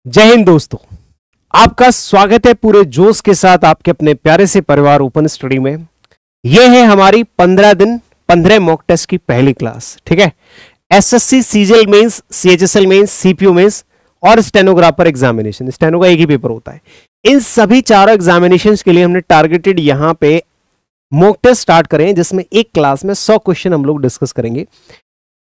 जय हिंद दोस्तों, आपका स्वागत है पूरे जोश के साथ आपके अपने प्यारे से परिवार ओपन स्टडी में। यह है हमारी 15 दिन 15 मॉक टेस्ट की पहली क्लास। ठीक है, SSC CGL mains, CHSL mains, CPO mains और स्टेनोग्राफर एग्जामिनेशन। स्टेनो का एक ही पेपर होता है। इन सभी चारों एग्जामिनेशंस के लिए हमने टारगेटेड यहां पे मॉक टेस्ट स्टार्ट करें, जिसमें एक क्लास में 100 क्वेश्चन हम लोग डिस्कस करेंगे।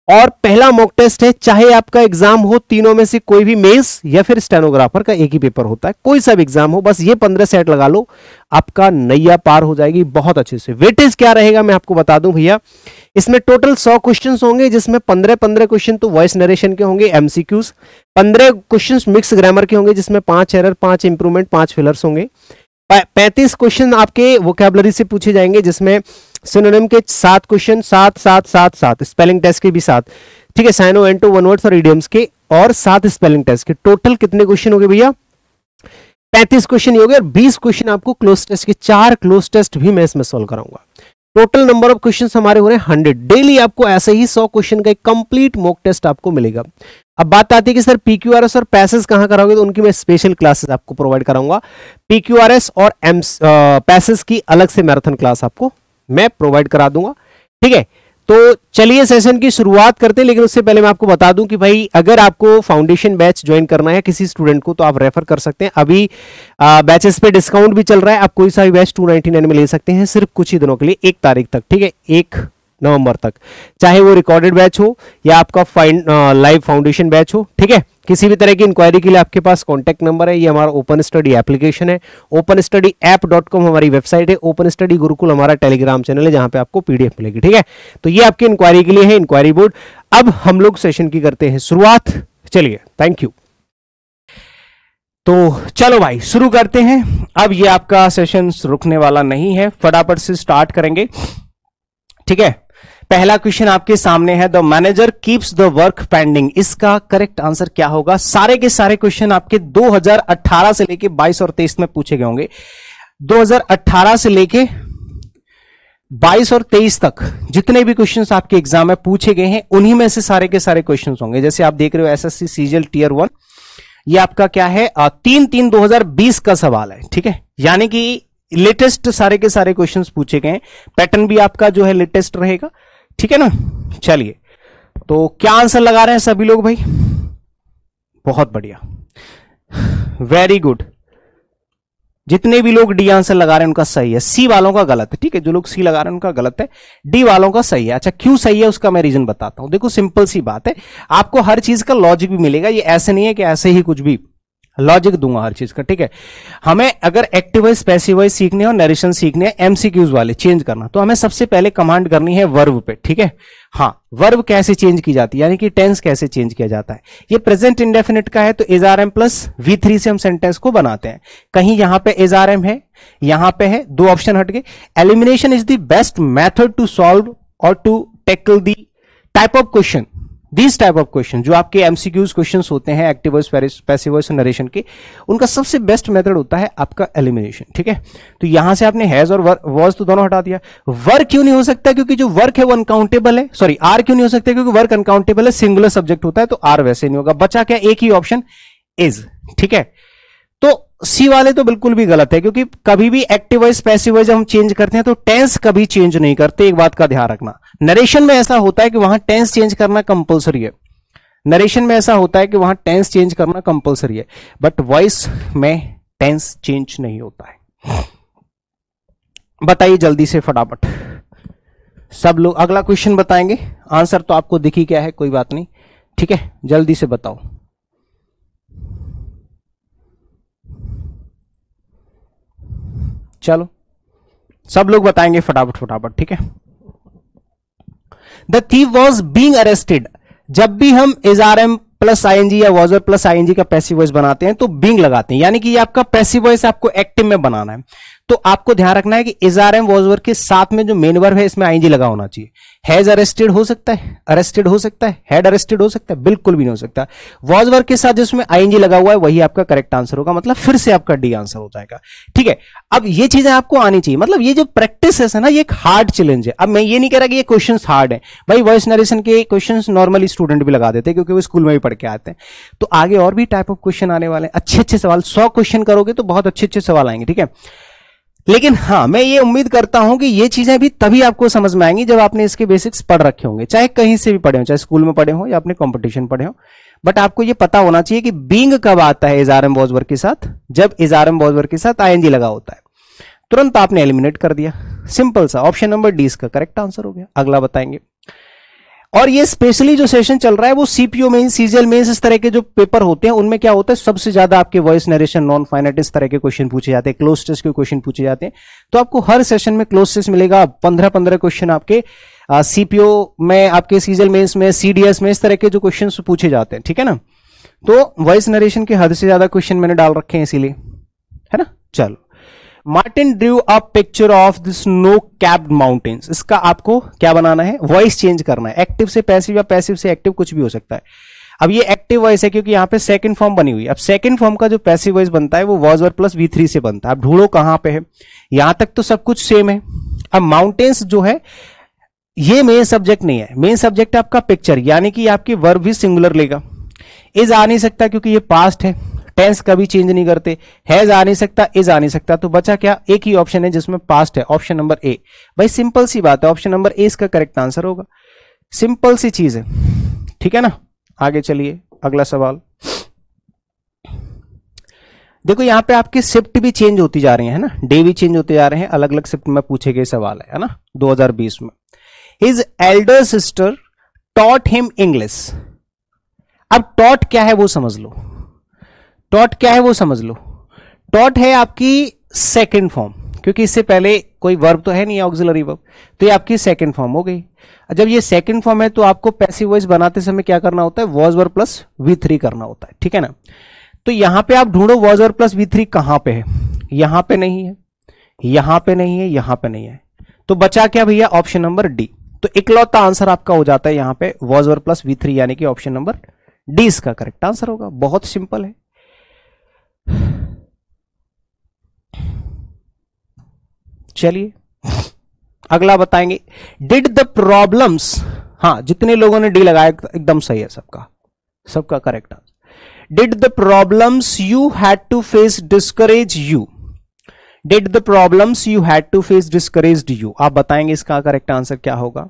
और पहला मॉक टेस्ट है, चाहे आपका एग्जाम हो तीनों में से कोई भी, मेंस या फिर स्टेनोग्राफर का एक ही पेपर होता है, कोई सा भी एग्जाम हो, बस ये 15 सेट लगा लो, आपका नैया पार हो जाएगी बहुत अच्छे से। वेटेज क्या रहेगा मैं आपको बता दूं भैया, इसमें टोटल 100 क्वेश्चंस होंगे, जिसमें 15 क्वेश्चन तो वॉइस नरेशन के होंगे, एमसीक्यूज। 15 क्वेश्चंस मिक्स ग्रामर के होंगे, जिसमें 5 एरर, 5 इंप्रूवमेंट, 5 फिलर्स होंगे। 35 क्वेश्चन आपके वोकैबुलरी से पूछे जाएंगे, जिसमें सिनोनिम के 7 क्वेश्चन, 7 स्पेलिंग टेस्ट के भी 7। ठीक है, साइनो एंटो वन वर्ड्स और इडियम्स के, और 7 स्पेलिंग टेस्ट के। टोटल कितने क्वेश्चन हो गए भैया? 35 क्वेश्चन हो गए, और 20 क्वेश्चन आपको क्लोज टेस्ट के, 4 क्लोज टेस्ट भी मैं इसमें सोल्व कराऊंगा। टोटल नंबर ऑफ क्वेश्चंस हमारे हो रहे हैं 100। डेली आपको ऐसे ही 100 क्वेश्चन का एक कंप्लीट मॉक टेस्ट आपको मिलेगा। अब बात आती है कि सर पीक्यूआरएस और पैसेज कहां कराओगे, तो उनकी मैं स्पेशल क्लासेस आपको प्रोवाइड कराऊंगा। पीक्यूआरएस और पैसेज की अलग से मैराथन क्लास आपको मैं प्रोवाइड करा दूंगा। ठीक है, तो चलिए सेशन की शुरुआत करते हैं। लेकिन उससे पहले मैं आपको बता दूं कि भाई अगर आपको फाउंडेशन बैच ज्वाइन करना है किसी स्टूडेंट को, तो आप रेफर कर सकते हैं। अभी बैचेस पे डिस्काउंट भी चल रहा है, आप कोई सा भी बैच 299 में ले सकते हैं, सिर्फ कुछ ही दिनों के लिए, 1 तारीख तक। ठीक है, 1 नवंबर तक, चाहे वो रिकॉर्डेड बैच हो या आपका लाइव फाउंडेशन बैच हो। ठीक है, किसी भी तरह की इंक्वायरी के लिए आपके पास कॉन्टैक्ट नंबर है, ये हमारा ओपन स्टडी एप्लीकेशन है, openstudyApp.com हमारी वेबसाइट है, ओपन स्टडी गुरुकुल हमारा टेलीग्राम चैनल है, जहां पे आपको पीडीएफ मिलेगी। ठीक है, तो ये आपकी इंक्वायरी के लिए है, इंक्वायरी बोर्ड। अब हम लोग सेशन की करते हैं शुरुआत। चलिए, थैंक यू। तो चलो भाई शुरू करते हैं। अब ये आपका सेशन रुकने वाला नहीं है, फटाफट से स्टार्ट करेंगे। ठीक है, पहला क्वेश्चन आपके सामने है, the manager keeps the work pending. इसका करेक्ट आंसर क्या होगा? सारे के सारे क्वेश्चन आपके 2018 से लेके 22 और 23 में पूछे गए होंगे। 2018 से लेके 22 और 23 तक जितने भी क्वेश्चंस आपके एग्जाम में पूछे गए हैं, उन्हीं में से सारे के सारे क्वेश्चंस होंगे। जैसे आप देख रहे हो एसएससी सीजीएल टियर 1, ये आपका क्या है, 3/3/2020 का सवाल है। ठीक है, यानी कि लेटेस्ट सारे के सारे क्वेश्चंस पूछे गए हैं। पैटर्न भी आपका जो है लेटेस्ट रहेगा। ठीक है ना, चलिए, तो क्या आंसर लगा रहे हैं सभी लोग भाई? बहुत बढ़िया, वेरी गुड। जितने भी लोग डी आंसर लगा रहे हैं उनका सही है, सी वालों का गलत है। ठीक है, जो लोग सी लगा रहे हैं उनका गलत है, डी वालों का सही है। अच्छा, क्यों सही है उसका मैं रीजन बताता हूं। देखो, सिंपल सी बात है, आपको हर चीज का लॉजिक भी मिलेगा। ये ऐसे नहीं है कि ऐसे ही कुछ भी लॉजिक दूंगा हर चीज का। ठीक है, हमें अगर एक्टिव वॉइस पैसिव वॉइस सीखने और नरेशन सीखने हैं, एमसीक्यूज वाले चेंज करना, तो हमें सबसे पहले कमांड करनी है वर्ब पे। ठीक है, हाँ, वर्ब कैसे चेंज की जाती है, यानी कि टेंस कैसे चेंज किया जाता है। ये प्रेजेंट इंडेफिनिट का है, तो is are am plus V3 से हम सेंटेंस को बनाते हैं। कहीं यहां पे इज आर एम है, यहां पे है, 2 ऑप्शन हट गए। Elimination is the best method to solve और to tackle the type of question, this type of question जो आपके एमसीक्यूज क्वेश्चंस होते हैं, एक्टिव वॉइस, पैसिव वॉइस और नरेशन के, उनका सबसे बेस्ट मेथड होता है आपका एलिमिनेशन। ठीक है, तो यहां से आपने हैज और वॉज तो दोनों हटा दिया। वर्क क्यों नहीं हो सकता? क्योंकि जो वर्क है वो अनकाउंटेबल है। सॉरी, आर क्यों नहीं हो सकता? क्योंकि वर्क अनकाउंटेबल है, सिंगुलर सब्जेक्ट होता है, तो आर वैसे नहीं होगा। बचा क्या? एक ही ऑप्शन, इज। ठीक है, तो सी वाले तो बिल्कुल भी गलत है, क्योंकि कभी भी एक्टिव वॉइस पैसिव वॉइस हम चेंज करते हैं तो टेंस कभी चेंज नहीं करते। एक बात का ध्यान रखना, नरेशन में ऐसा होता है कि वहां टेंस चेंज करना कंपलसरी है। नरेशन में ऐसा होता है कि वहां टेंस चेंज करना कंपलसरी है, बट वॉइस में टेंस चेंज नहीं होता है। बताइए जल्दी से फटाफट सब लोग। अगला क्वेश्चन बताएंगे, आंसर तो आपको दिख ही क्या है, कोई बात नहीं। ठीक है, जल्दी से बताओ। चलो, सब लोग बताएंगे फटाफट फटाफट। ठीक है, the thief was being arrested. जब भी हम is are am plus ING या वॉज प्लस आईएनजी का पैसिव वॉइस बनाते हैं तो बीइंग लगाते हैं, यानी कि ये आपका पैसिव वॉइस आपको एक्टिव में बनाना है। तो आपको ध्यान रखना है कि is are am was verb के साथ में जो मेन वर्ब है इसमें आईएनजी लगा होना चाहिए। हैज अरेस्टेड हो सकता है, अरेस्टेड हो सकता है, हैड अरेस्टेड हो सकता है, बिल्कुल भी नहीं हो सकता। वॉज वर्ब के साथ जिसमें आईएनजी लगा हुआ है वही आपका करेक्ट आंसर होगा, मतलब फिर से आपका डी आंसर हो जाएगा। ठीक है, अब ये चीजें आपको आनी चाहिए, मतलब ये जो प्रैक्टिस है ना ये एक हार्ड चैलेंज है। अब मैं ये नहीं कह रहा कि ये क्वेश्चन हार्ड है, भाई वॉइस नरेशन के क्वेश्चन नॉर्मली स्टूडेंट भी लगा देते हैं क्योंकि वो स्कूल में भी पढ़ के आते हैं। तो आगे और भी टाइप ऑफ क्वेश्चन आने वाले हैं, अच्छे अच्छे सवाल, 100 क्वेश्चन करोगे तो बहुत अच्छे अच्छे सवाल आएंगे। ठीक है, लेकिन हाँ मैं ये उम्मीद करता हूं कि ये चीजें भी तभी आपको समझ में आएंगी जब आपने इसके बेसिक्स पढ़ रखे होंगे, चाहे कहीं से भी पढ़े हो, चाहे स्कूल में पढ़े हो या अपने कंपटीशन पढ़े हो। बट आपको ये पता होना चाहिए कि बीइंग कब आता है is are am was verb के साथ, जब is are am was verb के साथ आईएनजी लगा होता है। तुरंत आपने एलिमिनेट कर दिया, सिंपल सा। ऑप्शन नंबर डी इसका करेक्ट आंसर हो गया। अगला बताएंगे, और ये स्पेशली जो सेशन चल रहा है वो सीपीओ मेंस, सीजीएल मेंस, इस तरह के जो पेपर होते हैं उनमें क्या होता है सबसे ज्यादा आपके वॉइस नरेशन, नॉन फाइनाइट, इस तरह के क्वेश्चन पूछे जाते हैं, क्लोज टेस्ट के क्वेश्चन पूछे जाते हैं। तो आपको हर सेशन में क्लोज टेस्ट मिलेगा, 15-15 क्वेश्चन आपके सीपीओ में, आपके सीजीएल मेंस में, सीडीएस में, इस तरह के जो क्वेश्चन पूछे जाते हैं। ठीक है ना, तो वॉइस नरेशन के हद से ज्यादा क्वेश्चन मैंने डाल रखे हैं इसीलिए, है ना। चलो, Martin drew a picture of the snow capped mountains, इसका आपको क्या बनाना है, वॉइस चेंज करना है, एक्टिव से पैसिव या पैसिव से एक्टिव, कुछ भी हो सकता है। अब ये एक्टिव वॉइस है क्योंकि यहां पे सेकंड फॉर्म बनी हुई है। अब सेकंड फॉर्म का जो पैसिव वॉइस बनता है वो वॉज वर्ब प्लस V3 से बनता है। अब ढूंढो कहां पे है, यहां तक तो सब कुछ सेम है। अब माउंटेन्स जो है ये मेन सब्जेक्ट नहीं है, मेन सब्जेक्ट है आपका पिक्चर, यानी कि आपकी वर्ब भी सिंगुलर लेगा। इज आ नहीं सकता क्योंकि ये पास्ट है, टेंस कभी चेंज नहीं करते। हैज आ नहीं सकता, इज आ नहीं सकता, तो बचा क्या, एक ही ऑप्शन है जिसमें पास्ट है, ऑप्शन नंबर ए। भाई सिंपल सी बात है, ऑप्शन नंबर ए इसका करेक्ट आंसर होगा, सिंपल सी चीज है। ठीक है ना, आगे चलिए अगला सवाल। देखो यहां पे आपके शिफ्ट भी चेंज होती जा रही है ना, डे भी चेंज होते जा रहे हैं, अलग अलग शिफ्ट में पूछे गए सवाल है ना 2020 में। His Elder sister taught him English. अब टॉट क्या है वो समझ लो, टॉट क्या है वो समझ लो। टॉट है आपकी सेकंड फॉर्म, क्योंकि इससे पहले कोई वर्ब तो है नहीं ऑक्सिलरी वर्ब, तो ये आपकी सेकंड फॉर्म हो गई। जब ये सेकंड फॉर्म है तो आपको पैसिव वॉइस बनाते समय क्या करना होता है, वॉज वर्ब प्लस V3 करना होता है। ठीक है ना, तो यहां पे आप ढूंढो वॉज वर्ब प्लस V3 कहां पे है, यहां पे नहीं है, यहां पे नहीं है, यहां पे नहीं है, तो बचा क्या भैया, ऑप्शन नंबर डी। तो इकलौता आंसर आपका हो जाता है यहां पे वॉज वर्ब प्लस V3, यानी कि ऑप्शन नंबर डी इसका करेक्ट आंसर होगा। बहुत सिंपल है। चलिए अगला बताएंगे, डिड द प्रॉब्लम्स, हाँ जितने लोगों ने डी लगाया एकदम सही है, सबका correct answer. Did the problems you had to face discourage you, did the problems you had to face discouraged you. आप बताएंगे इसका करेक्ट आंसर क्या होगा,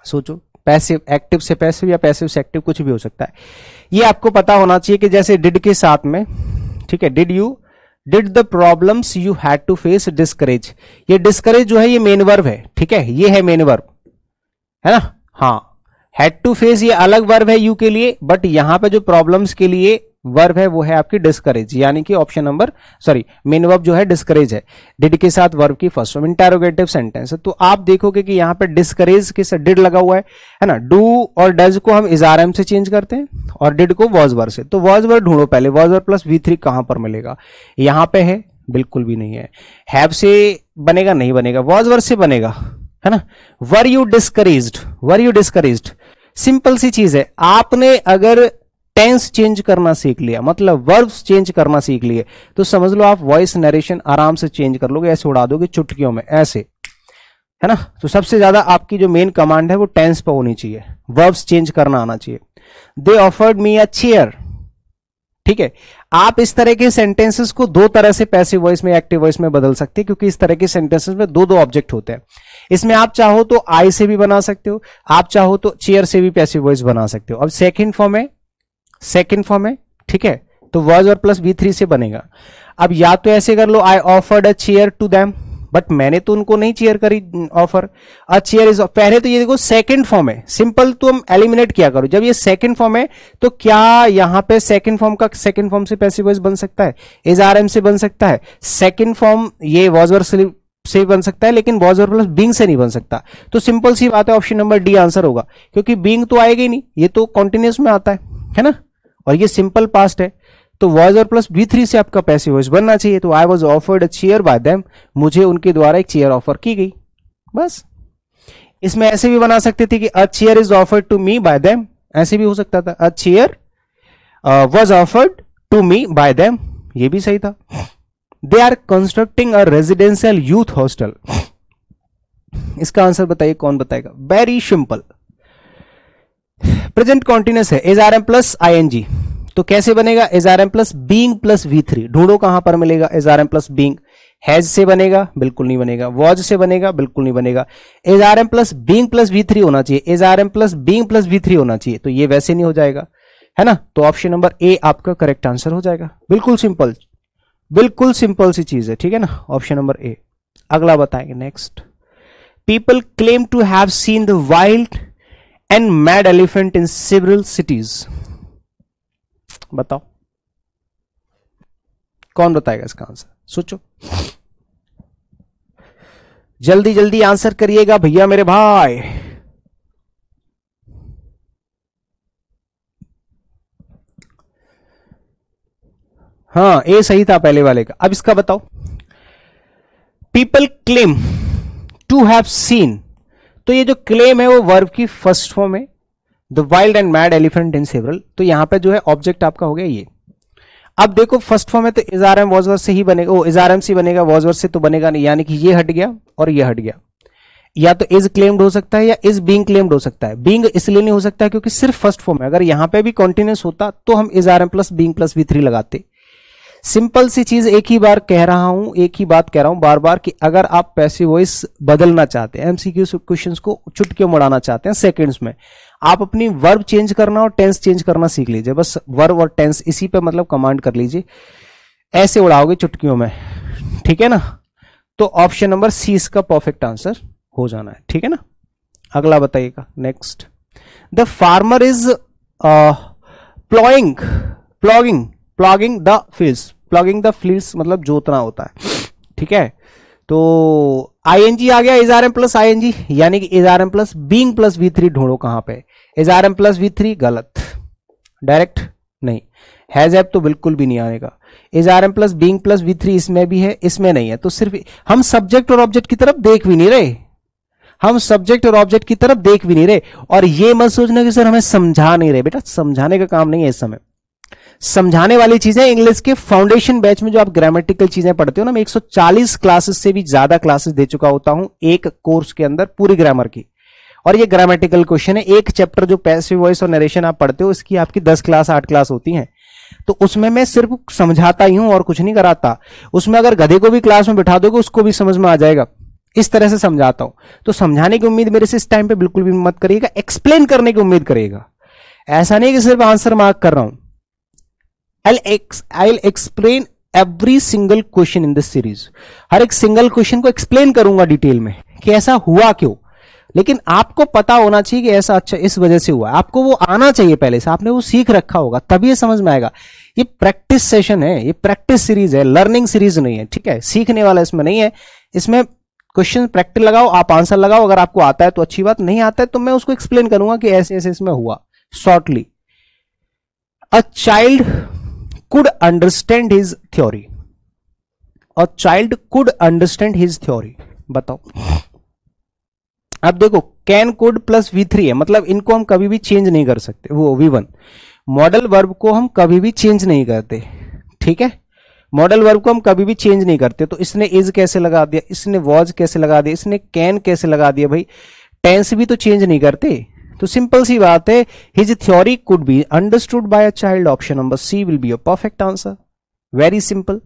सोचो। पैसिव, एक्टिव से पैसिव या पैसिव से एक्टिव, कुछ भी हो सकता है। ये आपको पता होना चाहिए कि जैसे डिड के साथ में, ठीक है, did the problems you had to face discourage, ये डिस्करेज जो है ये मेन वर्ब है। ठीक है, ये है मेन वर्ब, है ना। हाँ, हैड टू फेस ये अलग वर्ब है यू के लिए, बट यहां पे जो प्रॉब्लम्स के लिए वर्ब है वो है आपकी डिस्करेज, यानी कि option number, sorry main verb जो है डिस्करेज है, डिड के साथ वर्ब की फर्स्ट फॉर्म, इंटरोगेटिव सेंटेंस है। तो आप देखोगे कि यहां पे डिस्करेज के साथ डिड लगा हुआ है ना। डू और डज को हम इज आर एम से चेंज करते हैं और डिड को वॉज वर्ब से। तो वॉज वर्ब ढूंढो पहले, वॉज वर्ब प्लस V3 कहां पर मिलेगा, यहां पे है, बिल्कुल भी नहीं है। हैव से बनेगा, नहीं बनेगा, वॉज वर्ब से बनेगा, है ना। Were you discouraged, were you discouraged, simple सी चीज है। आपने अगर टेंस चेंज करना सीख लिया, मतलब वर्ब्स चेंज करना सीख लिए, तो समझ लो आप वॉइस नरेशन आराम से चेंज कर लोगे, ऐसे उड़ा दोगे चुटकियों में, ऐसे, है ना। तो सबसे ज्यादा आपकी जो मेन कमांड है वो टेंस पर होनी चाहिए, वर्ब्स चेंज करना आना चाहिए। They offered me a chair, ठीक है। आप इस तरह के सेंटेंसेस को दो तरह से पैसिव वॉइस में, एक्टिव वॉइस में बदल सकते हैं, क्योंकि इस तरह के सेंटेंसेस में दो ऑब्जेक्ट होते हैं। इसमें आप चाहो तो आई से भी बना सकते हो, आप चाहो तो चेयर से भी पैसिव वॉइस बना सकते हो। अब सेकंड फॉर्म है, ठीक है, तो वॉज और प्लस V3 से बनेगा। अब या तो ऐसे कर लो, I offered a chair to them, but मैंने तो उनको नहीं चेयर करी ऑफर, अ चेयर इज, पहले तो ये देखो सेकंड फॉर्म है, सिंपल तुम एलिमिनेट किया करो। जब ये सेकंड फॉर्म है तो क्या यहां पे सेकंड फॉर्म का सेकंड फॉर्म से पैसिव वॉइस बन सकता है, इज आर एम से बन सकता है, सेकंड फॉर्म ये वॉज और से बन सकता है, लेकिन वॉज और प्लस बीइंग से नहीं बन सकता। तो सिंपल सी बात है, ऑप्शन नंबर डी आंसर होगा, क्योंकि बीइंग तो आएगा ही नहीं, ये तो कॉन्टिन्यूस में आता है ना, और ये सिंपल पास्ट है। तो वॉज और प्लस V3 से आपका पैसिव वॉइस बनना चाहिए। तो I was offered a chair by them, मुझे उनके द्वारा एक चेयर ऑफर की गई। बस इसमें ऐसे भी बना सकते थे कि a chair is offered to me by them, ऐसे भी हो सकता था a chair was offered to me by them, ये भी सही था। They are constructing a residential youth hostel, इसका आंसर बताइए, कौन बताएगा? वेरी सिंपल, प्रेजेंट कॉन्टिन्यूअस है, is are am plus I N G, तो कैसे बनेगा? Is are am plus being plus V3, ढूंढो कहां पर मिलेगा? Is are am plus being, has से बनेगा? बिल्कुल नहीं बनेगा। वॉज से बनेगा? बिल्कुल नहीं बनेगा। Is are am plus being plus V3 होना चाहिए, is are am plus being plus V3 होना चाहिए, तो ये वैसे नहीं हो जाएगा, है ना? तो ऑप्शन नंबर ए आपका करेक्ट आंसर हो जाएगा। बिल्कुल सिंपल, बिल्कुल सिंपल सी चीज है, ठीक है ना? Option number A. अगला बताएंगे next. People claim to have seen the wild and mad elephant in several cities, बताओ कौन बताएगा इसका आंसर? सोचो, जल्दी जल्दी आंसर करिएगा भैया मेरे भाई। हाँ, ए सही था पहले वाले का। अब इसका बताओ। People claim to have seen, तो ये जो क्लेम है वो वर्ब की फर्स्ट फॉर्म है, the wild and mad elephant in several, तो यहां पे जो है ऑब्जेक्ट आपका हो गया ये। अब देखो फर्स्ट फॉर्म है तो is are am was word से ही बनेगा, ओ इज आर एम से बनेगा, वॉज वर्ड से तो बनेगा नहीं, यानी कि ये हट गया और ये हट गया। या तो इज क्लेम्ड हो सकता है या इज बीइंग क्लेम्ड हो सकता है। बीइंग इसलिए नहीं हो सकता है क्योंकि सिर्फ फर्स्ट फॉर्म है, अगर यहां पे भी कॉन्टिन्यूअस होता तो हम is are am plus being plus V3 लगाते। सिंपल सी चीज, एक ही बार कह रहा हूं, एक ही बात कह रहा हूं बार बार, कि अगर आप पैसिव वॉइस बदलना चाहते हैं, एमसीक्यू क्वेश्चंस को चुटकियों में उड़ाना चाहते हैं सेकंड्स में, आप अपनी वर्ब चेंज करना और टेंस चेंज करना सीख लीजिए। बस वर्ब और टेंस इसी पे मतलब कमांड कर लीजिए, ऐसे उड़ाओगे चुटकियों में, ठीक है ना? तो ऑप्शन नंबर सी इसका परफेक्ट आंसर हो जाना है, ठीक है ना? अगला बताइएगा next. The farmer is ploughing the fields, plogging the fields मतलब जोतना होता है, ठीक है? तो आईएनजी आ गया, is are am plus ING, यानी कि is are am plus being plus V3 ढूंढो कहां पे? Is are am plus V3 गलत, डायरेक्ट नहीं। हैज हैव तो बिल्कुल भी नहीं आएगा। Is are am plus being plus V3 इसमें भी है, इसमें नहीं है, तो सिर्फ हम सब्जेक्ट और ऑब्जेक्ट की तरफ देख भी नहीं रहे, हम सब्जेक्ट और ऑब्जेक्ट की तरफ देख भी नहीं रहे। और ये मत सोचना कि सर हमें समझा नहीं रहे, बेटा समझाने का काम नहीं है इस समय। समझाने वाली चीजें इंग्लिश के फाउंडेशन बैच में जो आप ग्रामेटिकल चीजें पढ़ते हो ना, मैं 140 क्लासेस से भी ज्यादा क्लासेस दे चुका होता हूं एक कोर्स के अंदर पूरी ग्रामर की, और ये ग्रामेटिकल क्वेश्चन है। एक चैप्टर जो पैसिव वॉइस और नरेशन आप पढ़ते हो, इसकी आपकी 10 क्लास 8 क्लास होती हैं, तो उसमें मैं सिर्फ समझाता ही हूं और कुछ नहीं कराता। उसमें अगर गधे को भी क्लास में बिठा दोगे उसको भी समझ में आ जाएगा, इस तरह से समझाता हूं। तो समझाने की उम्मीद मेरे से इस टाइम पे बिल्कुल भी मत करिएगा, एक्सप्लेन करने की उम्मीद करिएगा। ऐसा नहीं कि सिर्फ आंसर मार्क कर रहा हूं। I'll explain every single question in this series, हर एक सिंगल क्वेश्चन को एक्सप्लेन करूंगा डिटेल में कि ऐसा हुआ क्यों, लेकिन आपको पता होना चाहिए कि ऐसा अच्छा इस वजह से हुआ। आपको वो आना चाहिए पहले से, आपने वो सीख रखा होगा, तभी ये समझ में आएगा। ये प्रैक्टिस सेशन है, ये प्रैक्टिस सीरीज है, लर्निंग सीरीज नहीं है, ठीक है? सीखने वाला इसमें नहीं है। इसमें क्वेश्चन प्रैक्टिस लगाओ, आप आंसर लगाओ, अगर आपको आता है तो अच्छी बात, नहीं आता है तो मैं उसको एक्सप्लेन करूंगा कि ऐसे ऐसे इसमें हुआ shortly. A child could understand his theory, और child could understand his theory, बताओ। अब देखो कैन कुड प्लस V3 है, मतलब इनको हम कभी भी चेंज नहीं कर सकते। वो V1 मॉडल वर्ब को हम कभी भी चेंज नहीं करते, ठीक है? मॉडल वर्ब को हम कभी भी चेंज नहीं करते। तो इसने इज कैसे लगा दिया, इसने वॉज कैसे लगा दिया, इसने कैन कैसे लगा दिया भाई? टेंस भी तो चेंज नहीं करते। तो सिंपल सी बात है, his theory could be understood by a child, option number C will be your perfect answer. Very simple.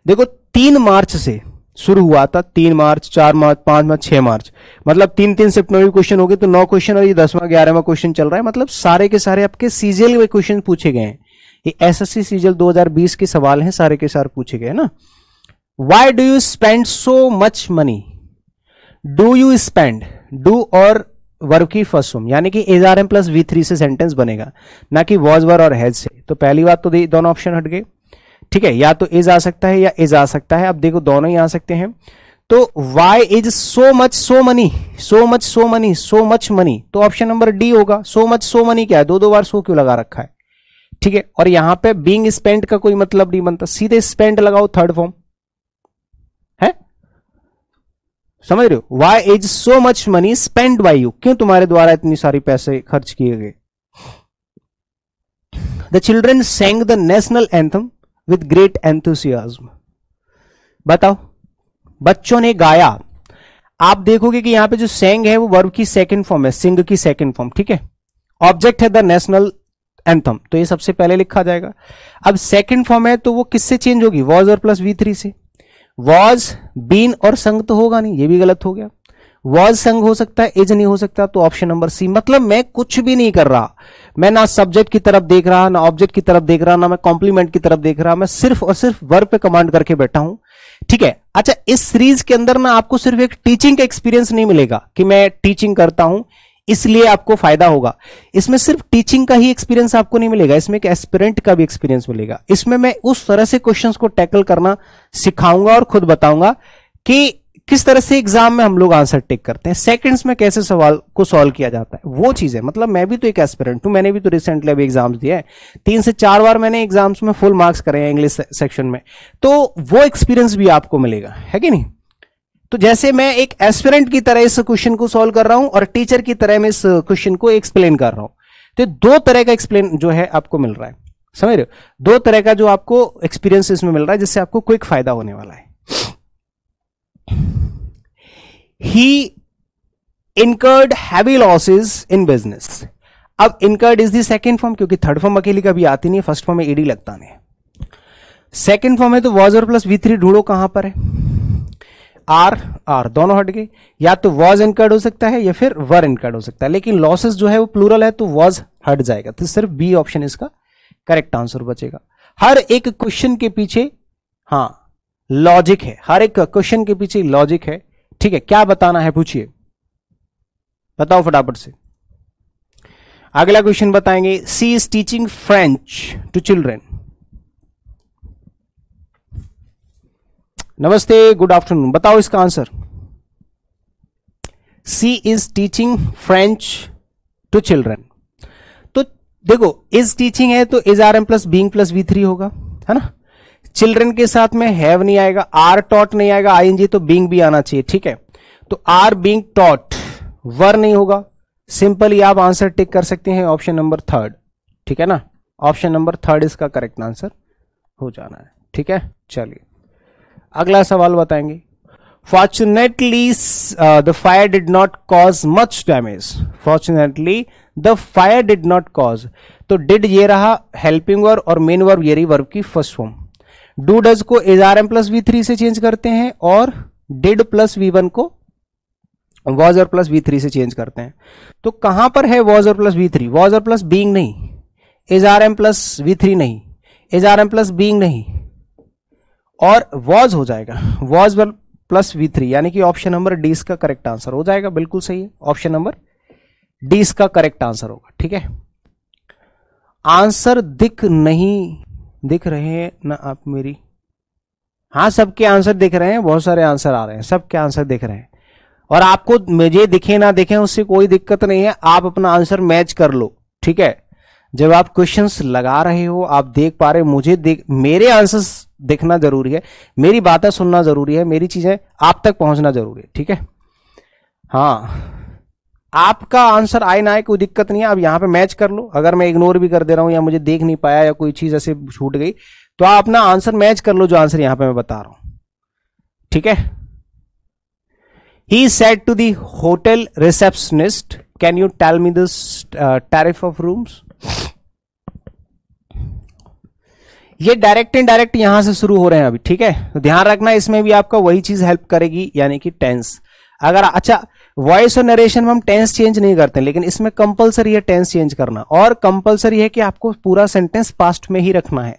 देखो 3 मार्च से शुरू हुआ था, 3 मार्च 4 मार्च 5 मार्च 6 मार्च, मतलब 3-3 शिफ्ट में भी क्वेश्चन हो गए, तो 9 क्वेश्चन, और ये 10वां 11वां क्वेश्चन चल रहा है। मतलब सारे के सारे आपके सीजीएल में क्वेश्चन पूछे गए हैं। ये एसएससी सीजीएल 2020 के सवाल हैं, सारे के सारे पूछे गए ना। Why do you spend so much money? Do you spend, do और वर्ब की फर्स्ट फॉर्म, यानी कि is are am plus V3 से सेंटेंस बनेगा, ना कि वॉज वर और हैज से। तो पहली बात तो दोनों ऑप्शन हट गए, ठीक है? या तो इज आ सकता है या इज आ सकता है। अब देखो दोनों ही आ सकते हैं, तो why is so much so money, so much so money, so much money, तो ऑप्शन नंबर डी होगा। सो मच सो मनी क्या है, दो दो बार सो क्यों लगा रखा है, ठीक है। और यहां पे बीइंग स्पेंट का कोई मतलब नहीं बनता, सीधे स्पेंट लगाओ थर्ड फॉर्म है, समझ रहे हो। Why is so much money spend by you, क्यों तुम्हारे द्वारा इतनी सारी पैसे खर्च किए गए। The children sang the national anthem with great enthusiasm, बताओ बच्चों ने गाया। आप देखोगे कि यहां पे जो सेंग है वो वर्ब की सेकंड फॉर्म है, सिंग की सेकंड फॉर्म, ठीक है। ऑब्जेक्ट है द नेशनल एंथम, तो ये सबसे पहले लिखा जाएगा। अब सेकंड फॉर्म है तो वो किससे चेंज होगी, वॉज और प्लस V3 से। वॉज बीन और संग तो होगा नहीं, ये भी गलत हो गया। वॉज संग हो सकता है, इज नहीं हो सकता, तो ऑप्शन नंबर सी। मतलब मैं कुछ भी नहीं कर रहा, मैं ना सब्जेक्ट की तरफ देख रहा, ना ऑब्जेक्ट की तरफ देख रहा, ना मैं कॉम्प्लीमेंट की तरफ देख रहा, मैं सिर्फ और सिर्फ वर्ब पे कमांड करके बैठा हूं, ठीक है। अच्छा, इस सीरीज के अंदर ना आपको सिर्फ एक टीचिंग का एक्सपीरियंस नहीं मिलेगा कि मैं टीचिंग करता हूं इसलिए आपको फायदा होगा, इसमें सिर्फ टीचिंग का ही एक्सपीरियंस आपको नहीं मिलेगा, इसमें एक एस्पिरेंट का भी एक्सपीरियंस मिलेगा। इसमें मैं उस तरह से क्वेश्चंस को टैकल करना सिखाऊंगा और खुद बताऊंगा कि किस तरह से एग्जाम में हम लोग आंसर टिक करते हैं, सेकंड्स में कैसे सवाल को सॉल्व किया जाता है, वो चीज है। मतलब मैं भी तो एक एस्पिरेंट हूं, मैंने भी तो रिसेंटली अभी एग्जाम्स दिए हैं, 3 से 4 बार मैंने एग्जाम्स में फुल मार्क्स करे हैं इंग्लिश सेक्शन में, तो वो एक्सपीरियंस भी आपको मिलेगा, है कि नहीं। तो जैसे मैं एक एस्पिरेंट की तरह इस क्वेश्चन को सॉल्व कर रहा हूं और टीचर की तरह मैं इस क्वेश्चन को एक्सप्लेन कर रहा हूं, तो दो तरह का एक्सप्लेन जो है आपको मिल रहा है, समझ रहे हो, दो तरह का जो आपको एक्सपीरियंस इसमें मिल रहा है, जिससे आपको क्विक फायदा होने वाला है। He incurred heavy losses in business. अब incurred is the second form, क्योंकि थर्ड फॉर्म अकेली कभी आती नहीं है, फर्स्ट फॉर्म में ed लगता नहीं है। सेकेंड फॉर्म है तो was और प्लस V3 ढूंढो कहां पर है, R दोनों हट गए, या तो was incurred हो सकता है या फिर were incurred हो सकता है, लेकिन लॉसेस जो है वो प्लूरल है तो was हट जाएगा, तो सिर्फ बी ऑप्शन इसका करेक्ट आंसर बचेगा। हर एक क्वेश्चन के पीछे हाँ लॉजिक है, हर एक क्वेश्चन के पीछे लॉजिक है, ठीक है। क्या बताना है पूछिए, बताओ फटाफट से। अगला क्वेश्चन बताएंगे, she is teaching French to children. नमस्ते, गुड आफ्टरनून, बताओ इसका answer. She is teaching French to children, तो देखो इज टीचिंग है तो is are am plus being plus V3 होगा, है ना। चिल्ड्रन के साथ में हैव नहीं आएगा, आर टॉट नहीं आएगा, आईएनजी तो बीइंग भी आना चाहिए, ठीक है। तो आर बीइंग टॉट, वर नहीं होगा, सिंपली आप आंसर टिक कर सकते हैं ऑप्शन नंबर थर्ड, ठीक है ना। ऑप्शन नंबर थर्ड इसका करेक्ट आंसर हो जाना है, ठीक है। चलिए अगला सवाल बताएंगे। Fortunately the fire did not cause much damage, fortunately the fire did not cause, तो डिड ये रहा हेल्पिंग वर्ब और मेन वर्ब ये रही वर्ब की फर्स्ट फॉर्म। डू डज को is are am plus V3 से चेंज करते हैं और डिड प्लस V1 को वॉज और प्लस V3 से चेंज करते हैं। तो कहां पर है वॉज और प्लस V3, वॉज और प्लस बीइंग नहीं, is are am plus V3 नहीं, is are am plus being नहीं, और वॉज हो जाएगा, वॉज प्लस V3, यानी कि ऑप्शन नंबर डी इसका करेक्ट आंसर हो जाएगा। बिल्कुल सही है, ऑप्शन नंबर डी इसका करेक्ट आंसर होगा, ठीक है। आंसर दिख रहे हैं ना आप मेरी, हाँ सबके आंसर दिख रहे हैं, बहुत सारे आंसर आ रहे हैं, सबके आंसर दिख रहे हैं, और आपको मुझे दिखे ना दिखे उससे कोई दिक्कत नहीं है, आप अपना आंसर मैच कर लो, ठीक है। जब आप क्वेश्चंस लगा रहे हो, आप देख पा रहे हो, मुझे मेरे आंसर्स देखना जरूरी है, मेरी बातें सुनना जरूरी है, मेरी चीजें आप तक पहुंचना जरूरी है, ठीक है। हाँ आपका आंसर आए ना आए कोई दिक्कत नहीं है, आप यहां पे मैच कर लो। अगर मैं इग्नोर भी कर दे रहा हूं या मुझे देख नहीं पाया या कोई चीज ऐसे छूट गई, तो आप अपना आंसर मैच कर लो जो आंसर यहां पे मैं बता रहा हूं, ठीक है। He said to the hotel receptionist, can you tell me the tariff of rooms. ये डायरेक्ट इनडायरेक्ट यहां से शुरू हो रहे हैं अभी, ठीक है। तो ध्यान रखना इसमें भी आपका वही चीज हेल्प करेगी, यानी कि टेंस। अगर अच्छा वॉइस और नरेशन में हम टेंस चेंज नहीं करते, लेकिन इसमें कंपलसरी है टेंस चेंज करना, और कंपलसरी है कि आपको पूरा सेंटेंस पास्ट में ही रखना है,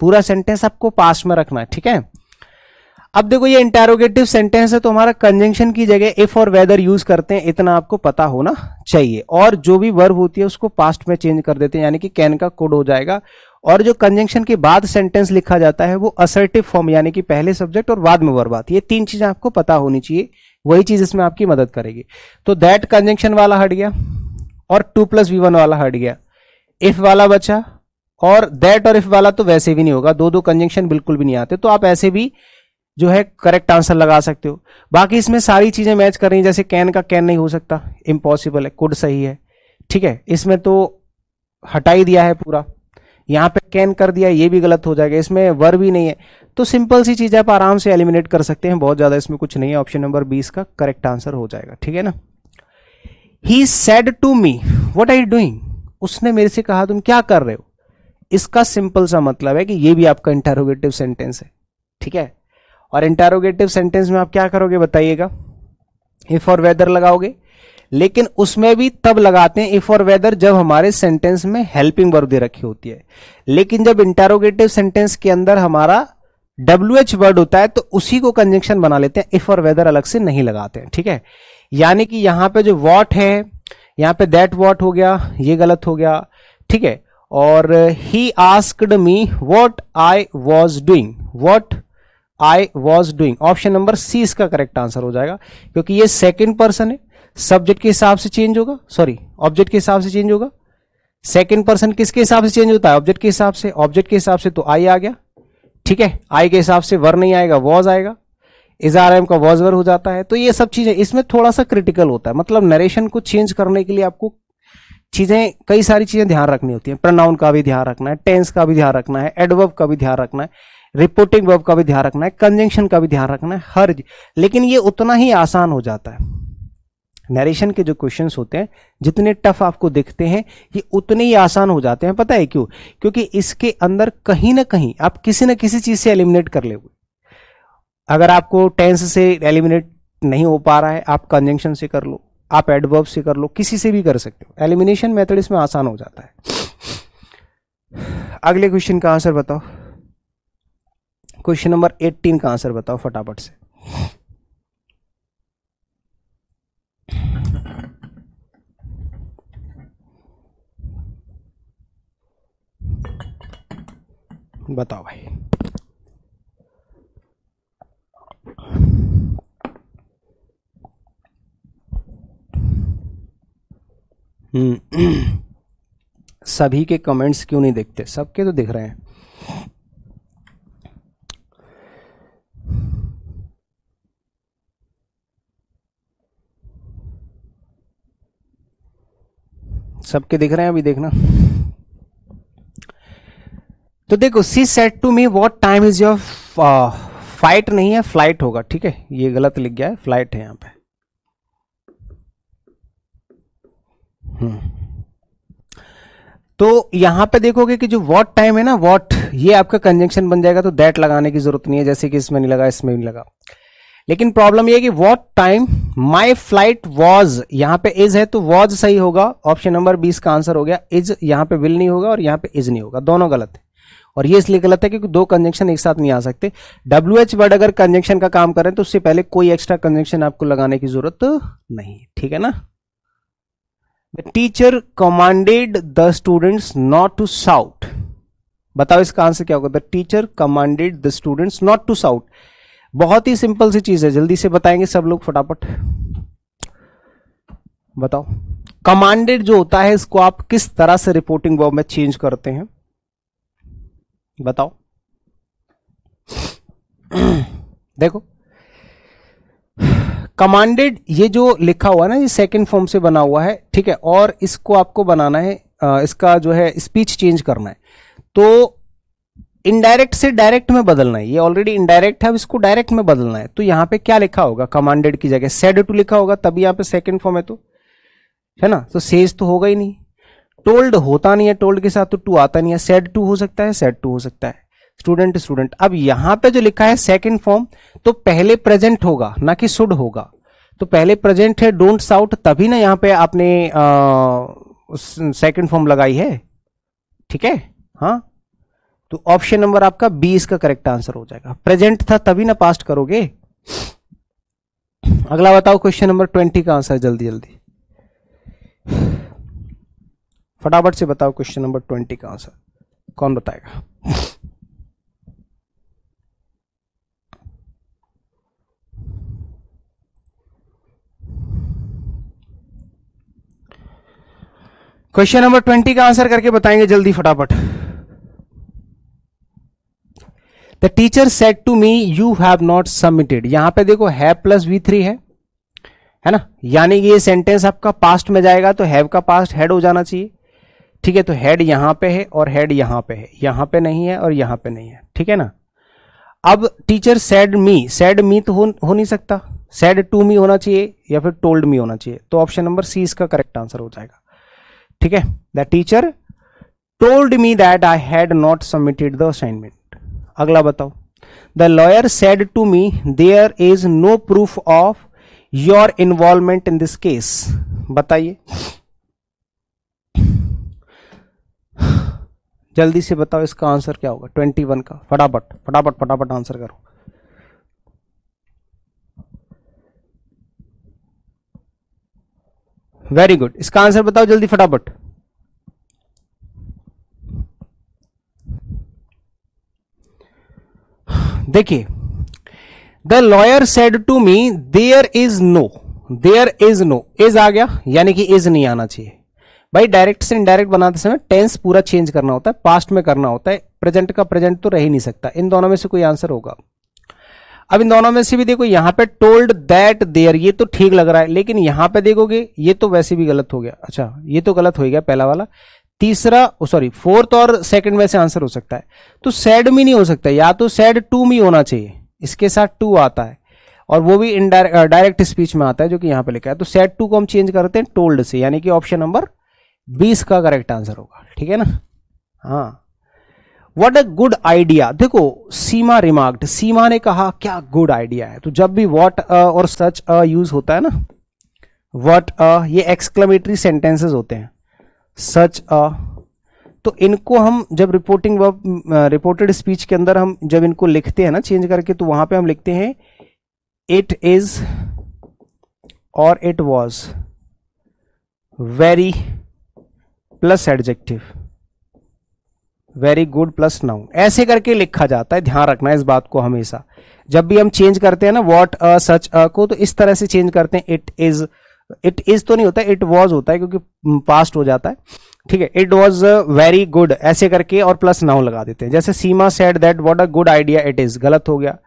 पूरा सेंटेंस आपको पास्ट में रखना है, ठीक है। अब देखो ये इंटेरोगेटिव सेंटेंस है, तो हमारा कंजंक्शन की जगह इफ और वेदर यूज करते हैं, इतना आपको पता होना चाहिए। और जो भी वर्ब होती है उसको पास्ट में चेंज कर देते हैं, यानी कि कैन का कोड हो जाएगा, और जो कंजंक्शन के बाद सेंटेंस लिखा जाता है वो असर्टिव फॉर्म, यानी कि पहले सब्जेक्ट और बाद में वर्ब आती है। ये तीन चीजें आपको पता होनी चाहिए, वही चीज इसमें आपकी मदद करेगी। तो दैट कंजंक्शन वाला हट गया और 2+V1 वाला हट गया, इफ वाला बचा, और दैट और इफ वाला तो वैसे भी नहीं होगा, दो दो कंजंक्शन बिल्कुल भी नहीं आते, तो आप ऐसे भी जो है करेक्ट आंसर लगा सकते हो। बाकी इसमें सारी चीजें मैच कर रही हैं, जैसे कैन का कैन नहीं हो सकता, इम्पॉसिबल है, कुड सही है, ठीक है, इसमें तो हटा ही दिया है पूरा, यहां पे कैन कर दिया, ये भी गलत हो जाएगा, इसमें वर्ब भी नहीं है, तो सिंपल सी चीज आप आराम से एलिमिनेट कर सकते हैं, बहुत ज्यादा इसमें कुछ नहीं है। ऑप्शन नंबर 20 का करेक्ट आंसर हो जाएगा, ठीक है ना। He said to me what are you doing, उसने मेरे से कहा तुम क्या कर रहे हो, इसका सिंपल सा मतलब है कि ये भी आपका इंटरोगेटिव सेंटेंस है, ठीक है। और इंटरोगेटिव सेंटेंस में आप क्या करोगे बताइएगा, इफ और वेदर लगाओगे, लेकिन उसमें भी तब लगाते हैं इफ और वेदर जब हमारे सेंटेंस में हेल्पिंग वर्ब दे रखी होती है, लेकिन जब इंटरोगेटिव सेंटेंस के अंदर हमारा WH वर्ड होता है तो उसी को कंजंक्शन बना लेते हैं, इफ और वेदर अलग से नहीं लगाते हैं, ठीक है। यानी कि यहां पे जो वॉट है, यहां पे दैट वॉट हो गया, ये गलत हो गया, ठीक है। और he asked me what I was doing, what I was doing, option number C इसका करेक्ट आंसर हो जाएगा, क्योंकि ये सेकंड पर्सन है, सब्जेक्ट के हिसाब से चेंज होगा, सॉरी ऑब्जेक्ट के हिसाब से चेंज होगा। सेकंड पर्सन किसके हिसाब से चेंज होता है, ऑब्जेक्ट के हिसाब से, ऑब्जेक्ट के हिसाब से तो आई आ गया, ठीक है, आई के हिसाब से वर नहीं आएगा, वॉज आएगा, इज आर एम का वॉज वर हो जाता है। तो ये सब चीजें इसमें थोड़ा सा क्रिटिकल होता है, मतलब नरेशन को चेंज करने के लिए आपको चीजें, कई सारी चीजें ध्यान रखनी होती है, प्रोनाउन का भी ध्यान रखना है, टेंस का भी ध्यान रखना है, एडवर्ब का भी ध्यान रखना है, रिपोर्टिंग वर्ब का भी ध्यान रखना है, कंजंक्शन का भी ध्यान रखना है, हर, लेकिन ये उतना ही आसान हो जाता है। नरेशन के जो क्वेश्चंस होते हैं जितने टफ आपको दिखते हैं ये उतने ही आसान हो जाते हैं, पता है क्यों, क्योंकि इसके अंदर कहीं ना कहीं आप किसी ना किसी चीज से एलिमिनेट कर लोगे। अगर आपको टेंस से एलिमिनेट नहीं हो पा रहा है, आप कंजंक्शन से कर लो, आप एडवर्ब से कर लो, किसी से भी कर सकते हो, एलिमिनेशन मेथड इसमें आसान हो जाता है। अगले क्वेश्चन का आंसर बताओ, क्वेश्चन नंबर 18 का आंसर बताओ फटाफट से। बताओ भाई। सभी के कमेंट्स क्यों नहीं दिखते, सबके तो दिख रहे हैं। सबके दिख रहे हैं, अभी देखना। तो देखो, she said to me what time is your fight, नहीं है फ्लाइट होगा, ठीक है, ये गलत लिख गया है, फ्लाइट है यहां पे। तो यहां पे देखोगे कि जो व्हाट टाइम है ना, व्हाट, ये आपका कंजंक्शन बन जाएगा, तो दैट लगाने की जरूरत नहीं है, जैसे कि इसमें नहीं लगा, इसमें नहीं लगा। लेकिन प्रॉब्लम ये है कि what time my flight was, यहां पे इज है तो वॉज सही होगा, ऑप्शन नंबर 20 का आंसर हो गया। इज यहां पे विल नहीं होगा और यहां पे इज नहीं होगा, दोनों गलत है। और ये इसलिए गलत है क्योंकि दो कंजंक्शन एक साथ नहीं आ सकते। WH वर्ड अगर कंजंक्शन का काम करें तो उससे पहले कोई एक्स्ट्रा कंजंक्शन आपको लगाने की जरूरत नहीं, ठीक है ना। The teacher commanded the students not to shout, बताओ इसका आंसर क्या होगा। The teacher commanded the students not to shout, बहुत ही सिंपल सी चीज है, जल्दी से बताएंगे सब लोग फटाफट, बताओ। कमांडेड जो होता है इसको आप किस तरह से रिपोर्टिंग वर्ब में चेंज करते हैं, बताओ। देखो, कमांडेड ये जो लिखा हुआ है ना, ये सेकंड फॉर्म से बना हुआ है, ठीक है, और इसको आपको बनाना है, इसका जो है स्पीच चेंज करना है, तो इनडायरेक्ट से डायरेक्ट में बदलना है, ये ऑलरेडी इनडायरेक्ट है, अब इसको डायरेक्ट में बदलना है। तो यहां पे क्या लिखा होगा, कमांडेड की जगह सेड टू लिखा होगा, तभी यहां पे सेकंड फॉर्म है, तो है ना, तो सेज तो होगा ही नहीं। टोल्ड होता नहीं है, टोल्ड के साथ तो टू आता नहीं है, सेड टू हो सकता है, सेड टू हो सकता है, स्टूडेंट स्टूडेंट। अब यहां पे जो लिखा है सेकंड फॉर्म, तो पहले प्रेजेंट होगा ना कि शुड होगा, तो पहले प्रेजेंट है डोंट साउट, तभी ना यहां पे आपने सेकंड फॉर्म लगाई है, ठीक है। हाँ, तो ऑप्शन नंबर आपका 20 का करेक्ट आंसर हो जाएगा, प्रेजेंट था तभी ना पास्ट करोगे। अगला बताओ, क्वेश्चन नंबर 20 का आंसर जल्दी जल्दी फटाफट से बताओ, क्वेश्चन नंबर 20 का आंसर। कौन बताएगा? क्वेश्चन नंबर 20 का आंसर करके बताएंगे जल्दी फटाफट। The teacher said to me you have not submitted. यहां पे देखो हैव प्लस V3 है ना, यानी कि ये सेंटेंस आपका पास्ट में जाएगा तो हैव का पास्ट हैड हो जाना चाहिए। ठीक है, तो हैड यहां पे है और हैड यहां पे है, यहां पे नहीं है और यहां पे नहीं है। ठीक है ना। अब टीचर सेड मी तो हो नहीं सकता, सेड टू मी होना चाहिए या फिर टोल्ड मी होना चाहिए। तो ऑप्शन नंबर सी इसका करेक्ट आंसर हो जाएगा। ठीक है, the teacher told me that I had not submitted the assignment. अगला बताओ, the lawyer said to me there is no proof of your involvement in this case. बताइए जल्दी से बताओ इसका आंसर क्या होगा 21 का। फटाफट फटाफट फटाफट आंसर करो। वेरी गुड, इसका आंसर बताओ जल्दी फटाफट। देखिए, the lawyer said to me there is no is आ गया, यानी कि इज नहीं आना चाहिए। भाई डायरेक्ट से इनडायरेक्ट बनाते समय टेंस पूरा चेंज करना होता है, पास्ट में करना होता है, प्रेजेंट का प्रेजेंट तो रह ही नहीं सकता। इन दोनों में से कोई आंसर होगा। अब इन दोनों में से भी देखो, यहां पे टोल्ड दैट देयर, ये तो ठीक लग रहा है, लेकिन यहां पे देखोगे ये तो वैसे भी गलत हो गया। अच्छा, ये तो गलत हो गया पहला वाला। तीसरा फोर्थ और सेकंड में से आंसर हो सकता है। तो सैड मी नहीं हो सकता, या तो सैड टू मी होना चाहिए, इसके साथ टू आता है और वो भी डायरेक्ट स्पीच में आता है जो कि यहां पे लिखा है। तो सैड टू को हम चेंज करते हैं टोल्ड से, यानी कि ऑप्शन नंबर 20 का करेक्ट आंसर होगा। ठीक है ना। हाँ, व्हाट अ गुड आइडिया। देखो सीमा रिमार्क्ड, सीमा ने कहा क्या गुड आइडिया है। तो जब भी व्हाट और सच यूज होता है ना, व्हाट ये एक्सक्लेमेटरी सेंटेंसेस होते हैं, सच तो इनको हम जब रिपोर्टेड स्पीच के अंदर हम जब इनको लिखते हैं ना चेंज करके, तो वहां पे हम लिखते हैं इट इज और it was very plus adjective, very good plus noun, ऐसे करके लिखा जाता है। ध्यान रखना इस बात को हमेशा, जब भी हम चेंज करते हैं ना व्हाट सच को, तो इस तरह से चेंज करते हैं। इट इज तो नहीं होता, इट वॉज होता है क्योंकि पास्ट हो जाता है। ठीक है, इट वॉज वेरी गुड ऐसे करके और प्लस नाउन लगा देते हैं। जैसे Seema said that what a good idea it is, गलत हो गया।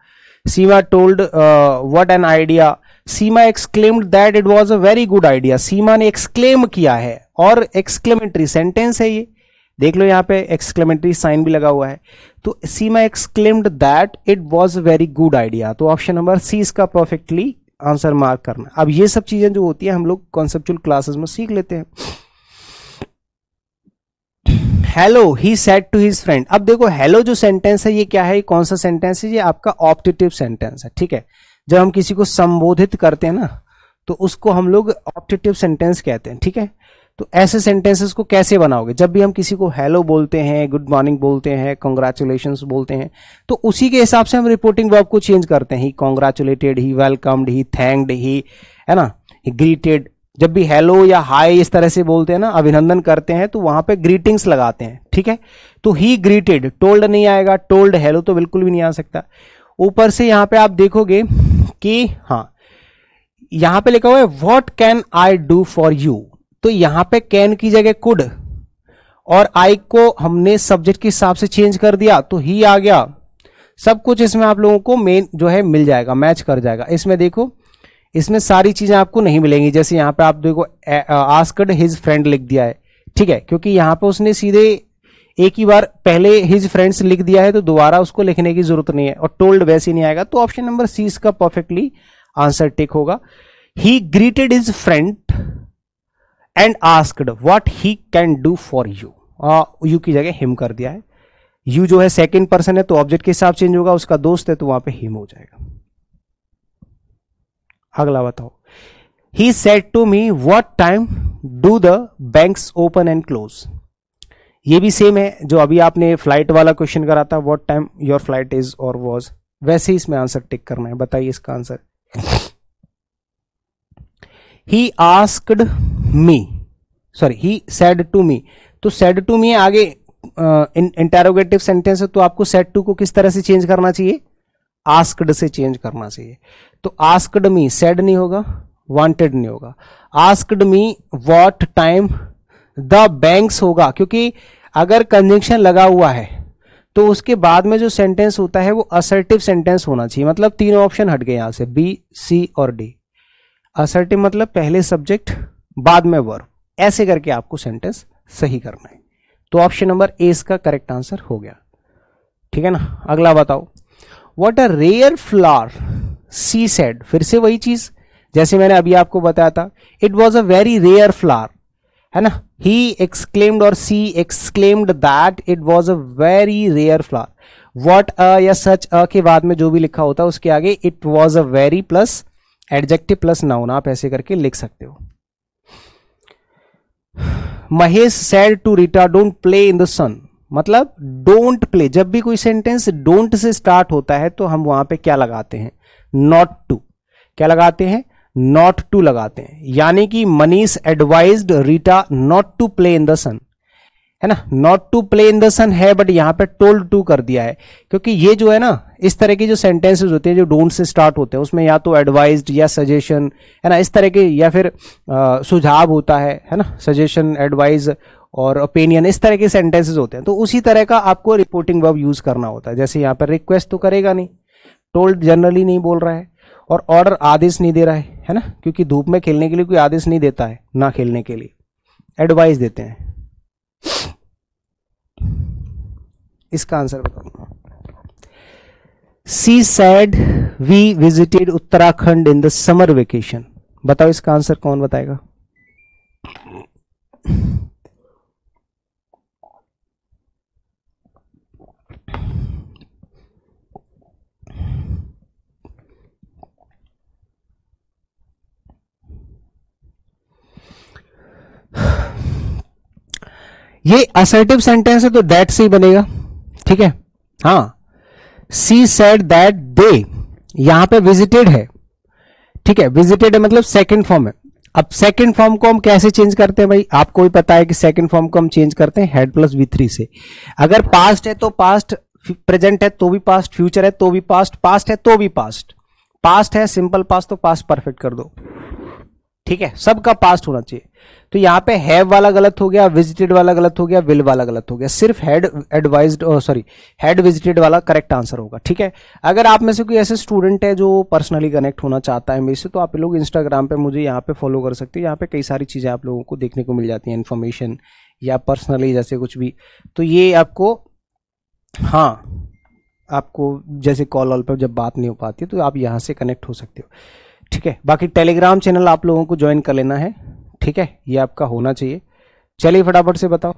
Seema told what an idea, Seema exclaimed that it was a very good idea, Seema ने एक्सक्लेम किया है और एक्सक्लेमेटरी सेंटेंस है ये, देख लो यहां पे एक्सक्लेमेटरी साइन भी लगा हुआ है। तो Seema exclaimed that it was a very good idea. तो ऑप्शन नंबर सी इसका परफेक्टली आंसर मार्क करना। अब ये सब चीजें जो होती है हम लोग कॉन्सेप्चुअल क्लासेस में सीख लेते हैं। Hello he said to his friend. अब देखो हेलो जो सेंटेंस है ये क्या है, कौन सा सेंटेंस है, ये आपका ऑप्टेटिव सेंटेंस है। ठीक है, जब हम किसी को संबोधित करते हैं ना तो उसको हम लोग ऑप्टेटिव सेंटेंस कहते हैं। ठीक है, तो ऐसे सेंटेंसेस को कैसे बनाओगे, जब भी हम किसी को हेलो बोलते हैं, गुड मॉर्निंग बोलते हैं, कॉन्ग्रेचुलेशंस बोलते हैं, तो उसी के हिसाब से हम रिपोर्टिंग वर्ब को चेंज करते हैं। ही congratulated, he welcomed, he thanked, ही है ना, ही ग्रीटेड। जब भी हेलो या हाय इस तरह से बोलते हैं ना, अभिनंदन करते हैं, तो वहां पे ग्रीटिंग्स लगाते हैं। ठीक है, तो ही ग्रीटेड, टोल्ड नहीं आएगा, टोल्ड हेलो तो बिल्कुल भी नहीं आ सकता। ऊपर से यहां पे आप देखोगे कि हाँ यहां पे लिखा हुआ है what can I do for you, तो यहां पे कैन की जगह कुड और आई को हमने सब्जेक्ट के हिसाब से चेंज कर दिया तो ही आ गया। सब कुछ इसमें आप लोगों को मेन जो है मिल जाएगा, मैच कर जाएगा। इसमें देखो, इसमें सारी चीजें आपको नहीं मिलेंगी। जैसे यहां पे आप देखो आस्क्ड हिज फ्रेंड लिख दिया है। ठीक है, क्योंकि यहां पे उसने सीधे एक ही बार पहले हिज फ्रेंड्स लिख दिया है, तो दोबारा उसको लिखने की जरूरत नहीं है, और टोल्ड वैसे नहीं आएगा। तो ऑप्शन नंबर सी इसका परफेक्टली आंसर टिक होगा। ही greeted his friend and asked what he can do for you, you की जगह हिम कर दिया है। यू जो है सेकंड पर्सन है तो ऑब्जेक्ट के हिसाब चेंज होगा, उसका दोस्त है तो वहां पे हिम हो जाएगा। अगला बताओ, he said to me what time do the banks open and close. ये भी सेम है जो अभी आपने फ्लाइट वाला क्वेश्चन करा था, what time your flight is और वाज, वैसे ही इसमें आंसर टिक करना है। बताइए इसका answer. He asked me, sorry he said to me, तो सेड टू मी आगे इंटेरोगेटिव सेंटेंस है तो आपको सेड टू को किस तरह से चेंज करना चाहिए, आस्क्ड से चेंज करना चाहिए। तो आस्क्ड मी सेड नहीं होगा, वांटेड नहीं होगा, asked me what time the banks होगा, क्योंकि अगर कंजंक्शन लगा हुआ है तो उसके बाद में जो सेंटेंस होता है वो असर्टिव सेंटेंस होना चाहिए। मतलब तीनों ऑप्शन हट गए यहां से, बी, सी और डी। असर्टिव मतलब पहले सब्जेक्ट बाद में वर्ब, ऐसे करके आपको सेंटेंस सही करना है। तो ऑप्शन नंबर ए इसका करेक्ट आंसर हो गया, ठीक है ना। अगला बताओ, what a rare flower she said, फिर से वही चीज जैसे मैंने अभी आपको बताया था, it was a very rare flower, है ना। ही एक्सक्लेम्ड और she exclaimed that it was a very rare flower. What a या सच अ के बाद में जो भी लिखा होता है उसके आगे it was a very plus adjective plus noun, आप ऐसे करके लिख सकते हो। Mahesh said to Rita don't play in the sun, मतलब डोंट प्ले, जब भी कोई सेंटेंस डोंट से स्टार्ट होता है तो हम वहां पे क्या लगाते हैं, नॉट टू। क्या लगाते हैं, नॉट टू लगाते हैं। यानी कि Manish advised Rita not to play in the sun, है ना। Not to play in the sun है बट यहां पे टोल्ड टू कर दिया है, क्योंकि ये जो है ना, इस तरह के जो सेंटेंसेस होते हैं जो डोंट से स्टार्ट होते हैं उसमें या तो एडवाइज्ड या सजेशन, है ना, इस तरह के, या फिर सुझाव होता है ना, सजेशन, एडवाइज और ओपिनियन, इस तरह के सेंटेंसेस होते हैं। तो उसी तरह का आपको रिपोर्टिंग वर्ब यूज करना होता है। जैसे यहाँ पर रिक्वेस्ट तो करेगा नहीं, टोल्ड जनरली नहीं बोल रहा है, और ऑर्डर आदेश नहीं दे रहा है ना, क्योंकि धूप में खेलने के लिए कोई आदेश नहीं देता है, ना खेलने के लिए एडवाइस देते हैं। इसका आंसर बताओ। She said we visited Uttarakhand in the summer vacation, बताओ इसका आंसर कौन बताएगा। ये असर्टिव सेंटेंस है तो दैट से ही बनेगा, ठीक है। हाँ, सी सेड दैट दे, यहां पे विजिटेड है, ठीक है, विजिटेड है मतलब सेकंड फॉर्म है। अब सेकंड फॉर्म को हम कैसे चेंज करते हैं भाई, आपको भी पता है कि सेकंड फॉर्म को हम चेंज करते हैं हेड प्लस V3 से। अगर पास्ट है तो पास्ट, प्रेजेंट है तो भी पास्ट, फ्यूचर है तो भी पास्ट, पास्ट है तो भी पास्ट। पास्ट है सिंपल पास्ट तो पास्ट परफेक्ट कर दो, ठीक है, सबका पास्ट होना चाहिए। तो यहां पे हैव वाला गलत हो गया, विजिटेड वाला गलत हो गया, विल वाला गलत हो गया, सिर्फ head advised, sorry head visited वाला करेक्ट आंसर होगा, ठीक है। अगर आप में से कोई ऐसे स्टूडेंट है जो पर्सनली कनेक्ट होना चाहता है मेरे से, तो आप लोग इंस्टाग्राम पे मुझे यहाँ पे फॉलो कर सकते हो। यहाँ पे कई सारी चीजें आप लोगों को देखने को मिल जाती हैं, इन्फॉर्मेशन या पर्सनली जैसे कुछ भी, तो ये आपको, हाँ, आपको जैसे कॉल वॉल पर जब बात नहीं हो पाती तो आप यहाँ से कनेक्ट हो सकते हो, ठीक है। बाकी टेलीग्राम चैनल आप लोगों को ज्वाइन कर लेना है, ठीक है, ये आपका होना चाहिए। चलिए फटाफट से बताओ।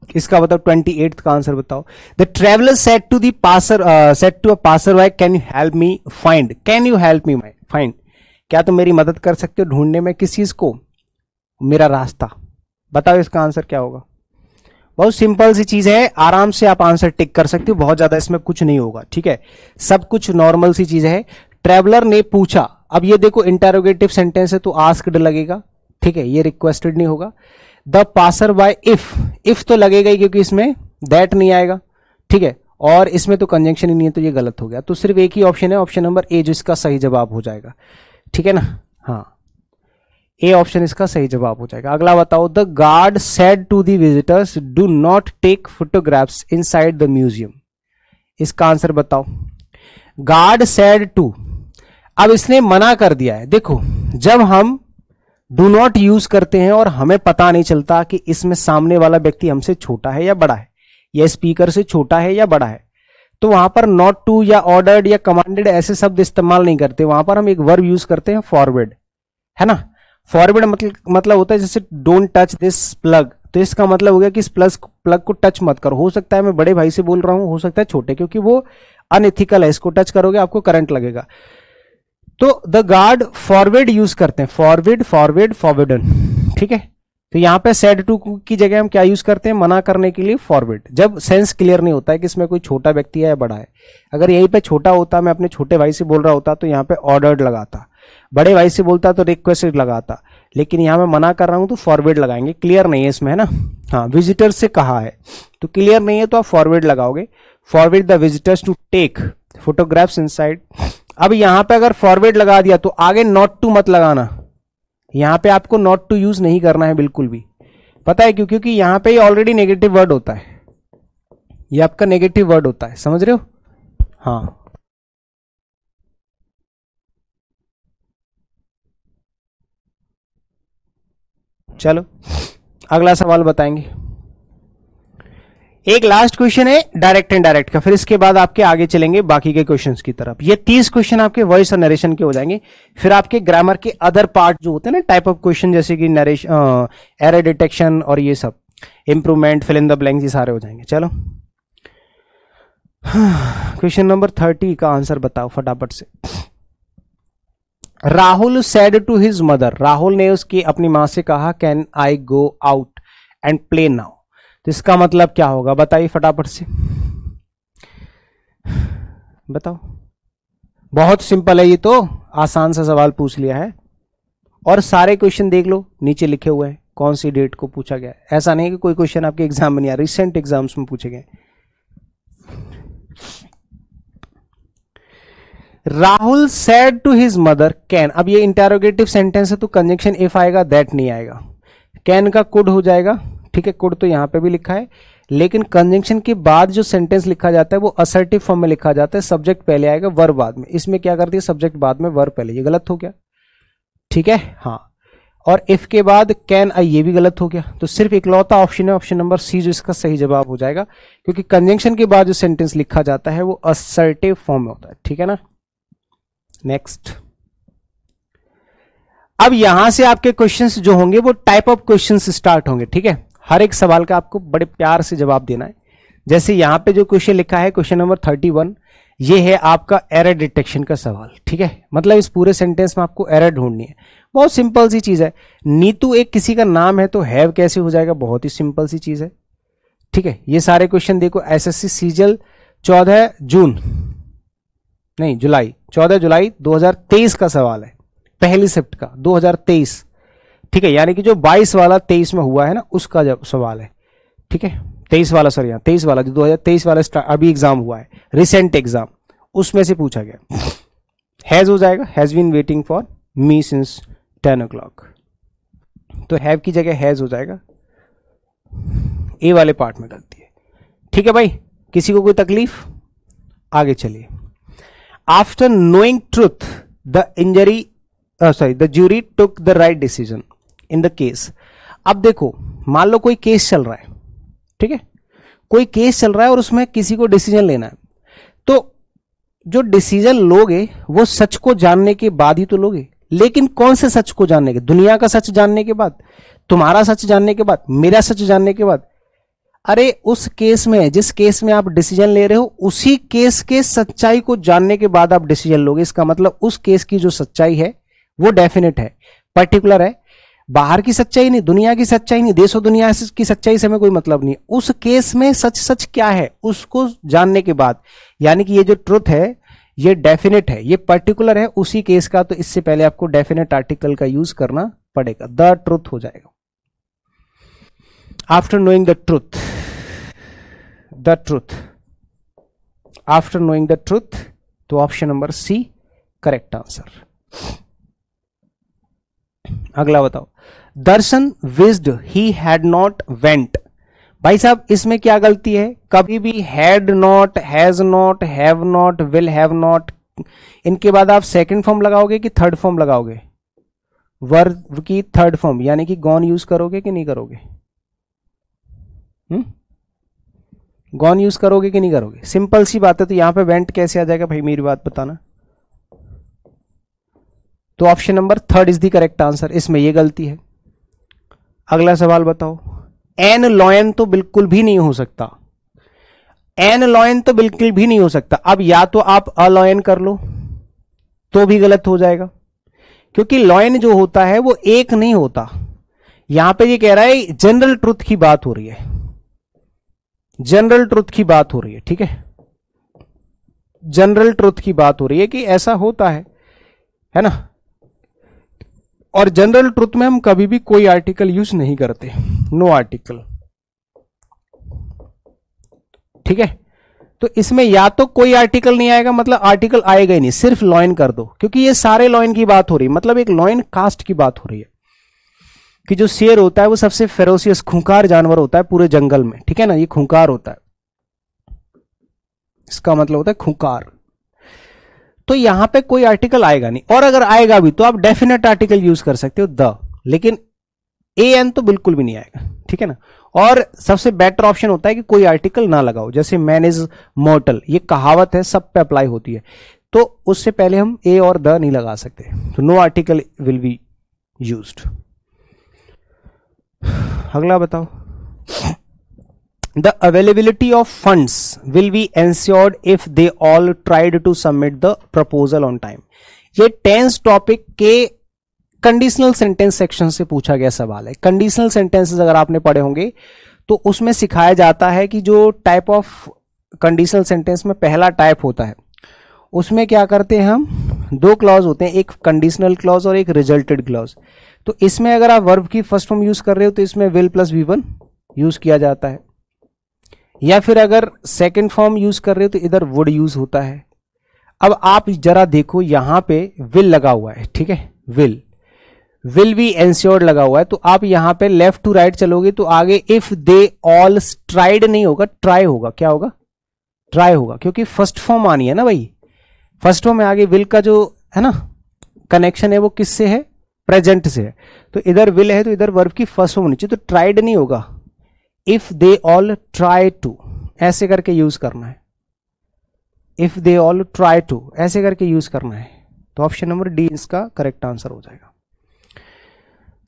इसका बताओ 28th का आंसर बताओ। The traveller said to the passer, said to a passer why can you help me find, can you help me find, क्या तुम मेरी मदद कर सकते हो ढूंढने में किस चीज को, मेरा रास्ता। बताओ इसका आंसर क्या होगा। बहुत सिंपल सी चीज है, आराम से आप आंसर टिक कर सकते हो, बहुत ज्यादा इसमें कुछ नहीं होगा, ठीक है, सब कुछ नॉर्मल सी चीज है। ट्रेवलर ने पूछा, अब ये देखो इंटेरोगेटिव सेंटेंस है तो आस्क्ड लगेगा, ठीक है, ये रिक्वेस्टेड नहीं होगा। द पासर बाय, इफ तो लगेगा ही क्योंकि इसमें दैट नहीं आएगा, ठीक है, और इसमें तो कंजंक्शन ही नहीं है तो ये गलत हो गया। तो सिर्फ एक ही ऑप्शन है, ऑप्शन नंबर ए, जो इसका सही जवाब हो जाएगा, ठीक है ना। हाँ, ए ऑप्शन इसका सही जवाब हो जाएगा। अगला बताओ। The guard said to the visitors do not take photographs inside the museum, इसका आंसर बताओ। गार्ड सेड टू, अब इसने मना कर दिया है। देखो, जब हम डू नॉट यूज करते हैं और हमें पता नहीं चलता कि इसमें सामने वाला व्यक्ति हमसे छोटा है या बड़ा है, या स्पीकर से छोटा है या बड़ा है, तो वहां पर नॉट टू या ऑर्डर्ड या कमांडेड ऐसे शब्द इस्तेमाल नहीं करते, वहां पर हम एक वर्ब यूज करते हैं फॉरवर्ड, है ना। फॉरवर्ड मतलब होता है जैसे डोंट टच दिस प्लग, तो इसका मतलब हो गया कि इस प्लग को टच मत करो। हो सकता है मैं बड़े भाई से बोल रहा हूं, हो सकता है छोटे, क्योंकि वो अनएथिकल है, इसको टच करोगे आपको करंट लगेगा। तो द गार्ड फॉरवर्ड यूज करते हैं, फॉरवर्ड, फॉरवर्ड, फॉरवर्डन, ठीक है। तो यहां पे सेड टू की जगह हम क्या यूज करते हैं, मना करने के लिए फॉरबिड, जब सेंस क्लियर नहीं होता है कि इसमें कोई छोटा व्यक्ति है या बड़ा है। अगर यहीं पे छोटा होता, मैं अपने छोटे भाई से बोल रहा होता तो यहाँ पे ऑर्डर्ड लगाता, बड़े भाई से बोलता तो रिक्वेस्टेड लगाता, लेकिन यहां मैं मना कर रहा हूं तो फॉरवर्ड लगाएंगे। क्लियर नहीं है इसमें, है ना। हाँ, विजिटर से कहा है तो क्लियर नहीं है तो आप फॉरवर्ड लगाओगे, forward the visitors to take photographs inside. अब यहां पे अगर फॉरवर्ड लगा दिया तो आगे नॉट टू मत लगाना, यहां पे आपको नॉट टू यूज नहीं करना है बिल्कुल भी। पता है क्यों? क्योंकि यहां पे ऑलरेडी नेगेटिव वर्ड होता है, ये आपका नेगेटिव वर्ड होता है, समझ रहे हो। हाँ, चलो अगला सवाल बताएंगे। एक लास्ट क्वेश्चन है डायरेक्ट एंड डायरेक्ट का, फिर इसके बाद आपके आगे चलेंगे बाकी के क्वेश्चंस की तरफ। ये 30 क्वेश्चन आपके वॉइस और नरेशन के हो जाएंगे, फिर आपके ग्रामर के अदर पार्ट जो होते हैं ना, टाइप ऑफ क्वेश्चन, जैसे कि नरेशन, एरर डिटेक्शन और ये सब, improvement, fill in the blanks, ये सारे हो जाएंगे। चलो क्वेश्चन नंबर 30 का आंसर बताओ फटाफट से। Rahul said to his mother, Rahul ने उसकी अपनी मां से कहा, can I go out and play now. तो इसका मतलब क्या होगा बताइए फटाफट से, बताओ। बहुत सिंपल है, ये तो आसान सा सवाल पूछ लिया है, और सारे क्वेश्चन देख लो नीचे लिखे हुए हैं कौन सी डेट को पूछा गया है। ऐसा नहीं कि कोई क्वेश्चन आपके एग्जाम में नहीं आ, रिसेंट एग्जाम्स में पूछे गए। Rahul said to his mother can, अब ये इंटेरोगेटिव सेंटेंस है तो कंजंक्शन इफ आएगा, दैट नहीं आएगा। कैन का कुड हो जाएगा, ठीक है, कुड तो यहां पे भी लिखा है, लेकिन कंजंक्शन के बाद जो सेंटेंस लिखा जाता है वो असर्टिव फॉर्म में लिखा जाता है, सब्जेक्ट पहले आएगा वर्ब बाद में। इसमें क्या करती है, सब्जेक्ट बाद में वर्ब पहले, ये गलत हो गया, ठीक है। हाँ, और इफ के बाद कैन आई, ये भी गलत हो गया। तो सिर्फ इकलौता ऑप्शन है, ऑप्शन नंबर सी, जो इसका सही जवाब हो जाएगा, क्योंकि कंजंक्शन के बाद जो सेंटेंस लिखा जाता है वो असर्टिव फॉर्म में होता है, ठीक है ना। नेक्स्ट, अब यहां से आपके क्वेश्चंस जो होंगे वो टाइप ऑफ क्वेश्चंस स्टार्ट होंगे, ठीक है। हर एक सवाल का आपको बड़े प्यार से जवाब देना है। जैसे यहां पे जो क्वेश्चन लिखा है, क्वेश्चन नंबर 31, ये है आपका एरर डिटेक्शन का सवाल, ठीक है। मतलब इस पूरे सेंटेंस में आपको एरर ढूंढनी है, बहुत सिंपल सी चीज है। नीतू एक किसी का नाम है तो हैव कैसे हो जाएगा, बहुत ही सिंपल सी चीज है, ठीक है। ये सारे क्वेश्चन देखो, एसएससी सीजल 14 जुलाई 2023 का सवाल है, पहली शिफ्ट का 2023, ठीक है। यानी कि जो 22 वाला 23 में हुआ है ना, उसका जब सवाल है, ठीक है। 23 वाला, सॉरी, 23 वाला, जो 2023 वाला अभी एग्जाम हुआ है, रिसेंट एग्जाम, उसमें से पूछा गया। हैज हो जाएगा, has been waiting for me since 10 o'clock, तो हैव की जगह हैज हो जाएगा। ए वाले पार्ट में गलती है, ठीक है भाई। किसी को कोई तकलीफ? आगे चलिए। After knowing truth the jury took the right decision in the case. अब देखो, मान लो कोई केस चल रहा है, ठीक है, कोई केस चल रहा है और उसमें किसी को डिसीजन लेना है, तो जो डिसीजन लोगे वो सच को जानने के बाद ही तो लोगे। लेकिन कौन से सच को जानने के? दुनिया का सच जानने के बाद, तुम्हारा सच जानने के बाद, मेरा सच जानने के बाद? अरे उस केस में, जिस केस में आप डिसीजन ले रहे हो, उसी केस के सच्चाई को जानने के बाद आप डिसीजन लोगे। इसका मतलब उस केस की जो सच्चाई है वो डेफिनेट है, पर्टिकुलर है, बाहर की सच्चाई नहीं, दुनिया की सच्चाई नहीं, देशों दुनिया की सच्चाई से हमें कोई मतलब नहीं। उस केस में सच क्या है उसको जानने के बाद, यानी कि ये जो ट्रुथ है ये डेफिनेट है, ये पर्टिकुलर है उसी केस का, तो इससे पहले आपको डेफिनेट आर्टिकल का यूज करना पड़ेगा, द ट्रुथ हो जाएगा। After knowing the truth, after knowing the truth, तो option number C correct answer. अगला बताओ। Darshan wished he had not went. भाई साहब इसमें क्या गलती है? कभी भी had not, has not, have not, will have not, इनके बाद आप सेकंड फॉर्म लगाओगे कि थर्ड फॉर्म लगाओगे? वर्ब की थर्ड फॉर्म, यानी कि गॉन यूज करोगे कि नहीं करोगे? गॉन यूज करोगे कि नहीं करोगे? सिंपल सी बात है। तो यहां पे वेंट कैसे आ जाएगा भाई, मेरी बात बताना। तो option number third is the correct answer, इसमें ये गलती है। अगला सवाल बताओ। एन लॉयन तो बिल्कुल भी नहीं हो सकता, एन लॉयन तो बिल्कुल भी नहीं हो सकता। अब या तो आप अलॉयन कर लो तो भी गलत हो जाएगा, क्योंकि लॉयन जो होता है वो एक नहीं होता। यहां पे ये कह रहा है जनरल ट्रुथ की बात हो रही है, जनरल ट्रुथ की बात हो रही है, ठीक है, जनरल ट्रुथ की बात हो रही है कि ऐसा होता है ना। और जनरल ट्रुथ में हम कभी भी कोई आर्टिकल यूज नहीं करते, नो आर्टिकल, ठीक है। तो इसमें या तो कोई आर्टिकल नहीं आएगा, मतलब आर्टिकल आएगा ही नहीं, सिर्फ लॉइन कर दो, क्योंकि ये सारे लॉइन की बात हो रही है, मतलब एक लॉइन कास्ट की बात हो रही है कि जो शेर होता है वो सबसे फेरोसियस खूंखार जानवर होता है पूरे जंगल में, ठीक है ना, ये खूंखार होता है, इसका मतलब होता है खूंखार। तो यहां पे कोई आर्टिकल आएगा नहीं, और अगर आएगा भी तो आप डेफिनेट आर्टिकल यूज कर सकते हो द, लेकिन ए एन तो बिल्कुल भी नहीं आएगा, ठीक है ना। और सबसे बेटर ऑप्शन होता है कि कोई आर्टिकल ना लगाओ, जैसे मैन इज मॉर्टल, ये कहावत है, सब पे अप्लाई होती है, तो उससे पहले हम ए और द नहीं लगा सकते, तो no article will be used. अगला बताओ, the availability of funds will be ensured if they all tried to submit the proposal on time. ये टेंस टॉपिक के कंडीशनल सेंटेंस सेक्शन से पूछा गया सवाल है। कंडीशनल सेंटेंसेस अगर आपने पढ़े होंगे तो उसमें सिखाया जाता है कि जो टाइप ऑफ कंडीशनल सेंटेंस में पहला टाइप होता है उसमें क्या करते हैं हम, दो क्लॉज होते हैं, एक कंडीशनल क्लॉज और एक रिजल्टेड क्लॉज। तो इसमें अगर आप वर्ब की फर्स्ट फॉर्म यूज कर रहे हो तो इसमें विल प्लस V1 यूज किया जाता है, या फिर अगर सेकेंड फॉर्म यूज कर रहे हो तो इधर वुड यूज होता है। अब आप जरा देखो यहां पे विल लगा हुआ है, ठीक है, विल बी एंश्योर्ड लगा हुआ है, तो आप यहां पे लेफ्ट टू राइट चलोगे तो आगे इफ दे ऑल ट्राइड नहीं होगा, ट्राई होगा, क्या होगा, ट्राई होगा, क्योंकि फर्स्ट फॉर्म आनी है ना भाई, फर्स्ट फॉर्म में आगे विल का जो है ना कनेक्शन है वो किससे है, प्रेजेंट से है, तो इधर विल है तो इधर वर्ब की फर्स्ट फॉर्म होनी चाहिए, तो ट्राइड नहीं होगा, if they all try to ऐसे करके यूज करना है, if they all try to ऐसे करके यूज करना है, तो ऑप्शन नंबर डी इसका करेक्ट आंसर हो जाएगा।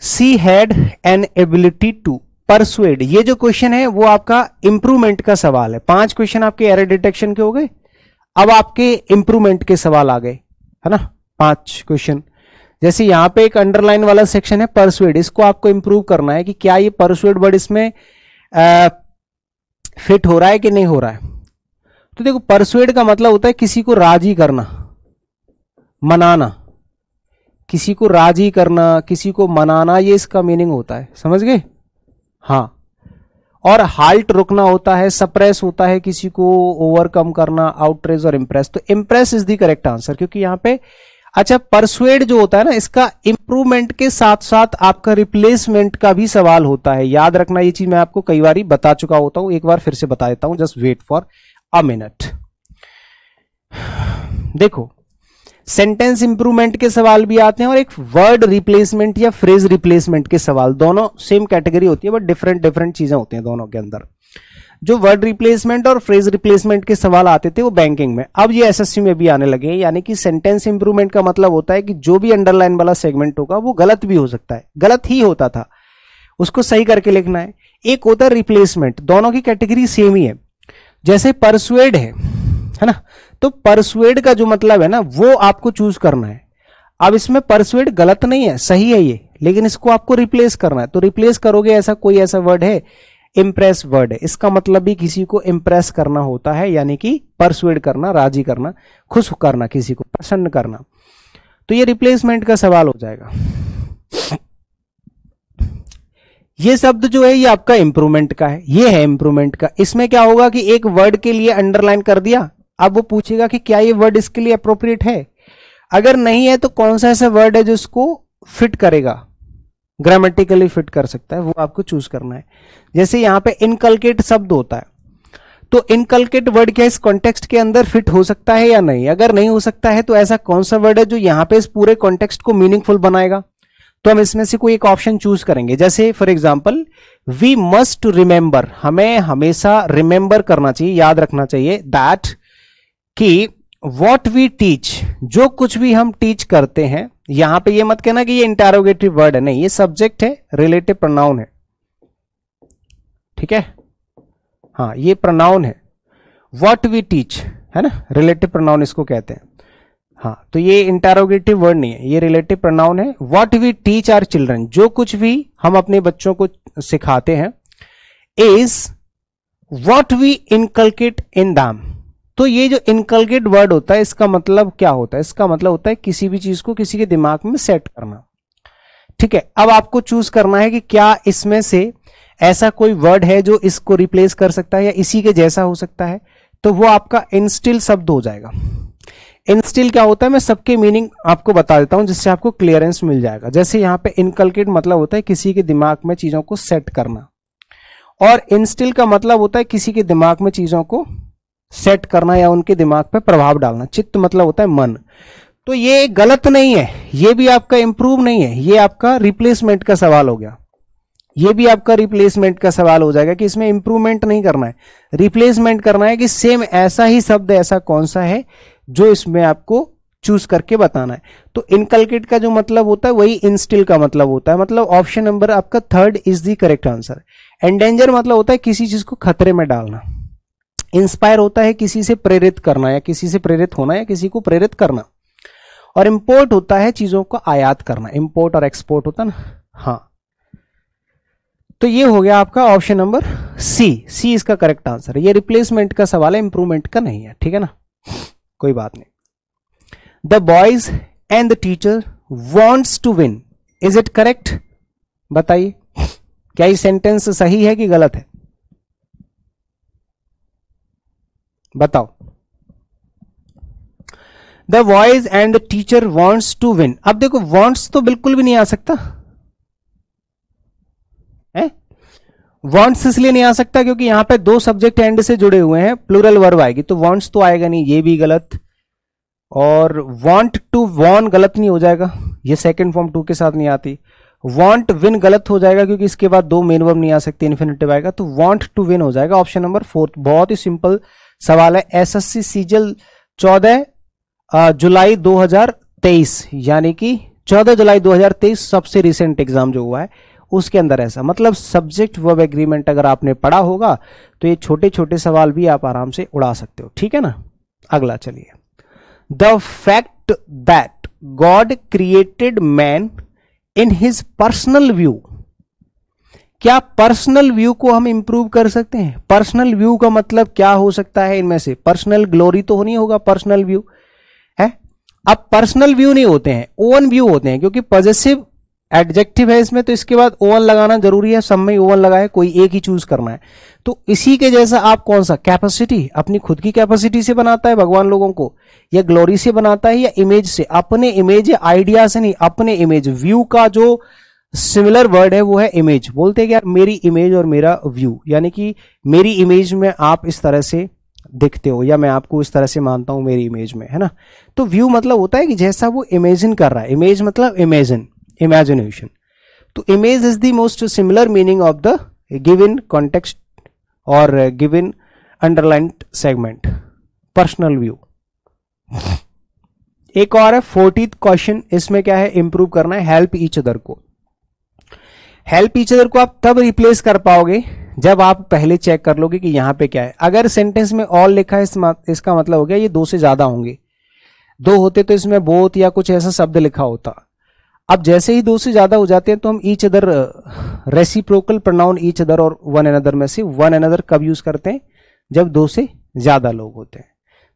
She had an ability to persuade, ये जो क्वेश्चन है वो आपका इंप्रूवमेंट का सवाल है। 5 क्वेश्चन आपके एरर डिटेक्शन के हो गए, अब आपके इंप्रूवमेंट के सवाल आ गए, है ना, 5 क्वेश्चन। जैसे यहां पे एक अंडरलाइन वाला सेक्शन है परसुएड, इसको आपको इंप्रूव करना है कि क्या ये परसुएड वर्ड इसमें फिट हो रहा है कि नहीं हो रहा है। तो देखो परसुएड का मतलब होता है किसी को राजी करना, मनाना, किसी को राजी करना, किसी को मनाना, ये इसका मीनिंग होता है, समझ गए, हाँ। और हाल्ट रुकना होता है, सप्रेस होता है किसी को, ओवरकम करना, आउटरेज और इंप्रेस। तो Impress is the correct answer, क्योंकि यहां पे अच्छा परसुएड जो होता है ना इसका इंप्रूवमेंट के साथ साथ आपका रिप्लेसमेंट का भी सवाल होता है, याद रखना, ये चीज मैं आपको कई बार बता चुका होता हूं, एक बार फिर से बता देता हूं, just wait for a minute. देखो सेंटेंस इंप्रूवमेंट के सवाल भी आते हैं और एक वर्ड रिप्लेसमेंट या फ्रेज रिप्लेसमेंट के सवाल, दोनों सेम कैटेगरी होती है बट डिफरेंट डिफरेंट चीजें होती हैं दोनों के अंदर। जो वर्ड रिप्लेसमेंट और फ्रेज रिप्लेसमेंट के सवाल आते थे वो बैंकिंग में, अब ये एसएससी में भी आने लगे हैं। यानी कि सेंटेंस इंप्रूवमेंट का मतलब होता है कि जो भी अंडरलाइन वाला सेगमेंट होगा वो गलत भी हो सकता है, गलत ही होता था, उसको सही करके लिखना है। एक होता है रिप्लेसमेंट, दोनों की कैटेगरी सेम ही है। जैसे परसुएड है ना, तो परसुएड का जो मतलब है ना वो आपको चूज करना है। अब इसमें परसुएड गलत नहीं है, सही है ये, लेकिन इसको आपको रिप्लेस करना है। तो रिप्लेस करोगे ऐसा कोई ऐसा वर्ड है, इंप्रेस वर्ड है, इसका मतलब भी किसी को इंप्रेस करना होता है, यानी कि परसुएड करना, राजी करना, खुश करना, किसी को प्रसन्न करना। तो ये रिप्लेसमेंट का सवाल हो जाएगा। ये शब्द जो है ये आपका इंप्रूवमेंट का है, ये है इंप्रूवमेंट का। इसमें क्या होगा कि एक वर्ड के लिए अंडरलाइन कर दिया, अब वो पूछेगा कि क्या ये वर्ड इसके लिए अप्रोप्रिएट है, अगर नहीं है तो कौन सा ऐसा वर्ड है जो इसको फिट करेगा, ग्रामेटिकली फिट कर सकता है, वो आपको चूज करना है। जैसे यहां पे इनकलकेट शब्द होता है, तो इनकलकेट वर्ड क्या इस कॉन्टेक्स्ट के अंदर फिट हो सकता है या नहीं, अगर नहीं हो सकता है तो ऐसा कौन सा वर्ड है जो यहां पे इस पूरे कॉन्टेक्स्ट को मीनिंगफुल बनाएगा। तो हम इसमें से कोई एक ऑप्शन चूज करेंगे। जैसे for example we must remember, हमें हमेशा रिमेंबर करना चाहिए, याद रखना चाहिए दैट कि वॉट वी टीच, जो कुछ भी हम टीच करते हैं, यहां पे ये मत कहना कि ये इंटरोगेटिव वर्ड है, नहीं, ये सब्जेक्ट है, रिलेटिव प्रोनाउन है, ठीक है, हाँ ये प्रोनाउन है, वॉट वी टीच है ना, रिलेटिव प्रोनाउन इसको कहते हैं, हाँ, तो ये इंटरोगेटिव वर्ड नहीं है, ये रिलेटिव प्रोनाउन है। What we teach our children, जो कुछ भी हम अपने बच्चों को सिखाते हैं, is what we inculcate in them. तो ये जो इनकलकेट वर्ड होता है, इसका मतलब क्या होता है? इसका मतलब होता है किसी भी चीज को किसी के दिमाग में सेट करना। ठीक है, अब आपको चूज करना है कि क्या इसमें से ऐसा कोई वर्ड है जो इसको रिप्लेस कर सकता है या इसी के जैसा हो सकता है, तो वो आपका इंस्टिल शब्द हो जाएगा। इंस्टिल क्या होता है, मैं सबके मीनिंग आपको बता देता हूं जिससे आपको क्लियरेंस मिल जाएगा। जैसे यहां पे इनकलकेट मतलब होता है किसी के दिमाग में चीजों को सेट करना, और इंस्टिल का मतलब होता है किसी के दिमाग में चीजों को सेट करना या उनके दिमाग पे प्रभाव डालना। चित्त मतलब होता है मन। तो ये गलत नहीं है, ये भी आपका इंप्रूव नहीं है, ये आपका रिप्लेसमेंट का सवाल हो गया। ये भी आपका रिप्लेसमेंट का सवाल हो जाएगा कि इसमें इंप्रूवमेंट नहीं करना है, रिप्लेसमेंट करना है कि सेम ऐसा ही शब्द ऐसा कौन सा है जो इसमें आपको चूज करके बताना है। तो इनकलकेट का जो मतलब होता है वही इंस्टिल का मतलब होता है। मतलब ऑप्शन नंबर आपका third is the correct answer. Endanger मतलब होता है किसी चीज को खतरे में डालना। इंस्पायर होता है किसी से प्रेरित करना या किसी से प्रेरित होना या किसी को प्रेरित करना। और इंपोर्ट होता है चीजों को आयात करना। इंपोर्ट और एक्सपोर्ट होता है ना। हाँ, तो ये हो गया आपका ऑप्शन नंबर सी। सी इसका करेक्ट आंसर है। ये रिप्लेसमेंट का सवाल है, इंप्रूवमेंट का नहीं है। ठीक है ना, कोई बात नहीं। The boys and the teacher wants to win, is it correct? बताइए, क्या ये सेंटेंस सही है कि गलत है? बताओ। The boys and the teacher wants to win. अब देखो, वॉन्ट्स तो बिल्कुल भी नहीं आ सकता है। वॉन्ट्स इसलिए नहीं आ सकता क्योंकि यहां पे दो सब्जेक्ट एंड से जुड़े हुए हैं, प्लूरल वर्ब आएगी, तो वॉन्ट्स तो आएगा नहीं, ये भी गलत। और वॉन्ट टू वॉन गलत नहीं हो जाएगा, ये सेकंड फॉर्म टू के साथ नहीं आती। वॉन्ट विन गलत हो जाएगा क्योंकि इसके बाद दो मेन वर्ब नहीं आ सकते, इन्फिनिटिव आएगा, तो वॉन्ट टू विन हो जाएगा ऑप्शन नंबर फोर्थ। बहुत ही सिंपल सवाल है। एसएससी सीजीएल 14 जुलाई 2023, यानी कि 14 जुलाई 2023 सबसे रिसेंट एग्जाम जो हुआ है उसके अंदर ऐसा, मतलब सब्जेक्ट वर्ब एग्रीमेंट अगर आपने पढ़ा होगा तो ये छोटे छोटे सवाल भी आप आराम से उड़ा सकते हो। ठीक है ना, अगला चलिए। The fact that God created man in his personal view. क्या पर्सनल व्यू को हम इंप्रूव कर सकते हैं? पर्सनल व्यू का मतलब क्या हो सकता है इनमें से? पर्सनल ग्लोरी तो नहीं होगा पर्सनल व्यू है। अब पर्सनल व्यू नहीं होते हैं, ओवन व्यू होते हैं, क्योंकि पॉजिटिव एडजेक्टिव है इसमें, तो इसके बाद ओवन लगाना जरूरी है। सब में ओवन लगाए, कोई एक ही चूज करना है। तो इसी के जैसा आप कौन सा कैपेसिटी, अपनी खुद की कैपेसिटी से बनाता है भगवान लोगों को, या ग्लोरी से बनाता है, या इमेज से? अपने इमेज या आइडिया से नहीं, अपने इमेज। व्यू का जो सिमिलर वर्ड है वो है इमेज। बोलते हैं कि यार मेरी इमेज और मेरा व्यू, यानी कि मेरी इमेज में आप इस तरह से दिखते हो या मैं आपको इस तरह से मानता हूं मेरी इमेज में, है ना। तो व्यू मतलब होता है कि जैसा वो इमेजिन कर रहा है। इमेज मतलब इमेजिन, इमेजिनेशन। तो image is the most similar meaning of the given context और given underlined segment. Personal view. एक और है 40th क्वेश्चन, इसमें क्या है, इंप्रूव करना है हेल्प ईच अदर को। हेल्प ईच अदर को आप तब रिप्लेस कर पाओगे जब आप पहले चेक कर लोगे कि यहां पे क्या है। अगर सेंटेंस में ऑल लिखा है इसका मतलब हो गया ये दो से ज्यादा होंगे। दो होते तो इसमें बोथ या कुछ ऐसा शब्द लिखा होता। अब जैसे ही दो से ज्यादा हो जाते हैं तो हम each other, reciprocal pronoun each other और वन अनदर में से वन अनदर कब यूज करते हैं? जब दो से ज्यादा लोग होते हैं।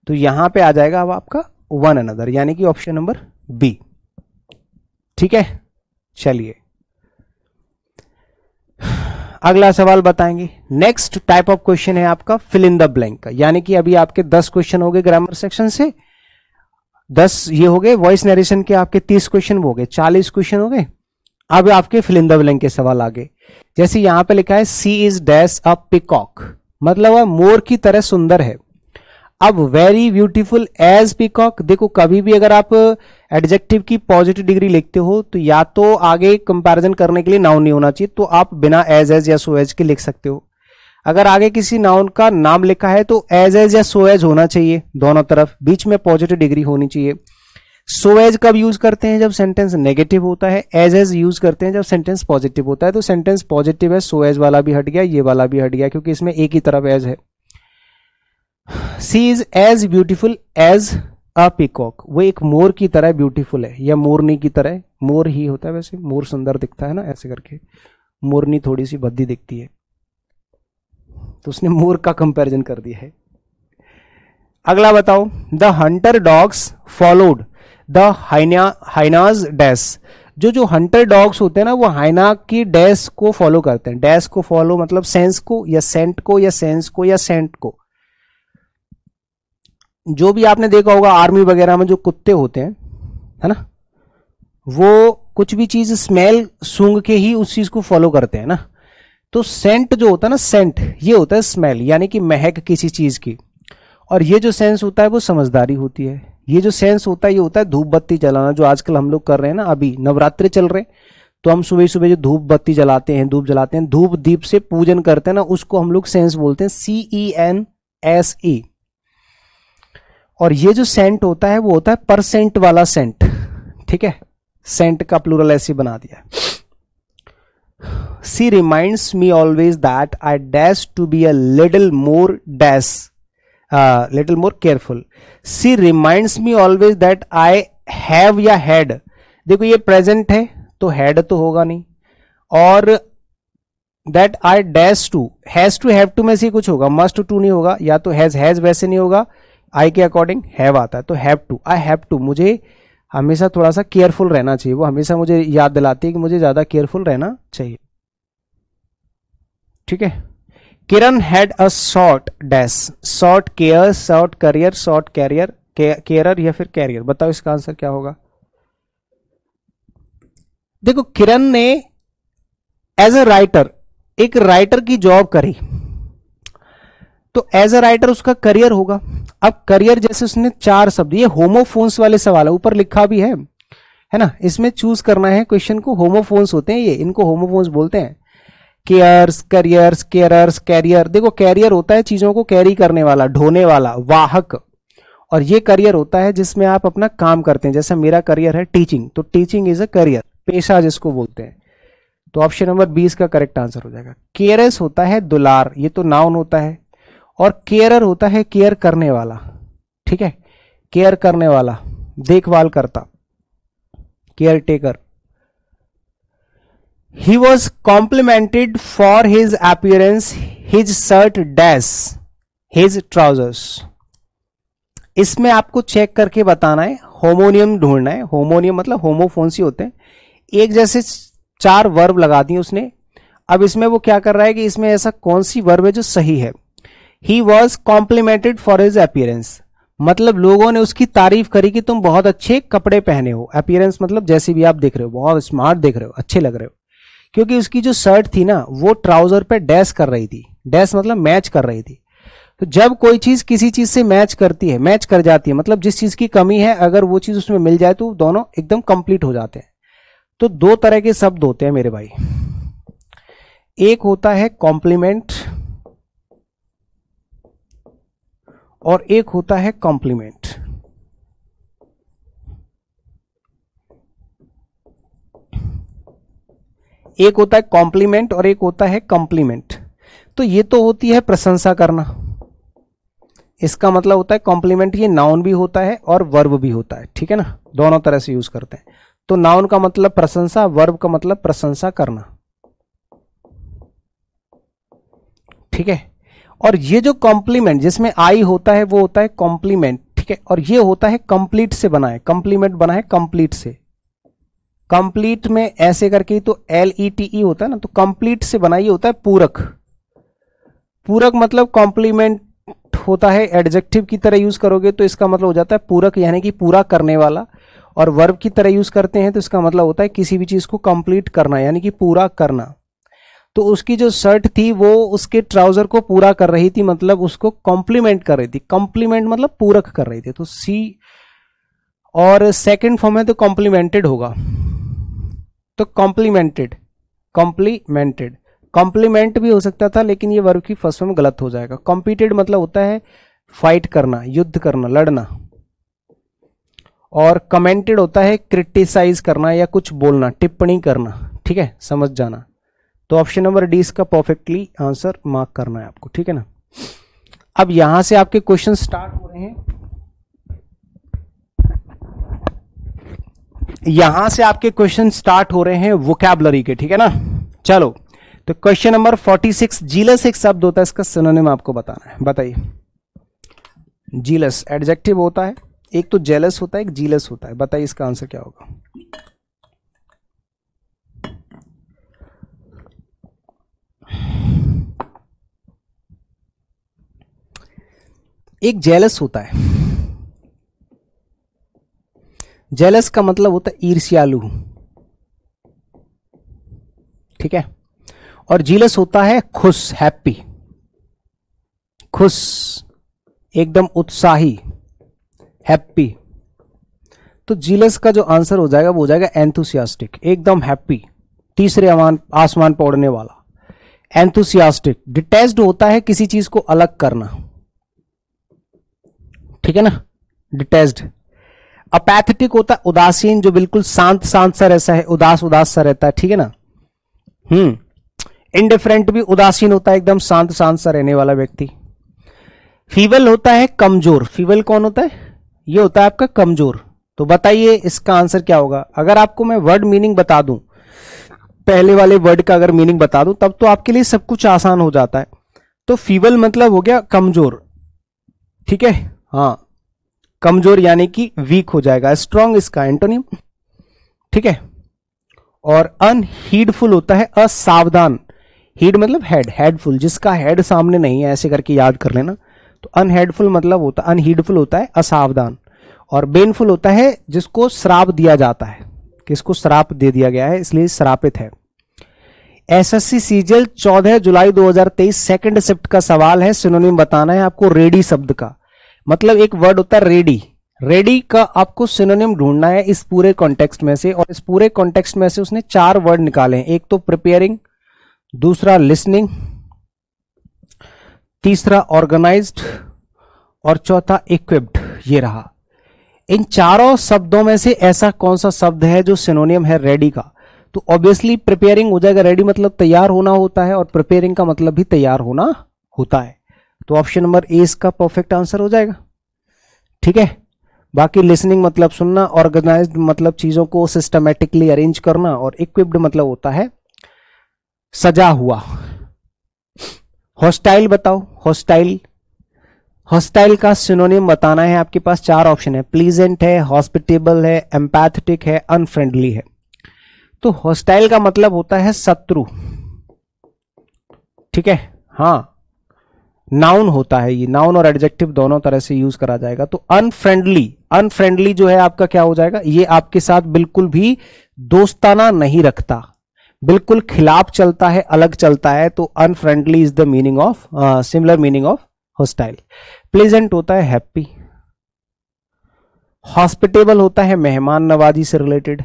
तो यहां पे आ जाएगा अब आपका वन अनदर, यानी कि ऑप्शन नंबर बी। ठीक है, चलिए अगला सवाल बताएंगे। नेक्स्ट टाइप ऑफ क्वेश्चन है आपका फिल इन द ब्लैंक का, यानी कि अभी आपके 10 क्वेश्चन हो गए ग्रामर सेक्शन से, 10 ये हो गए। वॉइस नरेशन के आपके 30 क्वेश्चन हो गए, 40 क्वेश्चन हो गए। अब आपके फिल इन द ब्लैंक के सवाल आ गए। जैसे यहां पे लिखा है she is dash a peacock, मतलब वह मोर की तरह सुंदर है। अब वेरी ब्यूटीफुल एज पिकॉक, देखो कभी भी अगर आप एडजेक्टिव की पॉजिटिव डिग्री लिखते हो तो या तो आगे कंपैरिजन करने के लिए नाउन नहीं होना चाहिए, तो आप बिना एज या सो एज के लिख सकते हो। अगर आगे किसी नाउन का नाम लिखा है तो एज या सो एज होना चाहिए दोनों तरफ, बीच में पॉजिटिव डिग्री होनी चाहिए। सो एज कब यूज करते हैं? जब सेंटेंस नेगेटिव होता है। एज यूज करते हैं जब सेंटेंस पॉजिटिव होता है। तो सेंटेंस पॉजिटिव है, सो एज वाला भी हट गया, ये वाला भी हट गया, क्योंकि इसमें एक ही तरफ एज है। She is as beautiful as a peacock, वो एक मोर की तरह ब्यूटीफुल है, या मोरनी की तरह, मोर ही होता है वैसे, मोर सुंदर दिखता है ना ऐसे करके, मोरनी थोड़ी सी भद्दी दिखती है, तो उसने मोर का कंपैरिजन कर दिया है। अगला बताओ, the Hunter dogs followed the hyenas dash, जो हंटर डॉग्स होते हैं ना वो हाइना की डैश को फॉलो करते हैं। डैश को फॉलो मतलब सेंस को या सेंट को या सेंस को या सेंट को। जो भी आपने देखा होगा आर्मी वगैरह में जो कुत्ते होते हैं, है ना, वो कुछ भी चीज स्मेल सूंघ के ही उस चीज को फॉलो करते हैं ना। तो सेंट जो होता है ना, सेंट ये होता है स्मेल, यानी कि महक किसी चीज की। और ये जो सेंस होता है वो समझदारी होती है। ये जो सेंस होता है ये होता है धूप बत्ती जलाना, जो आजकल हम लोग कर रहे हैं ना, अभी नवरात्रि चल रहे हैं तो हम सुबह सुबह जो धूप बत्ती जलाते हैं, धूप जलाते हैं, धूप दीप से पूजन करते हैं ना, उसको हम लोग सेंस बोलते हैं, CENSE। और ये जो सेंट होता है वो होता है परसेंट वाला सेंट, ठीक है, सेंट का प्लूरल ऐसे बना दिया। She reminds me always that I dash to be a little more dash little more careful. She reminds me always that I have या हैड, देखो ये प्रेजेंट है तो हैड तो होगा नहीं, और that I dash to, has to have to में से कुछ होगा, मस्ट टू नहीं होगा, या तो हैज वैसे नहीं होगा, आई के अकॉर्डिंग हैव आता है, तो have to, I have to, मुझे हमेशा थोड़ा सा केयरफुल रहना चाहिए। वो हमेशा मुझे याद दिलाती है कि मुझे ज्यादा केयरफुल रहना चाहिए, ठीक है। Kiran had a short dash, short care, short career, short carrier, carer या फिर कैरियर, बताओ इसका आंसर क्या होगा। देखो किरण ने एज अ राइटर, एक राइटर की जॉब करी, तो एज अ राइटर उसका करियर होगा। अब करियर जैसे उसने 4 शब्द, ये होमोफोन्स वाले सवाल है, ऊपर लिखा भी है ना, इसमें चूज करना है क्वेश्चन को। होमोफोन्स होते हैं ये, इनको होमोफोन्स बोलते हैं। Cares, carriers, carers, carrier. देखो कैरियर होता है चीजों को कैरी करने वाला, ढोने वाला, वाहक, और ये करियर होता है जिसमें आप अपना काम करते हैं। जैसे मेरा करियर है टीचिंग, तो टीचिंग इज अ करियर, पेशा जिसको बोलते हैं। तो ऑप्शन नंबर 20 का करेक्ट आंसर हो जाएगा। केयरस होता है दुलार, ये तो नाउन होता है, और केयरर होता है केयर करने वाला, ठीक है, केयर करने वाला, देखभाल करता, care taker. He was complimented for his appearance, his shirt dash his trousers। इसमें आपको चेक करके बताना है, होमोनियम ढूंढना है। होमोनियम मतलब होमोफोन्स ही होते हैं, एक जैसे 4 वर्ब लगा दिए उसने। अब इसमें वो क्या कर रहा है कि इसमें ऐसा कौन सी वर्ब है जो सही है। He was complimented for his appearance, मतलब लोगों ने उसकी तारीफ करी कि तुम बहुत अच्छे कपड़े पहने हो। अपीयरेंस मतलब जैसे भी आप दिख रहे हो, बहुत स्मार्ट दिख रहे हो, अच्छे लग रहे हो। क्योंकि उसकी जो शर्ट थी ना वो ट्राउजर पे डैश कर रही थी, डैश मतलब मैच कर रही थी। तो जब कोई चीज किसी चीज से मैच करती है, मैच कर जाती है, मतलब जिस चीज की कमी है अगर वो चीज उसमें मिल जाए तो दोनों एकदम कंप्लीट हो जाते हैं। तो 2 तरह के शब्द होते हैं मेरे भाई, एक होता है कॉम्प्लीमेंट और एक होता है कॉम्प्लीमेंट। एक होता है कॉम्प्लीमेंट और एक होता है कॉम्प्लीमेंट। तो ये तो होती है प्रशंसा करना, इसका मतलब होता है कॉम्प्लीमेंट, ये नाउन भी होता है और वर्ब भी होता है, ठीक है ना, दोनों तरह से यूज करते हैं। तो नाउन का मतलब प्रशंसा, वर्ब का मतलब प्रशंसा करना, ठीक है। और ये जो कॉम्प्लीमेंट जिसमें आई होता है वो होता है कॉम्प्लीमेंट, ठीक है। और ये होता है कंप्लीट से बना है, कॉम्प्लीमेंट बना है कंप्लीट से। कंप्लीट में ऐसे करके तो LETE होता है ना, तो कंप्लीट से बना ये होता है पूरक। पूरक मतलब कॉम्प्लीमेंट होता है एडजेक्टिव की तरह यूज करोगे तो इसका मतलब हो जाता है पूरक, यानी कि पूरा करने वाला। और वर्ब की तरह यूज करते हैं तो इसका मतलब होता है किसी भी चीज को कंप्लीट करना, यानी कि पूरा करना। तो उसकी जो शर्ट थी वो उसके ट्राउजर को पूरा कर रही थी, मतलब उसको कॉम्प्लीमेंट कर रही थी। कॉम्प्लीमेंट मतलब पूरक कर रही थी, तो सी। और सेकंड फॉर्म है तो कॉम्प्लीमेंटेड होगा, तो कॉम्प्लीमेंटेड, कॉम्प्लीमेंटेड। कॉम्प्लीमेंट भी हो सकता था लेकिन ये वर्ब की फर्स्ट फॉर्म गलत हो जाएगा। कॉम्पीटेड मतलब होता है फाइट करना, युद्ध करना, लड़ना। और कमेंटेड होता है क्रिटिसाइज करना या कुछ बोलना, टिप्पणी करना, ठीक है, समझ जाना। तो ऑप्शन नंबर डी इसका परफेक्टली आंसर मार्क करना है आपको, ठीक है ना। अब यहां से आपके क्वेश्चन स्टार्ट हो रहे हैं। यहां से आपके क्वेश्चन स्टार्ट हो रहे हैं वोकैबुलरी के, ठीक है ना। चलो तो क्वेश्चन नंबर 46, जीलस एक शब्द होता है, इसका सिनोनिम आपको बताना है, बताइए। जीलस एडजेक्टिव होता है, एक तो जेलस होता है, एक जीलस होता है, बताइए इसका आंसर क्या होगा। एक जेलस होता है, जेलस का मतलब होता है ईर्ष्यालु, ठीक है। और जीलस होता है खुश, हैप्पी, खुश, एकदम उत्साही, हैप्पी। तो जीलस का जो आंसर हो जाएगा वो हो जाएगा एंथुसियास्टिक, एकदम हैप्पी, तीसरे आसमान पर उड़ने वाला, एंथुसियास्टिक। डिटैच्ड होता है किसी चीज को अलग करना, ठीक है ना, डिटैच्ड। अपैथेटिक होता है उदासीन, जो बिल्कुल शांत शांत सा रहता है, उदास उदास सा रहता है, ठीक है ना। इंडिफरेंट भी उदासीन होता है, एकदम शांत शांत सा रहने वाला व्यक्ति। फीबल होता है कमजोर, फीबल कौन होता है, ये होता है आपका कमजोर। तो बताइए इसका आंसर क्या होगा। अगर आपको मैं वर्ड मीनिंग बता दूं, पहले वाले वर्ड का अगर मीनिंग बता दूं, तब तो आपके लिए सब कुछ आसान हो जाता है। तो फीबल मतलब हो गया कमजोर, ठीक है, हाँ, कमजोर यानी कि वीक हो जाएगा। स्ट्रांग इसका एंटोनिम, ठीक है। और अनहीडफुल होता है असावधान, हीड मतलब हेड, हेडफुल जिसका हेड सामने नहीं है, ऐसे करके याद कर लेना। तो अनहेडफुल मतलब होता, अनहीडफुल होता है असावधान। और बेनफुल होता है जिसको श्राप दिया जाता है, किसको श्राप दे दिया गया है इसलिए श्रापित है। एसएससी सीजीएल 14 जुलाई 2023 सेकंड शिफ्ट का सवाल है, सिनोनिम बताना है आपको रेडी शब्द का। मतलब एक वर्ड होता है रेडी, रेडी का आपको सिनोनिम ढूंढना है इस पूरे कॉन्टेक्स्ट में से। और इस पूरे कॉन्टेक्स्ट में से उसने 4 वर्ड निकाले हैं, एक तो प्रिपेयरिंग, दूसरा लिसनिंग, तीसरा ऑर्गेनाइज्ड और चौथा इक्विप्ड। ये रहा। इन चारों शब्दों में से ऐसा कौन सा शब्द है जो सिनोनिम है रेडी का। तो ऑब्वियसली प्रिपेयरिंग हो जाएगा, रेडी मतलब तैयार होना होता है और प्रिपेयरिंग का मतलब भी तैयार होना होता है। तो ऑप्शन नंबर ए इसका परफेक्ट आंसर हो जाएगा, ठीक है। बाकी लिसनिंग मतलब सुनना, ऑर्गेनाइज्ड मतलब चीजों को सिस्टमैटिकली अरेंज करना, और इक्विप्ड मतलब होता है सजा हुआ। हॉस्टाइल बताओ, हॉस्टाइल, हॉस्टाइल का सिनोनिम बताना है। आपके पास 4 ऑप्शन है, प्लीजेंट है, हॉस्पिटेबल है, एम्पैथेटिक है, अनफ्रेंडली है। तो हॉस्टाइल का मतलब होता है शत्रु, ठीक है, हाँ, नाउन होता है ये, नाउन और एडजेक्टिव दोनों तरह से यूज करा जाएगा। तो अनफ्रेंडली, अनफ्रेंडली जो है आपका क्या हो जाएगा, ये आपके साथ बिल्कुल भी दोस्ताना नहीं रखता, बिल्कुल खिलाफ चलता है, अलग चलता है। तो unfriendly is the meaning of, similar meaning of hostile. Pleasant होता है हैप्पी, हॉस्पिटेबल होता है मेहमान नवाजी से रिलेटेड,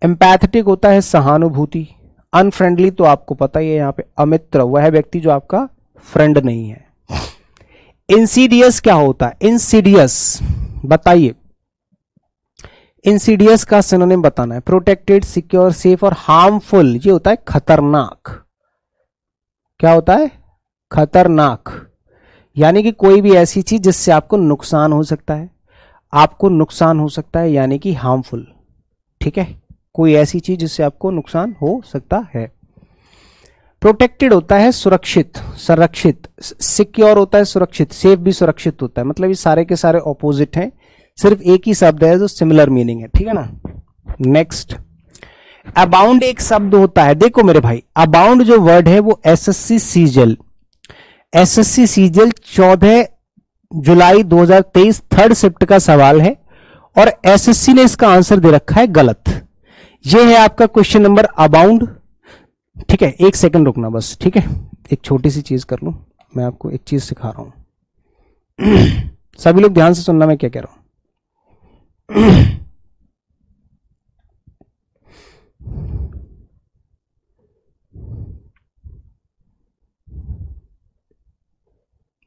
एम्पैथेटिक होता है सहानुभूति, अनफ्रेंडली तो आपको पता ही है यहाँ पे अमित्र, वह व्यक्ति जो आपका फ्रेंड नहीं है। इंसीडियस क्या होता है, इंसीडियस बताइए, इंसीडियस का सिनोनिम बताना है। प्रोटेक्टेड, सिक्योर, सेफ और हार्मफुल, ये होता है खतरनाक। क्या होता है, खतरनाक, यानी कि कोई भी ऐसी चीज जिससे आपको नुकसान हो सकता है, आपको नुकसान हो सकता है, यानी कि हार्मफुल, ठीक है, कोई ऐसी चीज जिससे आपको नुकसान हो सकता है। प्रोटेक्टेड होता है सुरक्षित, संरक्षित, सिक्योर होता है सुरक्षित, सेफ भी सुरक्षित होता है। मतलब ये सारे के सारे ऑपोजिट हैं, सिर्फ एक ही शब्द है जो सिमिलर मीनिंग है, ठीक है ना। नेक्स्ट, अबाउंड एक शब्द होता है। देखो मेरे भाई, अबाउंड जो वर्ड है वो एसएससी सीजीएल, एसएससी सीजीएल 14 जुलाई 2023 थर्ड शिफ्ट का सवाल है और एसएससी ने इसका आंसर दे रखा है गलत। ये है आपका क्वेश्चन नंबर अबाउंड, ठीक है। एक सेकंड रुकना बस, ठीक है, एक छोटी सी चीज कर लूं, मैं आपको एक चीज सिखा रहा हूं। सभी लोग ध्यान से सुनना मैं क्या कह रहा हूं।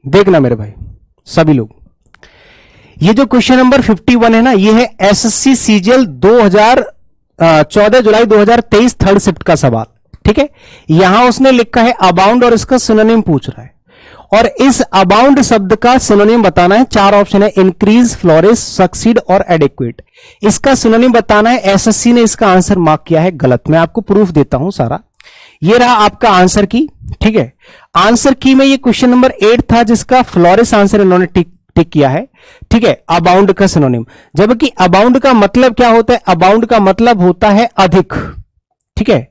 देखना मेरे भाई सभी लोग, ये जो क्वेश्चन नंबर 51 है ना, ये है एसएससी सीजीएल 14 जुलाई 2023 थर्ड शिफ्ट का सवाल, ठीक है। यहां उसने लिखा है अबाउंड और इसका सिनोनिम पूछ रहा है। और इस अबाउंड शब्द का सिनोनिम बताना है। 4 ऑप्शन है, इंक्रीज, फ्लोरिश, सक्सीड और एडिक्वेट। इसका सिनोनिम बताना है। एसएससी ने इसका आंसर मार्क किया है गलत। मैं आपको प्रूफ देता हूं सारा। ये रहा आपका आंसर की, ठीक है। आंसर की में ये क्वेश्चन नंबर 8 था, जिसका फ्लोरिश आंसर इन्होंने टिक किया है, ठीक है, अबाउंड का सिनोनिम। जबकि अबाउंड का मतलब क्या होता है? अबाउंड का मतलब होता है अधिक, ठीक है।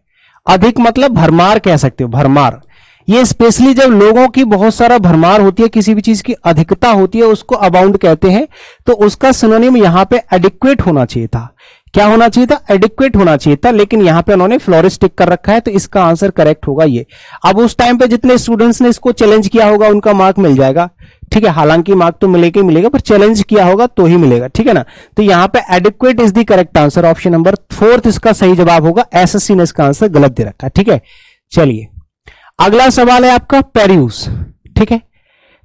अधिक मतलब भरमार कह सकते हो, भरमार। ये स्पेशली जब लोगों की बहुत सारा भरमार होती है, किसी भी चीज की अधिकता होती है, उसको अबाउंड कहते हैं। तो उसका सिनोनिम यहां पे एडिक्वेट होना चाहिए था। क्या होना चाहिए था? एडिक्वेट होना चाहिए था, लेकिन यहां पे उन्होंने फ्लोरिश टिक कर रखा है, तो इसका आंसर करेक्ट होगा ये। अब उस टाइम पे जितने स्टूडेंट्स ने इसको चैलेंज किया होगा उनका मार्क मिल जाएगा, ठीक है। हालांकि मार्क तो मिलेगा ही मिलेगा, पर चैलेंज किया होगा तो ही मिलेगा, ठीक है ना। तो यहां पे adequate is the correct answer. Option number 4 इसका सही जवाब होगा। एसएससी ने इसका आंसर गलत दे रखा है, ठीक है। चलिए अगला सवाल है आपका पेरियूस, ठीक है।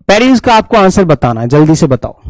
पेरियूस का आपको आंसर बताना है, जल्दी से बताओ।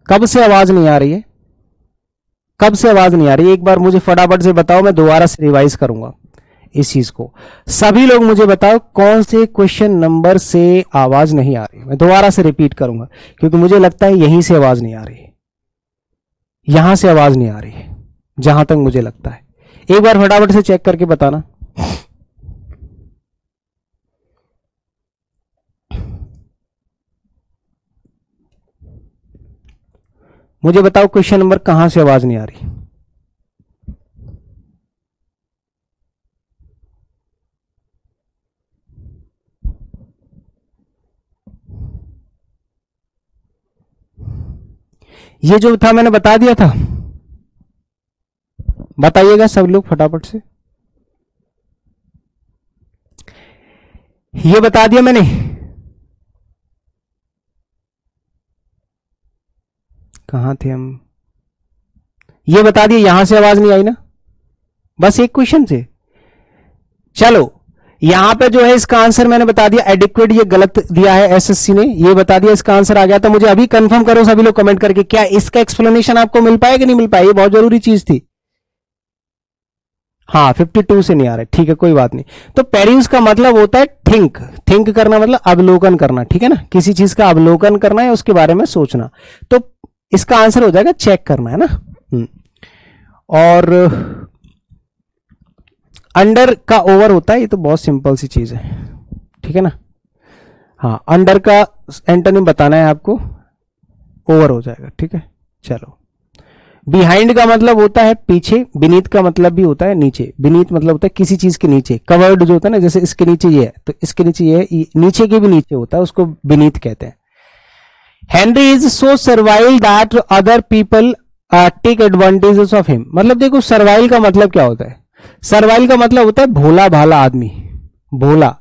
कब से आवाज नहीं आ रही है? कब से आवाज नहीं आ रही है? एक बार मुझे फटाफट से बताओ, मैं दोबारा से रिवाइज करूंगा इस चीज को। सभी लोग मुझे बताओ कौन से क्वेश्चन नंबर से आवाज नहीं आ रही। मैं दोबारा से रिपीट करूंगा, क्योंकि मुझे लगता है यहीं से आवाज नहीं आ रही, यहां से आवाज नहीं आ रही है, जहां तक मुझे लगता है। एक बार फटाफट से चेक करके बताना। मुझे बताओ क्वेश्चन नंबर कहां से आवाज नहीं आ रही। ये जो था मैंने बता दिया था, बताइएगा सब लोग फटाफट से। ये बता दिया मैंने, कहां थे हम? ये बता दिया, यहां से आवाज नहीं आई ना, बस एक क्वेश्चन से। चलो यहां पे जो है इसका आंसर मैंने बता दिया, एडिक्वेट ये गलत दिया है एसएससी ने, ये बता दिया, इसका आंसर आ गया। तो मुझे अभी कंफर्म करो सभी लोग कमेंट करके, क्या इसका एक्सप्लेनेशन आपको मिल पाएगा कि नहीं मिल पाएगा? ये बहुत जरूरी चीज थी। हाँ 52 से नहीं आ रहा, ठीक है कोई बात नहीं। तो पेरियूस का मतलब होता है थिंक। थिंक करना मतलब अवलोकन करना, ठीक है ना, किसी चीज का अवलोकन करना है, उसके बारे में सोचना। तो इसका आंसर हो जाएगा चेक करना, है ना। और अंडर का ओवर होता है, ये तो बहुत सिंपल सी चीज है, ठीक है ना। हाँ अंडर का एंटोनिम बताना है आपको, ओवर हो जाएगा, ठीक है। चलो बिहाइंड का मतलब होता है पीछे, बीनीथ का मतलब भी होता है नीचे। बीनीथ मतलब होता है किसी चीज के नीचे, कवर्ड जो होता है ना, जैसे इसके नीचे ये है तो इसके नीचे ये है, नीचे के भी नीचे होता है, उसको बीनीथ कहते हैं। Henry is so servile that other people take advantages of him. मतलब देखो सर्वाइल का मतलब क्या होता है? सर्वाइल का मतलब होता है भोला भाला आदमी, भोला,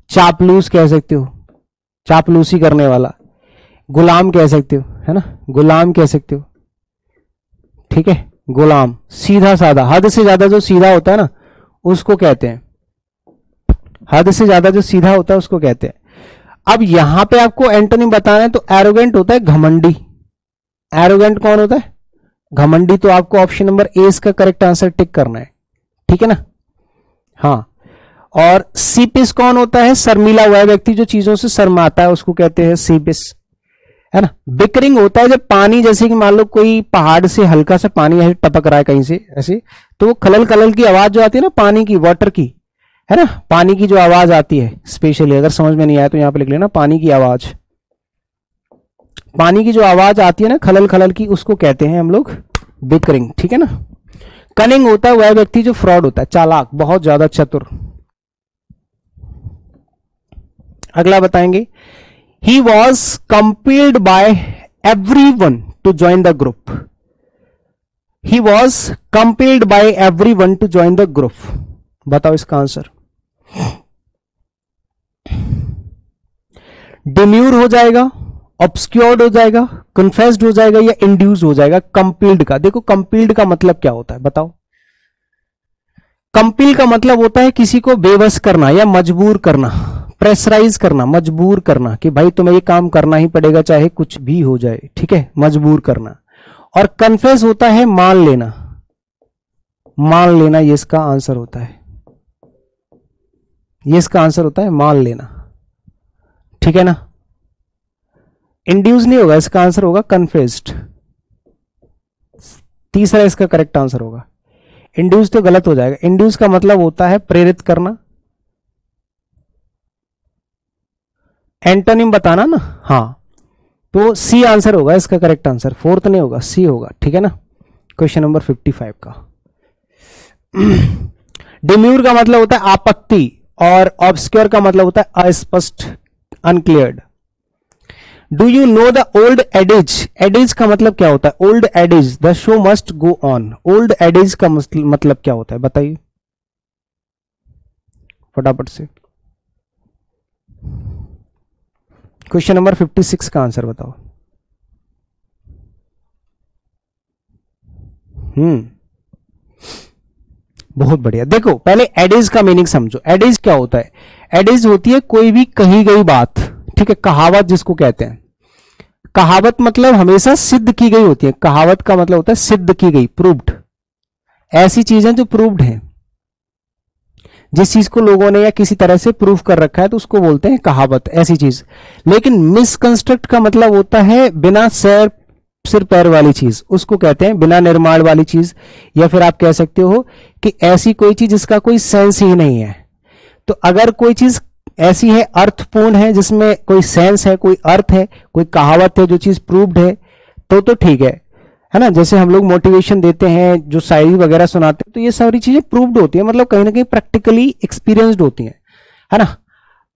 चापलूस कह सकते हो, चापलूसी करने वाला, गुलाम कह सकते हो, है ना, गुलाम कह सकते हो, ठीक है, गुलाम, सीधा साधा, हद से ज्यादा जो सीधा होता है ना उसको कहते हैं, हद से ज्यादा जो सीधा होता है उसको कहते हैं। अब यहां पे आपको एंटोनिम बताना है तो एरोगेंट होता है घमंडी। एरोगेंट कौन होता है? घमंडी। तो आपको ऑप्शन नंबर ए इसका करेक्ट आंसर टिक करना है, ठीक है ना। हाँ, और सीपिस कौन होता है? शर्मीला हुआ व्यक्ति जो चीजों से शर्माता है उसको कहते हैं सीपिस, है ना। बिकरिंग होता है जब पानी, जैसे कि मान लो कोई पहाड़ से हल्का सा पानी ऐसे टपक रहा है कहीं से ऐसे, तो वो खलल खलल की आवाज जो आती है ना पानी की, वाटर की, है ना, पानी की जो आवाज आती है, स्पेशली अगर समझ में नहीं आया तो यहां पे लिख लेना, पानी की आवाज, पानी की जो आवाज आती है ना खलल खलल की, उसको कहते हैं हम लोग बिकरिंग, ठीक है ना। कनिंग होता है वह व्यक्ति जो फ्रॉड होता है, चालाक, बहुत ज्यादा चतुर। अगला बताएंगे, he was compelled by everyone to join the group. He was compelled by everyone to join the group. बताओ इसका आंसर। डिम्यूर हो जाएगा, ऑब्सक्योर्ड हो जाएगा, कन्फेस्ड हो जाएगा या इंड्यूस हो जाएगा कंपेल्ड का। देखो कंपेल्ड का मतलब क्या होता है बताओ। कंपेल का मतलब होता है किसी को बेबस करना या मजबूर करना, प्रेशराइज करना, मजबूर करना कि भाई तुम्हें ये काम करना ही पड़ेगा चाहे कुछ भी हो जाए, ठीक है, मजबूर करना। और कन्फेस होता है मान लेना, मान लेना, ये इसका आंसर होता है, ये इसका आंसर होता है मान लेना, ठीक है ना। इंड्यूस नहीं होगा, इसका आंसर होगा कन्फेस्ड। तीसरा इसका करेक्ट आंसर होगा। इंड्यूस तो गलत हो जाएगा, इंड्यूस का मतलब होता है प्रेरित करना। एंटोनिम बताना ना, हाँ, तो सी आंसर होगा इसका करेक्ट आंसर, फोर्थ नहीं होगा, सी होगा, ठीक है ना। क्वेश्चन नंबर 55 का। डिम्यूर का मतलब होता है आपत्ति और ऑब्सक्योर का मतलब होता है अस्पष्ट, uncleared. Do you know the old adages? Adages का मतलब क्या होता है? Old adages, the show must go on. Old adages का मतलब क्या होता है बताइए फटाफट से। क्वेश्चन नंबर 56 का आंसर बताओ। बहुत बढ़िया। देखो पहले एडेज का मीनिंग समझो। एडेज क्या होता है? एडेज होती है कोई भी कही गई बात, ठीक है, कहावत जिसको कहते हैं। कहावत मतलब हमेशा सिद्ध की गई होती है। कहावत का मतलब होता है सिद्ध की गई, प्रूव्ड। ऐसी चीजें जो प्रूव्ड है, जिस चीज को लोगों ने या किसी तरह से प्रूव कर रखा है तो उसको बोलते हैं कहावत, ऐसी चीज। लेकिन मिसकंस्ट्रक्ट का मतलब होता है बिना सिर पैर वाली चीज, उसको कहते हैं बिना निर्माण वाली चीज। या फिर आप कह सकते हो कि ऐसी कोई चीज जिसका कोई सेंस ही नहीं है। तो अगर कोई चीज ऐसी है, अर्थपूर्ण है, जिसमें कोई सेंस है, कोई अर्थ है, कोई कहावत है, जो चीज प्रूव्ड है, तो ठीक है ना। जैसे हम लोग मोटिवेशन देते हैं, जो शायरी वगैरह सुनाते हैं, तो ये सारी चीजें प्रूव्ड होती है, मतलब कहीं ना कहीं प्रैक्टिकली एक्सपीरियंस्ड होती हैं, है ना।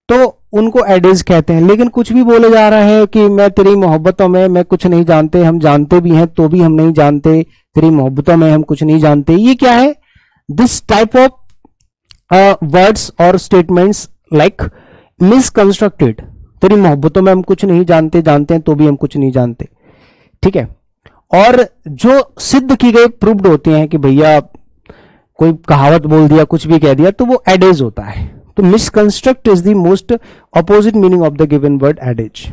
तो उनको एडेज कहते हैं। लेकिन कुछ भी बोले जा रहा है कि मैं तेरी मोहब्बतों में मैं कुछ नहीं जानते, हम जानते भी हैं तो भी हम नहीं जानते, तेरी मोहब्बतों में हम कुछ नहीं जानते, ये क्या है? दिस टाइप ऑफ वर्ड्स और स्टेटमेंट्स लाइक मिसकंस्ट्रक्टेड। तेरी मोहब्बतों में हम कुछ नहीं जानते, जानते हैं तो भी हम कुछ नहीं जानते, ठीक है। और जो सिद्ध की गई, प्रूव्ड होते हैं कि भैया कोई कहावत बोल दिया, कुछ भी कह दिया, तो वो एडेज होता है। तो misconstruct is the most opposite meaning of the given word adages.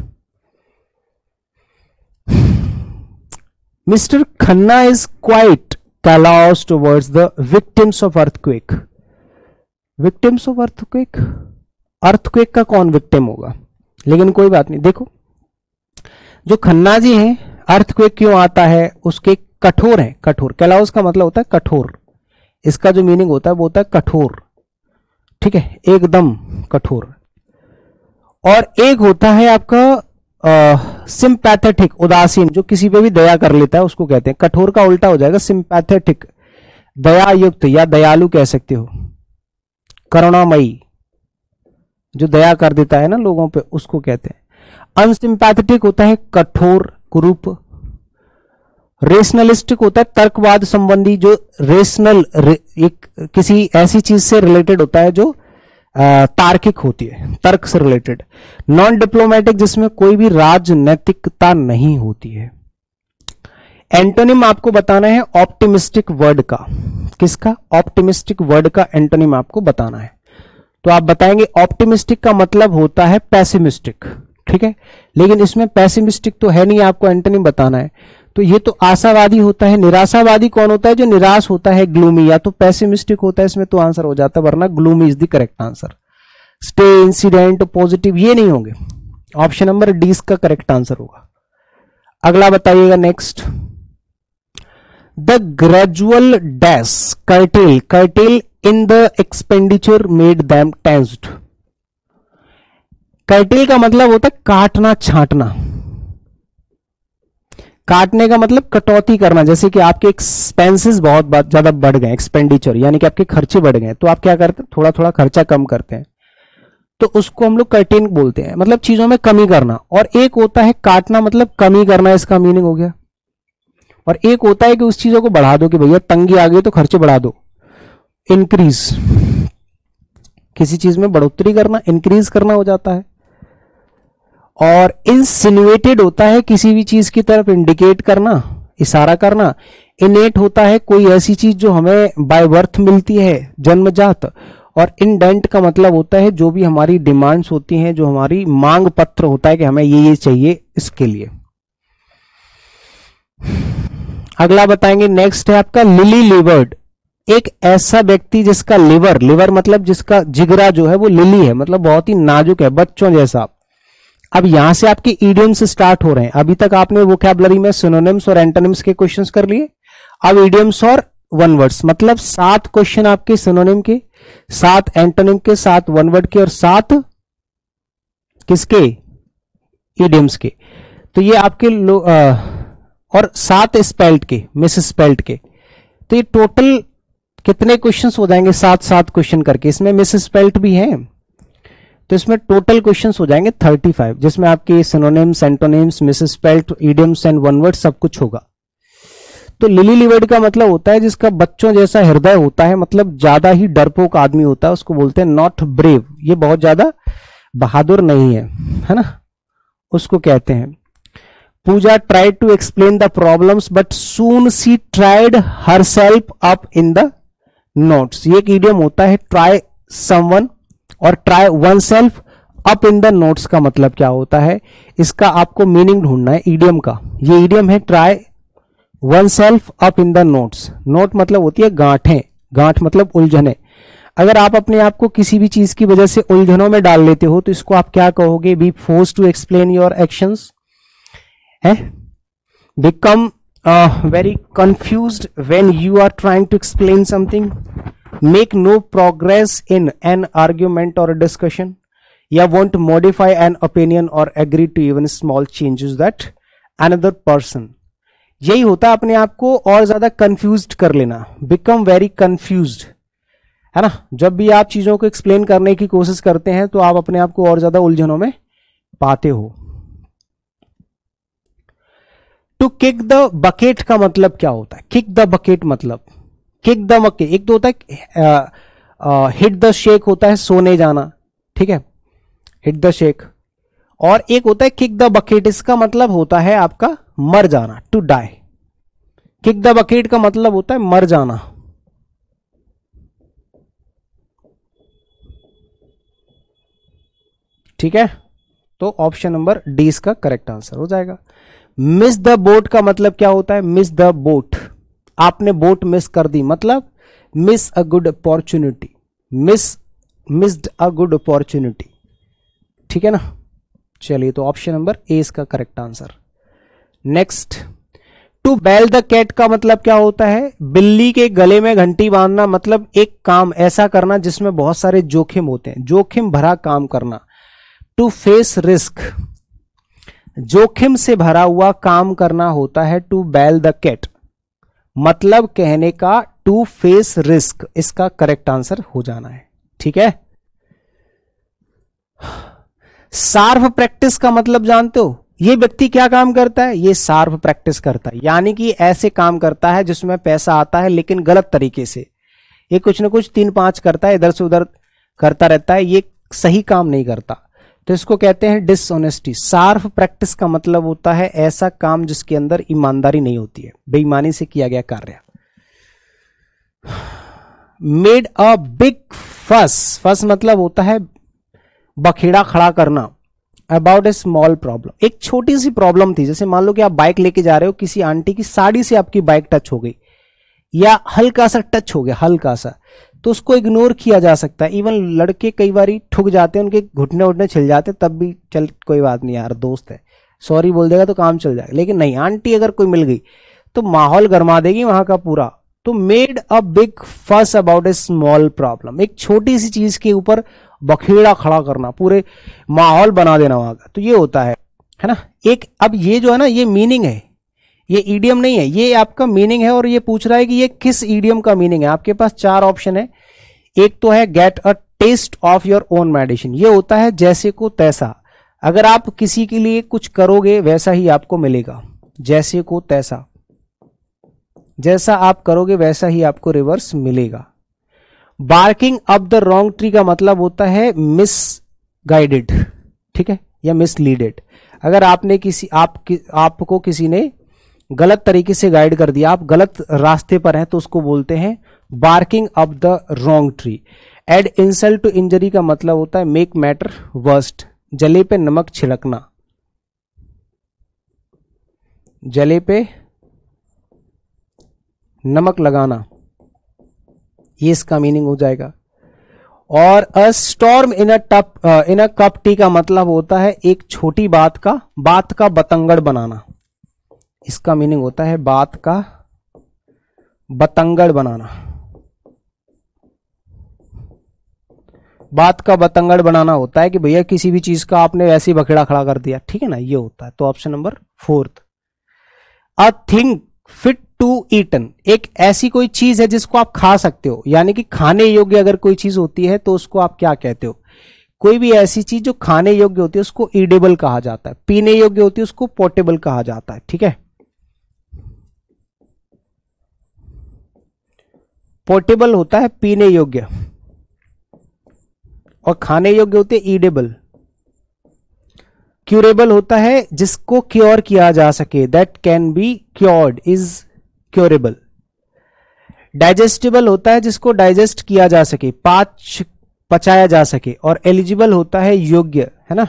Mister Khanna is quite callous towards the victims of earthquake. victims of earthquake, earthquake का कौन विक्टिम होगा? लेकिन कोई बात नहीं। देखो जो खन्ना जी हैं, अर्थक्वेक क्यों आता है, उसके कठोर है, कठोर। कैलाउस का मतलब होता है कठोर, इसका जो मीनिंग होता है वो होता है कठोर, ठीक है, एकदम कठोर। और एक होता है आपका सिंपैथेटिक, उदासीन, जो किसी पे भी दया कर लेता है उसको कहते हैं। कठोर का उल्टा हो जाएगा सिंपैथेटिक, दयायुक्त या दयालु कह सकते हो, करुणामयी, जो दया कर देता है ना लोगों पे, उसको कहते हैं। अनसिंपैथेटिक होता है कठोर कुरूप, रेशनलिस्टिक होता है तर्कवाद संबंधी, जो रेशनल एक किसी ऐसी चीज से रिलेटेड होता है जो तार्किक होती है, तर्क से रिलेटेड। नॉन डिप्लोमेटिक जिसमें कोई भी राजनैतिकता नहीं होती है। एंटोनिम आपको बताना है ऑप्टिमिस्टिक वर्ड का, किसका? ऑप्टिमिस्टिक वर्ड का एंटोनिम आपको बताना है। तो आप बताएंगे ऑप्टिमिस्टिक का मतलब होता है पैसिमिस्टिक, ठीक है, लेकिन इसमें पैसिमिस्टिक तो है नहीं, आपको एंटोनिम बताना है। तो ये तो आशावादी होता है। निराशावादी कौन होता है? जो निराश होता है, ग्लूमी, या तो पैसिमिस्टिक होता है, इसमें तो आंसर हो जाता है, वरना gloomy is the correct answer. Stay, incident, positive ये नहीं होंगे। ऑप्शन नंबर डी इसका करेक्ट आंसर होगा। अगला बताइएगा next, the gradual dash cartel, cartel in the expenditure made them tensed. Cartel का मतलब होता है काटना छांटना। काटने का मतलब कटौती करना, जैसे कि आपके एक्सपेंसेस बहुत ज्यादा बढ़ गए, एक्सपेंडिचर यानी कि आपके खर्चे बढ़ गए, तो आप क्या करते हैं? थोड़ा थोड़ा खर्चा कम करते हैं, तो उसको हम लोग कर्टेन बोलते हैं, मतलब चीजों में कमी करना। और एक होता है काटना मतलब कमी करना, इसका मीनिंग हो गया। और एक होता है कि उस चीजों को बढ़ा दो, कि भैया तंगी आ गई तो खर्चे बढ़ा दो, इंक्रीज, किसी चीज में बढ़ोतरी करना, इंक्रीज करना हो जाता है। और इंसिनुएटेड होता है किसी भी चीज की तरफ इंडिकेट करना, इशारा करना। इनेट होता है कोई ऐसी चीज जो हमें बाय बर्थ मिलती है, जन्मजात। और इंडेंट का मतलब होता है जो भी हमारी डिमांड्स होती हैं, जो हमारी मांग पत्र होता है कि हमें ये चाहिए इसके लिए। अगला बताएंगे नेक्स्ट है आपका लिली लिवर्ड, एक ऐसा व्यक्ति जिसका लिवर, लिवर मतलब जिसका जिगरा जो है वो लिली है, मतलब बहुत ही नाजुक है, बच्चों जैसा। अब यहां से आपके इडियम्स स्टार्ट हो रहे हैं। अभी तक आपने वोकैबुलरी में सिनोनिम्स और एंटोनिम्स के क्वेश्चंस कर लिए, अब इडियम्स और वन वर्ड्स, मतलब 7 क्वेश्चन आपके सिनोनिम के, 7 एंटोनिम के, 7 वन वर्ड के और 7 किसके? इडियम्स के। तो ये आपके और 7 स्पेल्ट के, मिस स्पेल्ट के। तो ये टोटल कितने क्वेश्चंस हो जाएंगे? 7 क्वेश्चन करके, इसमें मिस स्पेल्ट भी है, तो इसमें टोटल क्वेश्चंस हो जाएंगे 35, जिसमें आपके synonyms, antonyms, miss spelt, idioms and one word सब कुछ होगा। तो लिली लिवर्ड का मतलब होता है जिसका बच्चों जैसा हृदय होता है, मतलब ज्यादा ही डरपोक आदमी होता है, उसको बोलते हैं नॉट ब्रेव, ये बहुत ज्यादा बहादुर नहीं है ना, उसको कहते हैं। Puja tried to explain the problems but soon she tried herself up in the notes. ये एक इडियम होता है, ट्राई समवन और try one self up in the notes का मतलब क्या होता है, इसका आपको मीनिंग ढूंढना है इडियम का। ये इडियम है try one self up in the notes. Note मतलब होती है गांठें, गांठ मतलब उलझने। अगर आप अपने आप को किसी भी चीज की वजह से उलझनों में डाल लेते हो तो इसको आप क्या कहोगे? Be force to explain your actions, है become very confused when you are trying to explain something, make no progress in an argument or a discussion, या won't modify an opinion or agree to even small changes that another person। यही होता है अपने आप को और ज्यादा confused कर लेना, become very confused, है ना। जब भी आप चीजों को एक्सप्लेन करने की कोशिश करते हैं तो आप अपने आप को और ज्यादा उलझनों में पाते हो। टू किक द बकेट का मतलब क्या होता है? किक द बकेट मतलब किक द बकेट, एक तो होता है हिट द शेक होता है सोने जाना, ठीक है, हिट द शेक। और एक होता है किक द बकेट, इसका मतलब होता है आपका मर जाना, to die. Kick the bucket का मतलब होता है मर जाना। ठीक है, तो ऑप्शन नंबर डी इसका करेक्ट आंसर हो जाएगा। मिस द बोट का मतलब क्या होता है? मिस द बोट, आपने बोट मिस कर दी, मतलब miss a good opportunity, missed a good opportunity, ठीक है ना। चलिए, तो ऑप्शन नंबर ए इसका correct answer. Next, to bell the cat का मतलब क्या होता है? बिल्ली के गले में घंटी बांधना, मतलब एक काम ऐसा करना जिसमें बहुत सारे जोखिम होते हैं, जोखिम भरा काम करना। टू फेस रिस्क, जोखिम से भरा हुआ काम करना होता है टू बेल द कैट, मतलब कहने का टू फेस रिस्क, इसका करेक्ट आंसर हो जाना है। ठीक है, शार्प प्रैक्टिस का मतलब जानते हो? ये व्यक्ति क्या काम करता है? ये शार्प प्रैक्टिस करता है, यानी कि ऐसे काम करता है जिसमें पैसा आता है लेकिन गलत तरीके से। ये कुछ ना कुछ 3-5 करता है, इधर से उधर करता रहता है, ये सही काम नहीं करता, तो इसको कहते हैं डिसऑनेस्टी। शार्प प्रैक्टिस का मतलब होता है ऐसा काम जिसके अंदर ईमानदारी नहीं होती है, बेईमानी से किया गया कार्य। मेड अ बिग फस, फस मतलब होता है बखेड़ा खड़ा करना, अबाउट ए स्मॉल प्रॉब्लम, एक छोटी सी प्रॉब्लम थी। जैसे मान लो कि आप बाइक लेके जा रहे हो, किसी आंटी की साड़ी से आपकी बाइक टच हो गई या हल्का सा टच हो गया, हल्का सा, तो उसको इग्नोर किया जा सकता है। इवन लड़के कई बार ठुक जाते हैं, उनके घुटने उठने छिल जाते, तब भी चल कोई बात नहीं यार, दोस्त है, सॉरी बोल देगा तो काम चल जाएगा। लेकिन नहीं, आंटी अगर कोई मिल गई तो माहौल गरमा देगी वहां का पूरा। तो मेड अ बिग फस अबाउट ए स्मॉल प्रॉब्लम, एक छोटी सी चीज के ऊपर बखेड़ा खड़ा करना, पूरे माहौल बना देना वहां का, तो ये होता है ना। एक अब ये जो है ना, ये मीनिंग है, ये ईडियम नहीं है, ये आपका मीनिंग है। और ये पूछ रहा है कि ये किस ईडियम का मीनिंग है। आपके पास 4 ऑप्शन है। एक तो है get a taste of your own medicine, ये होता है जैसे को तैसा, अगर आप किसी के लिए कुछ करोगे वैसा ही आपको मिलेगा, जैसे को तैसा, जैसा आप करोगे वैसा ही आपको रिवर्स मिलेगा। Barking up the wrong tree का मतलब होता है मिस गाइडेड, ठीक है, या मिसलीडेड। अगर आपने आपको किसी ने गलत तरीके से गाइड कर दिया, आप गलत रास्ते पर हैं, तो उसको बोलते हैं barking up the wrong tree. Add insult to injury का मतलब होता है मेक मैटर वर्स्ट, जले पे नमक छिड़कना, जले पे नमक लगाना, ये इसका मीनिंग हो जाएगा। और अ storm in a cup T का मतलब होता है एक छोटी बात का बतंगड़ बनाना, इसका मीनिंग होता है बात का बतंगड़ बनाना। बात का बतंगड़ बनाना होता है कि भैया किसी भी चीज का आपने वैसे ही बखेड़ा खड़ा कर दिया, ठीक है ना, ये होता है। तो option number 4। A thing fit to eaten, एक ऐसी कोई चीज है जिसको आप खा सकते हो, यानी कि खाने योग्य अगर कोई चीज होती है तो उसको आप क्या कहते हो? कोई भी ऐसी चीज जो खाने योग्य होती है उसको ईडेबल कहा जाता है, पीने योग्य होती है उसको पोर्टेबल कहा जाता है, ठीक है। पोर्टेबल होता है पीने योग्य और खाने योग्य होते हैं ईडेबल। क्यूरेबल होता है जिसको क्योर किया जा सके, that can be cured is curable. Digestible होता है जिसको डाइजेस्ट किया जा सके, पचाया जा सके। और एलिजिबल होता है योग्य, है ना,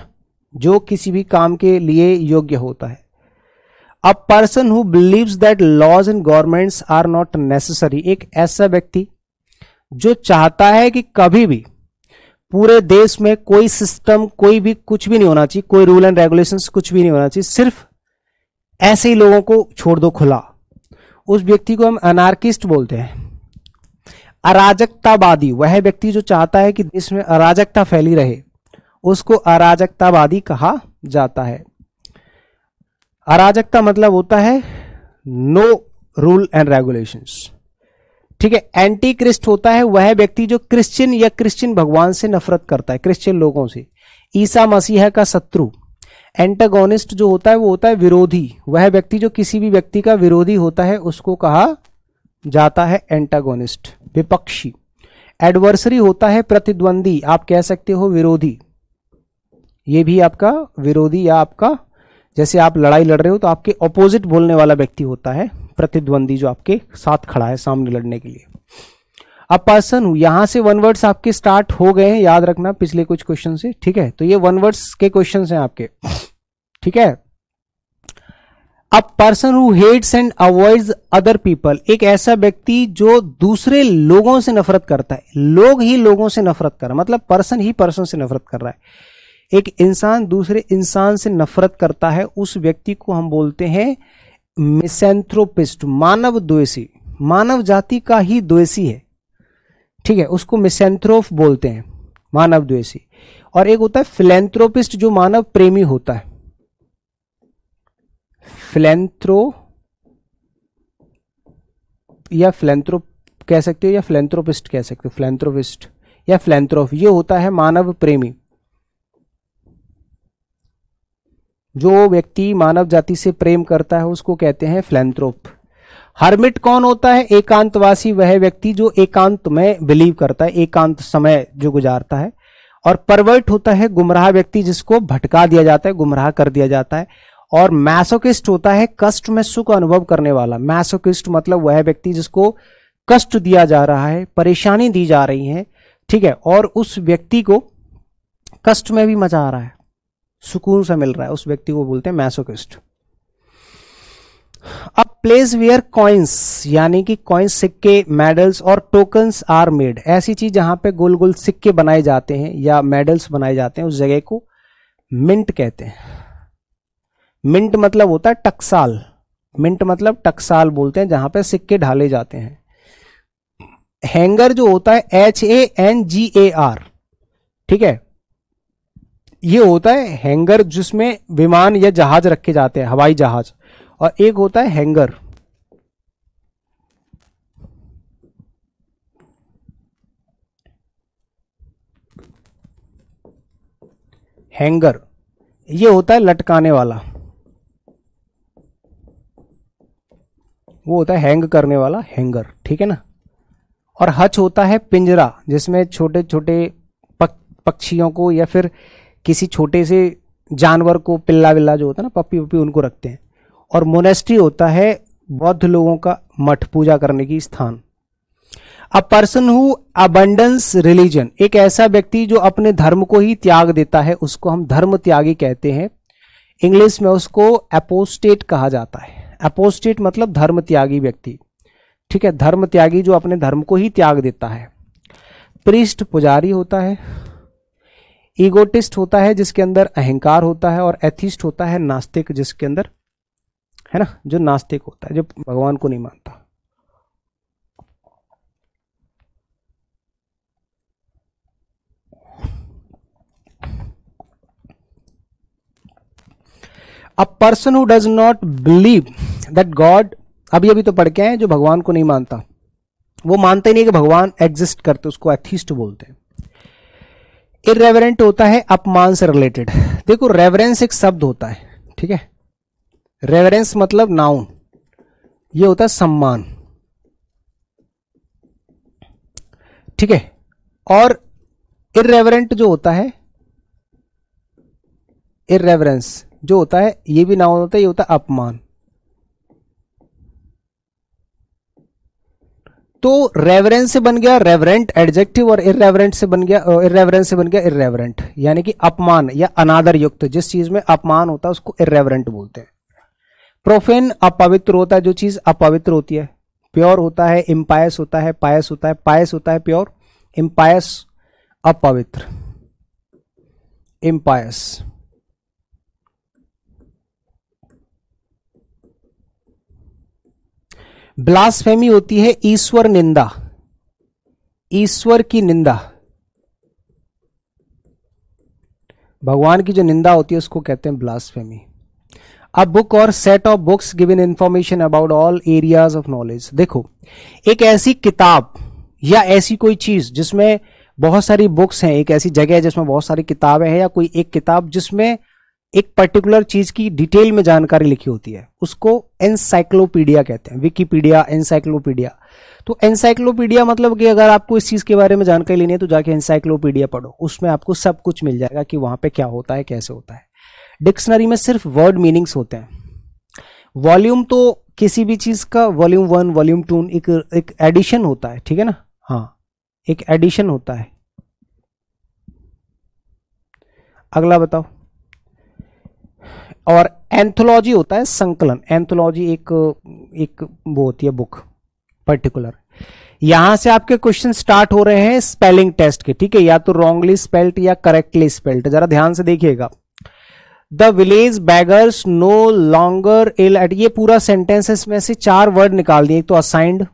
जो किसी भी काम के लिए योग्य होता है। A person who believes that laws and governments are not necessary, एक ऐसा व्यक्ति जो चाहता है कि कभी भी पूरे देश में कोई सिस्टम, कोई भी कुछ भी नहीं होना चाहिए, कोई रूल एंड रेगुलेशंस कुछ भी नहीं होना चाहिए, सिर्फ ऐसे ही लोगों को छोड़ दो खुला, उस व्यक्ति को हम अनार्किस्ट बोलते हैं। अराजकतावादी, वह व्यक्ति जो चाहता है कि देश में अराजकता फैली रहे, उसको अराजकतावादी कहा जाता है। अराजकता मतलब होता है नो रूल एंड रेगुलेशंस, ठीक है। एंटी क्रिस्ट होता है वह व्यक्ति जो क्रिश्चियन या क्रिश्चियन भगवान से नफरत करता है, क्रिश्चियन लोगों से, ईसा मसीह का शत्रु। एंटागोनिस्ट जो होता है वो होता है विरोधी, वह व्यक्ति जो किसी भी व्यक्ति का विरोधी होता है उसको कहा जाता है एंटागोनिस्ट, विपक्षी। एडवर्सरी होता है प्रतिद्वंदी, आप कह सकते हो विरोधी, ये भी आपका विरोधी, या आपका जैसे आप लड़ाई लड़ रहे हो तो आपके ऑपोजिट बोलने वाला व्यक्ति होता है प्रतिद्वंदी, जो आपके साथ खड़ा है सामने लड़ने के लिए। अब पर्सन हूं, यहां से 1 वर्ड्स आपके स्टार्ट हो गए हैं, याद रखना पिछले कुछ क्वेश्चन से, ठीक है। तो ये 1 वर्ड्स के क्वेश्चन हैं आपके, ठीक है। अब person who hates and avoids other people, एक ऐसा व्यक्ति जो दूसरे लोगों से नफरत करता है, लोग ही लोगों से नफरत कर रहा है, मतलब पर्सन ही पर्सन से नफरत कर रहा है। एक इंसान दूसरे इंसान से नफरत करता है, उस व्यक्ति को हम बोलते हैं मिसैंथ्रोपिस्ट, मानव द्वेषी, मानव जाति का ही द्वेषी है, ठीक है, उसको मिसैंथ्रोप बोलते हैं, मानव द्वेषी। और एक होता है फिलैंथ्रोपिस्ट जो मानव प्रेमी होता है, या फिलैंथ्रोप कह सकते हो या फिलैंथ्रोपिस्ट कह सकते हो, फिलैंथ्रोपिस्ट या फिलैंथ्रोप, ये होता है मानव प्रेमी। जो व्यक्ति मानव जाति से प्रेम करता है उसको कहते हैं फिलैंथ्रोप। हर्मिट कौन होता है? एकांतवासी वह व्यक्ति जो एकांत में बिलीव करता है, एकांत समय जो गुजारता है। और परवर्ट होता है गुमराह व्यक्ति जिसको भटका दिया जाता है, गुमराह कर दिया जाता है। और मैसोकिस्ट होता है कष्ट में सुख अनुभव करने वाला। मैसोकिस्ट मतलब वह व्यक्ति जिसको कष्ट दिया जा रहा है, परेशानी दी जा रही है, ठीक है, और उस व्यक्ति को कष्ट में भी मजा आ रहा है, सुकून सा मिल रहा है, उस व्यक्ति को बोलते हैं मैसोकिस्ट। अब प्लेस वेयर कॉइन्स यानी कि कॉइन्स, सिक्के, मेडल्स और टोकन्स आर मेड, ऐसी चीज जहां पे गोल गोल सिक्के बनाए जाते हैं या मेडल्स बनाए जाते हैं उस जगह को मिंट कहते हैं। मिंट मतलब होता है टकसाल, मिंट मतलब टकसाल बोलते हैं जहां पे सिक्के ढाले जाते हैं। हैंगर जो होता है HANGAR, ठीक है, ये होता है हैंगर जिसमें विमान या जहाज रखे जाते हैं, हवाई जहाज, और एक होता है हैंगर। हैंगर ये होता है लटकाने वाला, वो होता है हैंग करने वाला, हैंगर, ठीक है ना। और हच होता है पिंजरा जिसमें छोटे छोटे पक्षियों को या फिर किसी छोटे से जानवर को, पिल्ला विल्ला जो होता है ना, पप्पी वप्पी, उनको रखते हैं। और मोनेस्ट्री होता है बौद्ध लोगों का मठ, पूजा करने की स्थान। अ पर्सन हु अबंडेंस रिलीजन, एक ऐसा व्यक्ति जो अपने धर्म को ही त्याग देता है उसको हम धर्म त्यागी कहते हैं। इंग्लिश में उसको एपोस्टेट कहा जाता है। एपोस्टेट मतलब धर्म त्यागी व्यक्ति, ठीक है, धर्म त्यागी जो अपने धर्म को ही त्याग देता है। प्रीस्ट पुजारी होता है। ईगोटिस्ट होता है जिसके अंदर अहंकार होता है। और एथिस्ट होता है नास्तिक, जिसके अंदर, है ना, जो नास्तिक होता है, जो भगवान को नहीं मानता। अ person who does not believe that God, अभी तो पढ़ के आए, जो भगवान को नहीं मानता, वो मानते ही नहीं कि भगवान एग्जिस्ट करते, उसको एथिस्ट बोलते हैं। इररेवरेंट होता है अपमान से रिलेटेड। देखो रेवरेंस एक शब्द होता है, ठीक है, रेवरेंस मतलब नाउन, ये होता है सम्मान, ठीक है। और इररेवरेंट जो होता है, इररेवरेंस जो होता है, ये भी नाउन होता है, ये होता है अपमान। तो रेवरेंस से बन गया रेवरेंट एडजेक्टिव, और इररेवरेंट से बन गया, इररेवरेंस से बन गया इररेवरेंट, यानी कि अपमान या अनादर युक्त, जिस चीज में अपमान होता है उसको इररेवरेंट बोलते हैं। प्रोफेन अपवित्र होता है, जो चीज अपवित्र होती है। प्योर होता है, इम्पायस होता है, पायस होता है, पायस होता है प्योर, इम्पायस अपवित्र, इम्पायस। ब्लास्फेमी होती है ईश्वर निंदा, ईश्वर की निंदा, भगवान की जो निंदा होती है उसको कहते हैं ब्लास्फेमी। अ बुक और set of books given information about all areas of knowledge. देखो एक ऐसी किताब या ऐसी कोई चीज जिसमें बहुत सारी बुक्स हैं, एक ऐसी जगह है जिसमें बहुत सारी किताबें हैं, या कोई एक किताब जिसमें एक पर्टिकुलर चीज की डिटेल में जानकारी लिखी होती है, उसको एनसाइक्लोपीडिया कहते हैं। Wikipedia, encyclopedia. तो एनसाइक्लोपीडिया मतलब कि अगर आपको इस चीज के बारे में जानकारी लेनी है तो जाके एनसाइक्लोपीडिया पढ़ो, उसमें आपको सब कुछ मिल जाएगा कि वहां पे क्या होता है, कैसे होता है। डिक्शनरी में सिर्फ वर्ड मीनिंग्स होते हैं। वॉल्यूम तो किसी भी चीज का वॉल्यूम 1, वॉल्यूम 2 एक एडिशन होता है, ठीक है ना, हाँ, एक एडिशन होता है। अगला बताओ। और एंथोलॉजी होता है संकलन। एंथोलॉजी एक वो होती है बुक पर्टिकुलर। यहां से आपके क्वेश्चन स्टार्ट हो रहे हैं स्पेलिंग टेस्ट के, ठीक है, या तो रॉन्गली स्पेल्ड या करेक्टली स्पेल्ड। जरा ध्यान से देखिएगा। The village beggars no longer ill eat, ये पूरा सेंटेंस है, इसमें से 4 वर्ड निकाल दिए, एक तो असाइंड,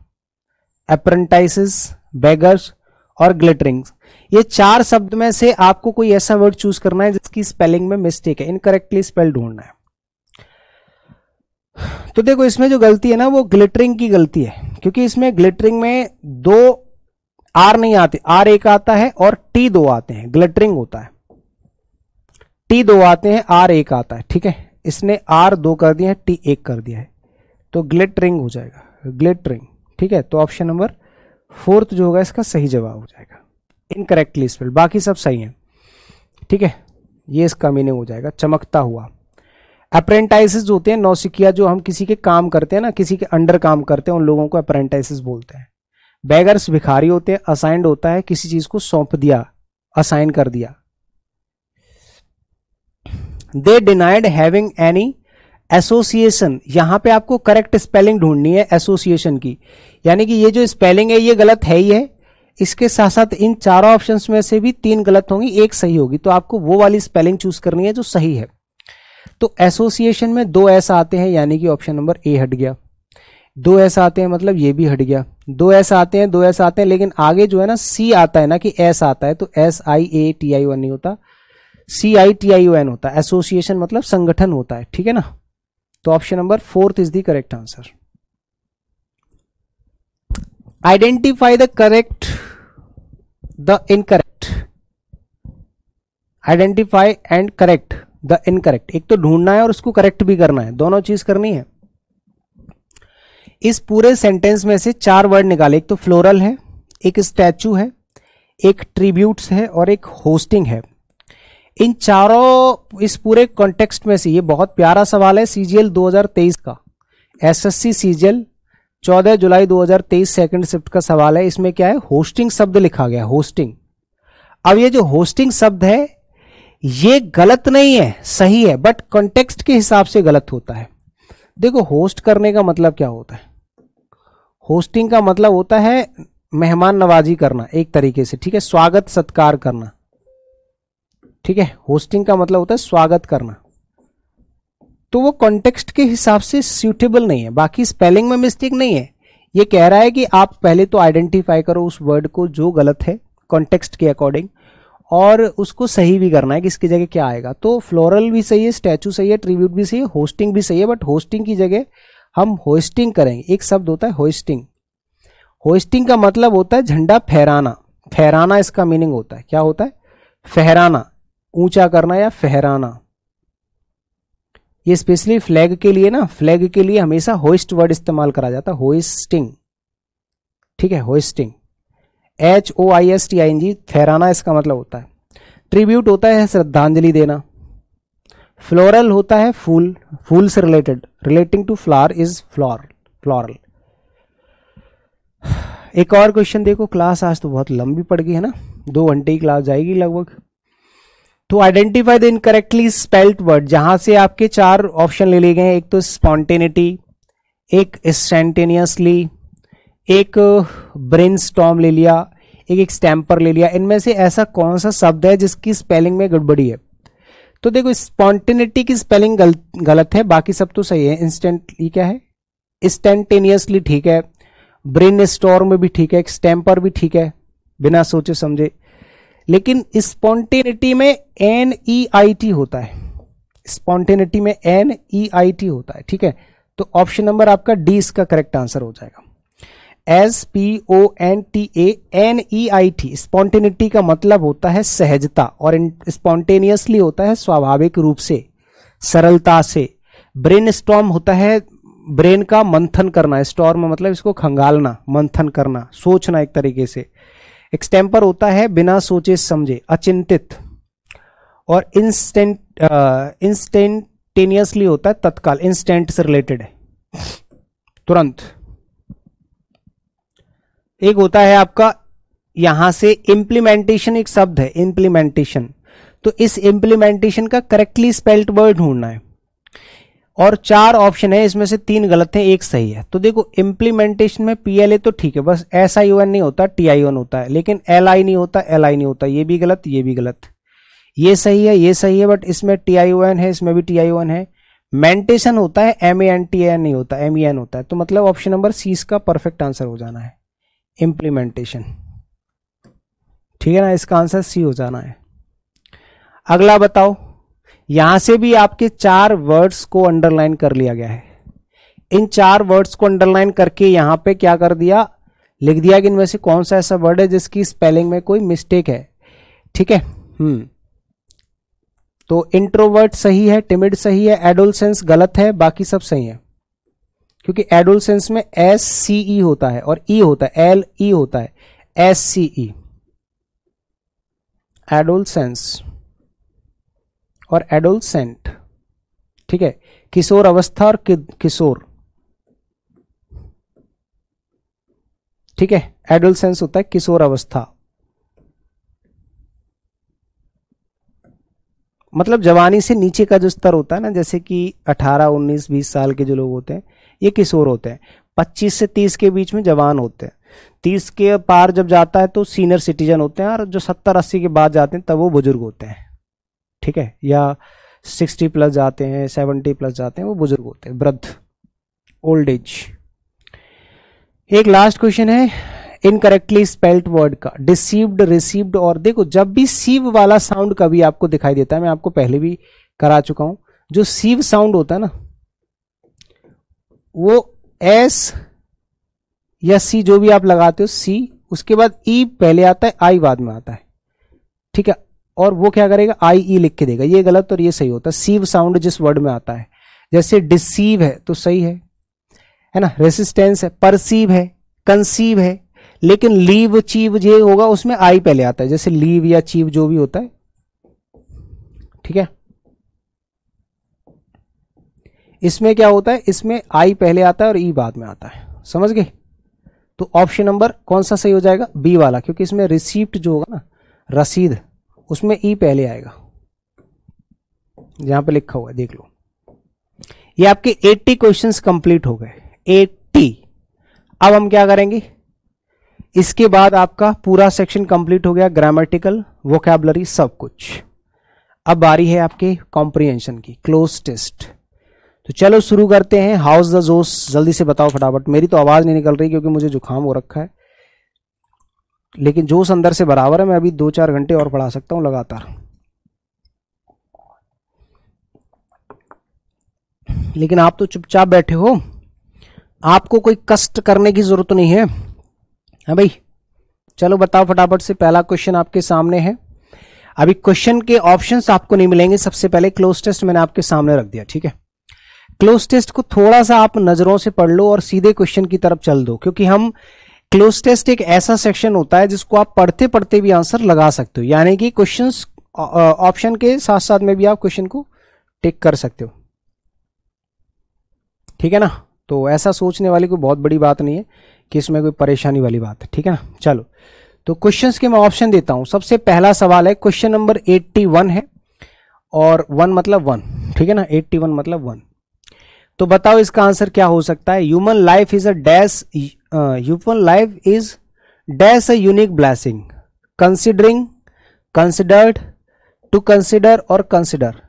अप्रेंटाइसेस, बैगर्स और ग्लिटरिंग। ये 4 शब्द में से आपको कोई ऐसा वर्ड चूज करना है जिसकी स्पेलिंग में मिस्टेक है, इनकरेक्टली स्पेल ढूंढना है। तो देखो इसमें जो गलती है ना वो ग्लिटरिंग की गलती है, क्योंकि इसमें ग्लिटरिंग में 2 आर नहीं आते, आर एक आता है और टी 2 आते हैं, ग्लिटरिंग होता है। टी 2 आते हैं, आर एक आता है, ठीक है। इसने R 2 कर दिया है, T 1 कर दिया है, तो ग्लिटरिंग हो जाएगा, ग्लिटरिंग। ठीक है, तो ऑप्शन नंबर 4 जो होगा इसका सही जवाब हो जाएगा। इनकरेक्टली स्पेल्ड, बाकी सब सही है। ठीक है, ये इसका मीनिंग हो जाएगा चमकता हुआ। अप्रेंटाइसेस होते हैं, नौसिखिया, जो हम किसी के काम करते हैं ना, किसी के अंडर काम करते हैं, उन लोगों को अप्रेंटाइसेस बोलते हैं। बेगर्स भिखारी होते हैं, असाइंड होता है किसी चीज को सौंप दिया, असाइन कर दिया। दे डिनाइड हैविंग एनी एसोसिएशन, यहां पे आपको करेक्ट स्पेलिंग ढूंढनी है एसोसिएशन की, यानी कि ये जो स्पेलिंग है ये गलत है ही है, इसके साथ साथ इन चारों ऑप्शंस में से भी 3 गलत होंगी, एक सही होगी, तो आपको वो वाली स्पेलिंग चूज करनी है जो सही है। तो एसोसिएशन में 2 एस आते हैं, यानी कि ऑप्शन नंबर ए हट गया। 2 एस आते हैं मतलब ये भी हट गया। 2 एस आते हैं, 2 एस आते हैं, लेकिन आगे जो है ना सी आता है ना कि एस आता है, तो SIATION नहीं होता, CITION होता है। एसोसिएशन मतलब संगठन होता है। ठीक है ना, तो option number 4 is the correct answer. Identify the correct the incorrect, identify and correct the incorrect, एक तो ढूंढना है और उसको करेक्ट भी करना है, दोनों चीज करनी है। इस पूरे सेंटेंस में से 4 वर्ड निकाले, एक तो फ्लोरल है, एक स्टैचू है, एक ट्रिब्यूट्स है और एक होस्टिंग है। इन चारों, इस पूरे कॉन्टेक्स्ट में से, ये बहुत प्यारा सवाल है CGL 2023 का, SSC CGL 14 जुलाई 2023 सेकंड शिफ्ट का सवाल है। इसमें क्या है, होस्टिंग शब्द लिखा गया, होस्टिंग। अब ये जो होस्टिंग शब्द है ये गलत नहीं है, सही है, बट कॉन्टेक्स्ट के हिसाब से गलत होता है। देखो, होस्ट करने का मतलब क्या होता है, होस्टिंग का मतलब होता है मेहमान नवाजी करना एक तरीके से। ठीक है, स्वागत सत्कार करना। ठीक है, होस्टिंग का मतलब होता है स्वागत करना, तो वो कॉन्टेक्स्ट के हिसाब से सूटेबल नहीं है। बाकी स्पेलिंग में मिस्टेक नहीं है, ये कह रहा है कि आप पहले तो आइडेंटिफाई करो उस वर्ड को जो गलत है कॉन्टेक्स्ट के अकॉर्डिंग, और उसको सही भी करना है कि इसकी जगह क्या आएगा। तो फ्लोरल भी सही है, स्टैचू सही है, ट्रिब्यूट भी सही है, होस्टिंग भी सही है, बट होस्टिंग की जगह हम होस्टिंग करेंगे। एक शब्द होता है होस्टिंग, होस्टिंग का मतलब होता है झंडा फहराना, फहराना इसका मीनिंग होता है, क्या होता है, फहराना, ऊंचा करना या फहराना। ये स्पेशली फ्लैग के लिए ना, फ्लैग के लिए हमेशा होइस्ट वर्ड इस्तेमाल करा जाता है, होइस्टिंग। ठीक है, होइस्टिंग, HOISTING, फहराना इसका मतलब होता है। ट्रिब्यूट होता है श्रद्धांजलि देना। फ्लोरल होता है फूल, फूल से related, relating to flower is floral. एक और क्वेश्चन देखो, क्लास आज तो बहुत लंबी पड़ गई है ना, 2 घंटे की क्लास जाएगी लगभग। तो identify the incorrectly spelled word, जहां से आपके 4 ऑप्शन ले लिए गए हैं, एक तो स्पॉन्टेनिटी, एक इंस्टेंटेनियसली, एक ब्रेनस्टॉर्म ले लिया, एक एक्सटेम्पर ले लिया। इनमें से ऐसा कौन सा शब्द है जिसकी स्पेलिंग में गड़बड़ी है? तो देखो, स्पॉन्टेनिटी की स्पेलिंग गलत है, बाकी सब तो सही है। इंस्टेंटली क्या है, इंस्टेंटेनियसली ठीक है, ब्रेनस्टॉर्म भी ठीक है, एक्सटेम्पर भी ठीक है, बिना सोचे समझे। लेकिन स्पॉन्टेनिटी में NEIT होता है, स्पॉन्टेनिटी में NEIT होता है। ठीक है, तो ऑप्शन नंबर आपका डी इसका करेक्ट आंसर हो जाएगा। SPONTANEIT, स्पॉन्टेनिटी का मतलब होता है सहजता, और स्पॉन्टेनियसली होता है स्वाभाविक रूप से, सरलता से। ब्रेनस्टॉर्म होता है ब्रेन का मंथन करना, स्टॉर्म मतलब इसको खंगालना, मंथन करना, सोचना एक तरीके से। एक्सटेम्पर होता है बिना सोचे समझे, अचिंतित। और इंस्टेंटेनियसली होता है तत्काल, इंस्टेंट से रिलेटेड है, तुरंत। एक होता है आपका यहां से इम्प्लीमेंटेशन, एक शब्द है इम्प्लीमेंटेशन, तो इस इम्प्लीमेंटेशन का करेक्टली स्पेल्ड वर्ड ढूंढना है। और 4 ऑप्शन है, इसमें से 3 गलत हैं, एक सही है। तो देखो, इम्प्लीमेंटेशन में PLA तो ठीक है, बस SION नहीं होता, TION होता है, लेकिन LI नहीं होता, LI नहीं होता, ये भी गलत, ये भी गलत। ये सही है, ये सही है, बट इसमें TION है, इसमें भी TION है। मेंटेशन होता है, MANTAN नहीं होता, MEN होता है। तो मतलब ऑप्शन नंबर C इसका परफेक्ट आंसर हो जाना है, इम्प्लीमेंटेशन। ठीक है ना, इसका आंसर C हो जाना है। अगला बताओ, यहां से भी आपके 4 वर्ड्स को अंडरलाइन कर लिया गया है। इन 4 वर्ड्स को अंडरलाइन करके यहां पे क्या कर दिया, लिख दिया कि इनमें से कौन सा ऐसा वर्ड है जिसकी स्पेलिंग में कोई मिस्टेक है। ठीक है, तो इंट्रोवर्ट सही है, टिमिड सही है, एडोलसेंस गलत है, बाकी सब सही है, क्योंकि एडोलसेंस में SCE होता है और E होता है, LE होता है, SCE एडोलसेंस और एडोलसेंट, ठीक है, किशोर अवस्था और किशोर, ठीक है, एडोलसेंस होता है किशोर अवस्था, मतलब जवानी से नीचे का जो स्तर होता है ना, जैसे कि 18, 19, 20 साल के जो लोग होते हैं ये किशोर होते हैं, 25 से 30 के बीच में जवान होते हैं, 30 के पार जब जाता है तो सीनियर सिटीजन होते हैं, और जो 70-80 के बाद जाते हैं तब वो बुजुर्ग होते हैं, ठीक है, या 60 प्लस जाते हैं, 70 प्लस जाते हैं, वो बुजुर्ग होते हैं, वृद्ध, ओल्ड एज। एक लास्ट क्वेश्चन है इनकरेक्टली स्पेल्ड वर्ड का, डिसीव्ड, रिसीव्ड, और देखो जब भी सीव वाला साउंड कभी आपको दिखाई देता है, मैं आपको पहले भी करा चुका हूं, जो सीव साउंड होता है ना वो एस या सी जो भी आप लगाते हो, सी उसके बाद ई पहले आता है, आई बाद में आता है, ठीक है, और वो क्या करेगा, आई ई लिख के देगा, ये गलत और ये सही होता है। सीव साउंड जिस वर्ड में आता है, जैसे डिसीव है तो सही है ना, रेसिस्टेंस है, परसीव है, कंसीव है, लेकिन लीव, चीव ये होगा उसमें आई पहले आता है, जैसे लीव या चीव जो भी होता है, ठीक है, इसमें क्या होता है, इसमें आई पहले आता है और ई बाद में आता है, समझ गए। तो ऑप्शन नंबर कौन सा सही हो जाएगा, बी वाला, क्योंकि इसमें रिसीप्ट जो होगा ना, रसीद, उसमें ई पहले आएगा, यहां पे लिखा हुआ है देख लो। ये आपके 80 क्वेश्चंस कंप्लीट हो गए, 80। अब हम क्या करेंगे, इसके बाद आपका पूरा सेक्शन कंप्लीट हो गया, ग्रामेटिकल, वोकैबुलरी, सब कुछ। अब बारी है आपके कॉम्प्रिहेंशन की, क्लोज टेस्ट। तो चलो शुरू करते हैं। हाउस द जोश, जल्दी से बताओ फटाफट, मेरी तो आवाज नहीं निकल रही क्योंकि मुझे जुकाम हो रखा है, लेकिन जोश अंदर से बराबर है, मैं अभी 2-4 घंटे और पढ़ा सकता हूं लगातार। लेकिन आप तो चुपचाप बैठे हो, आपको कोई कष्ट करने की जरूरत नहीं है, हाँ भाई। चलो बताओ फटाफट से, पहला क्वेश्चन आपके सामने है। अभी क्वेश्चन के ऑप्शंस आपको नहीं मिलेंगे, सबसे पहले क्लोज टेस्ट मैंने आपके सामने रख दिया, ठीक है। क्लोज टेस्ट को थोड़ा सा आप नजरों से पढ़ लो और सीधे क्वेश्चन की तरफ चल दो, क्योंकि हम क्लोज टेस्ट एक ऐसा सेक्शन होता है जिसको आप पढ़ते पढ़ते भी आंसर लगा सकते हो, यानी कि क्वेश्चंस ऑप्शन के साथ साथ में भी आप क्वेश्चन को टिक कर सकते हो, ठीक है ना। तो ऐसा सोचने वाली कोई बहुत बड़ी बात नहीं है कि इसमें कोई परेशानी वाली बात है, ठीक है ना। चलो तो क्वेश्चंस के मैं ऑप्शन देता हूं। सबसे पहला सवाल है, क्वेश्चन नंबर 81 है, और 1 मतलब 1, ठीक है ना, 81 मतलब 1। तो बताओ इसका आंसर क्या हो सकता है। Human life is a dash, human life is dash a unique blessing, considering, considered, to consider और कंसिडर।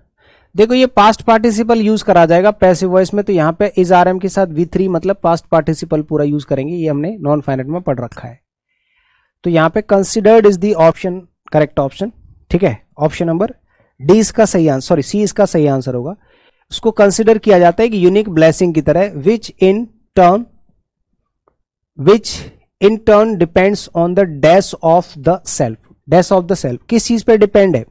देखो ये पास्ट पार्टिसिपल यूज करा जाएगा पैसिव वॉइस में, तो यहां पे इज आरएम के साथ V3 मतलब पास्ट पार्टिसिपल पूरा यूज करेंगे, ये हमने नॉन फाइनाइट में पढ़ रखा है। तो यहां पे considered is the option, correct option, ठीक है। ऑप्शन नंबर डी इसका सही आंसर, सॉरी सी इसका सही आंसर होगा। उसको कंसिडर किया जाता है कि यूनिक ब्लेसिंग की तरह, which in turn depends on the dash of the self. Dash of the self किस चीज पे डिपेंड है।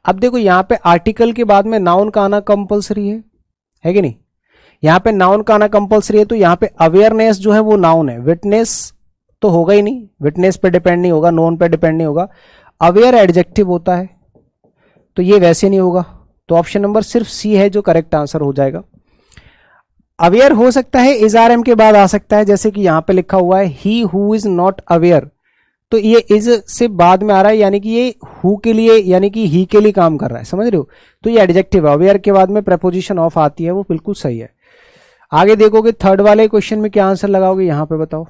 अब देखो यहां पे आर्टिकल के बाद में नाउन का आना कंपलसरी है कि नहीं। यहां पे नाउन का आना कंपलसरी है, तो यहां पे अवेयरनेस जो है वो नाउन है, विटनेस तो होगा ही नहीं, विटनेस पे डिपेंड नहीं होगा, नोन पे डिपेंड नहीं होगा। अवेयर एडजेक्टिव होता है, तो ये वैसे नहीं होगा। तो ऑप्शन नंबर सिर्फ सी है जो करेक्ट आंसर हो जाएगा। अवेयर हो सकता है इज आर एम के बाद आ सकता है, जैसे कि यहां पे लिखा हुआ है he who is not aware, तो ये इज से बाद में आ रहा है, यानी कि ये हु के लिए यानी कि ही के लिए काम कर रहा है, समझ रहे हो। तो ये एडजेक्टिव है, अवेयर के बाद में प्रेपोजिशन ऑफ आती है, वो बिल्कुल सही है। आगे देखोगे थर्ड वाले क्वेश्चन में क्या आंसर लगाओगे, यहां पे बताओ।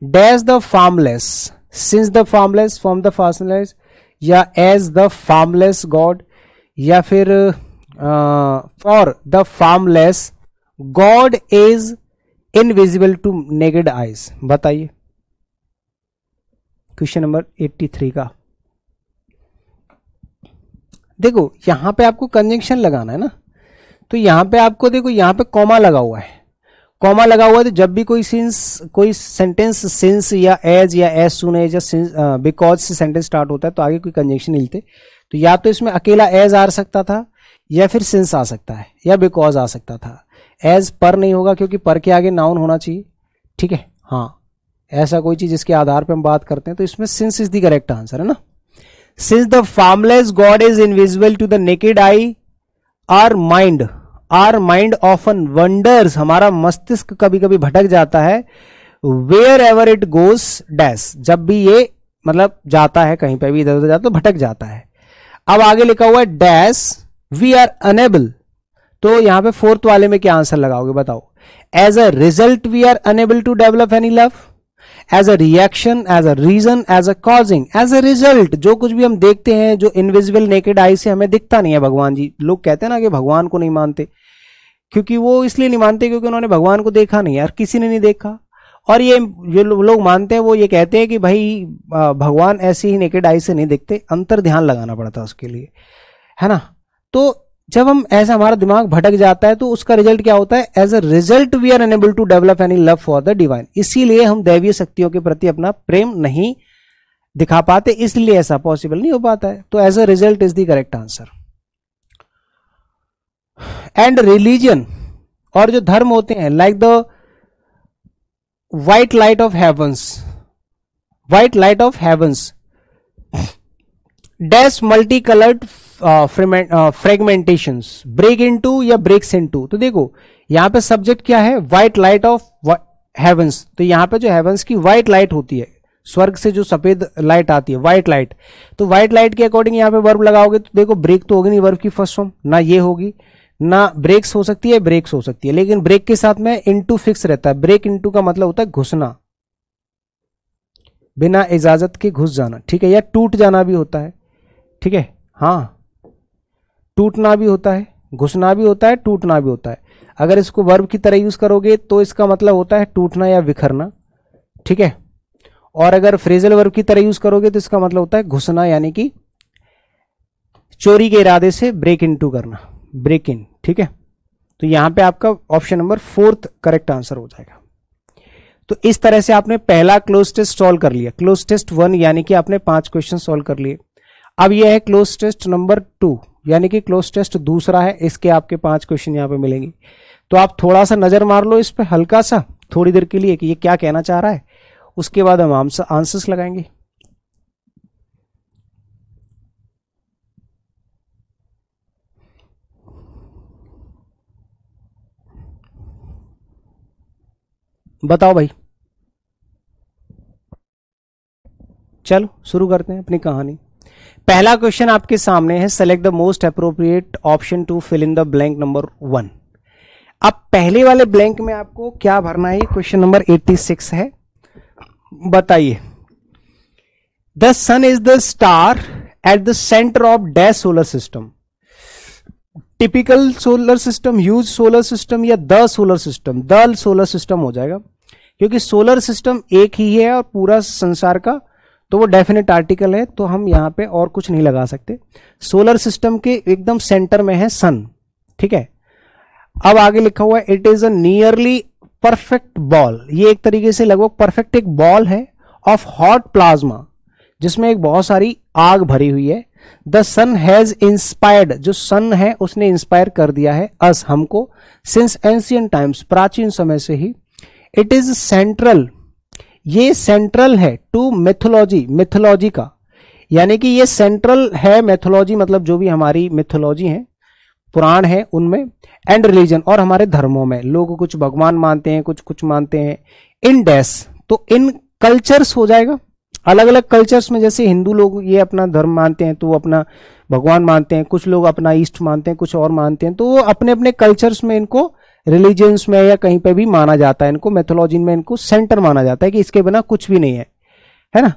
Dash the formless, since the formless, from the formless, या एज द फार्मलेस गॉड, या फिर for the formless god is invisible to naked eyes. बताइए क्वेश्चन नंबर 83 का। देखो यहां पे आपको कंजंक्शन लगाना है ना, तो यहां पे आपको देखो यहां पे कॉमा लगा हुआ है, कॉमा लगा हुआ है तो जब भी कोई सेंटेंस सिंस या एज या एज सुन एज या बिकॉज से सेंटेंस स्टार्ट होता है तो आगे कोई कंजंक्शन मिलते, तो या तो इसमें अकेला एज आ सकता था या फिर सिंस आ सकता है या बिकॉज आ सकता था। एज पर नहीं होगा क्योंकि पर के आगे नाउन होना चाहिए, ठीक है। हाँ, ऐसा कोई चीज जिसके आधार पर हम बात करते हैं, तो इसमें since is the correct answer है ना। Since the formless god is invisible to the naked eye, our mind often wonders, हमारा मस्तिष्क कभी कभी भटक जाता है, wherever it goes dash, जब भी ये मतलब जाता है कहीं पे भी इधर उधर जाता तो भटक जाता है। अब आगे लिखा हुआ है डैश वी आर अनेबल, तो यहां पे फोर्थ वाले में क्या आंसर लगाओगे बताओ। As a result we are unable to develop any love, as a reaction, as a reason, as a causing. As a result, जो कुछ भी हम देखते हैं जो इनविजिबल नेकेड आई से हमें दिखता नहीं है, भगवान जी, लोग कहते हैं ना कि भगवान को नहीं मानते, क्योंकि वो इसलिए नहीं मानते क्योंकि उन्होंने भगवान को देखा नहीं, यार किसी ने नहीं देखा। और ये जो लोग मानते हैं वो ये कहते हैं कि भाई भगवान ऐसे ही नेकेड आई से नहीं दिखते, अंतर ध्यान लगाना पड़ता है उसके लिए, है ना। तो जब हम ऐसा हमारा दिमाग भटक जाता है तो उसका रिजल्ट क्या होता है, as a result we are unable to develop any love for the divine, इसीलिए हम दैवीय शक्तियों के प्रति अपना प्रेम नहीं दिखा पाते, इसलिए ऐसा पॉसिबल नहीं हो पाता है। तो as a result is the correct answer. And religion, और जो धर्म होते हैं, like the white light of heavens dash multi coloured fragmentations, break into या ब्रेक्स इनटू। तो देखो यहां पे सब्जेक्ट क्या है, व्हाइट लाइट ऑफ हेवंस, तो यहां पे जो हेवंस की व्हाइट लाइट होती है, स्वर्ग से जो सफेद लाइट आती है व्हाइट लाइट, तो व्हाइट लाइट के अकॉर्डिंग यहां पे वर्ब लगाओगे तो देखो ब्रेक तो होगी नहीं वर्ब की फर्स्ट फॉर्म, ना ये होगी ना ब्रेक्स हो सकती है, ब्रेक्स हो सकती है, लेकिन ब्रेक के साथ में इनटू फिक्स रहता है। ब्रेक इनटू का मतलब होता है घुसना, बिना इजाजत के घुस जाना, ठीक है, या टूट जाना भी होता है, ठीक है। हाँ, टूटना भी होता है, घुसना भी होता है, टूटना भी होता है। अगर इसको वर्ब की तरह यूज करोगे तो इसका मतलब होता है टूटना या बिखरना, ठीक है। और अगर फ्रेजल वर्ब की तरह यूज करोगे तो इसका मतलब होता है घुसना, यानी कि चोरी के इरादे से ब्रेक इनटू करना, ब्रेक इन, ठीक है। तो यहां पे आपका ऑप्शन नंबर 4 करेक्ट आंसर हो जाएगा। तो इस तरह से आपने पहला क्लोज टेस्ट सॉल्व कर लिया, क्लोज टेस्ट 1, यानी कि आपने 5 क्वेश्चन सॉल्व कर लिए। अब यह है क्लोज टेस्ट नंबर 2, यानी कि क्लोज टेस्ट दूसरा है, इसके आपके 5 क्वेश्चन यहां पे मिलेंगे। तो आप थोड़ा सा नजर मार लो इस पे हल्का सा थोड़ी देर के लिए कि ये क्या कहना चाह रहा है, उसके बाद हम आंसर्स लगाएंगे। बताओ भाई, चलो शुरू करते हैं अपनी कहानी। पहला क्वेश्चन आपके सामने है, select the most appropriate option to fill in the blank number 1। अब पहले वाले ब्लैंक में आपको क्या भरना है, क्वेश्चन नंबर 86 है। बताइए, the sun is the star at the centre of dash solar system. Typical solar system, huge solar system या the solar system? The solar system हो जाएगा, क्योंकि सोलर सिस्टम एक ही है और पूरा संसार का, तो वो डेफिनेट आर्टिकल है, तो हम यहां पे और कुछ नहीं लगा सकते। सोलर सिस्टम के एकदम सेंटर में है सन, ठीक है। अब आगे लिखा हुआ है, it is a nearly perfect ball, ये एक तरीके से लगभग परफेक्ट एक बॉल है, ऑफ हॉट प्लाज्मा, जिसमें एक बहुत सारी आग भरी हुई है। द सन हैज इंस्पायर्ड, जो सन है उसने इंस्पायर कर दिया है, अस, हमको, सिंस एंशियंट टाइम्स, प्राचीन समय से ही। इट इज सेंट्रल, ये सेंट्रल है टू मिथोलॉजी, मिथोलॉजी का, यानी कि ये सेंट्रल है, मैथोलॉजी मतलब जो भी हमारी मिथोलॉजी है, पुराण है उनमें, एंड रिलीजन, और हमारे धर्मों में लोग कुछ भगवान मानते हैं, कुछ कुछ मानते हैं। इन डैश, तो इन कल्चर्स हो जाएगा, अलग अलग कल्चर्स में, जैसे हिंदू लोग ये अपना धर्म मानते हैं तो वो अपना भगवान मानते हैं, कुछ लोग अपना ईस्ट मानते हैं, कुछ और मानते हैं, तो वो अपने अपने कल्चर्स में इनको, रिलीजियंस में या कहीं पे भी माना जाता है इनको, मैथोलॉजी में इनको सेंटर माना जाता है कि इसके बिना कुछ भी नहीं है ना।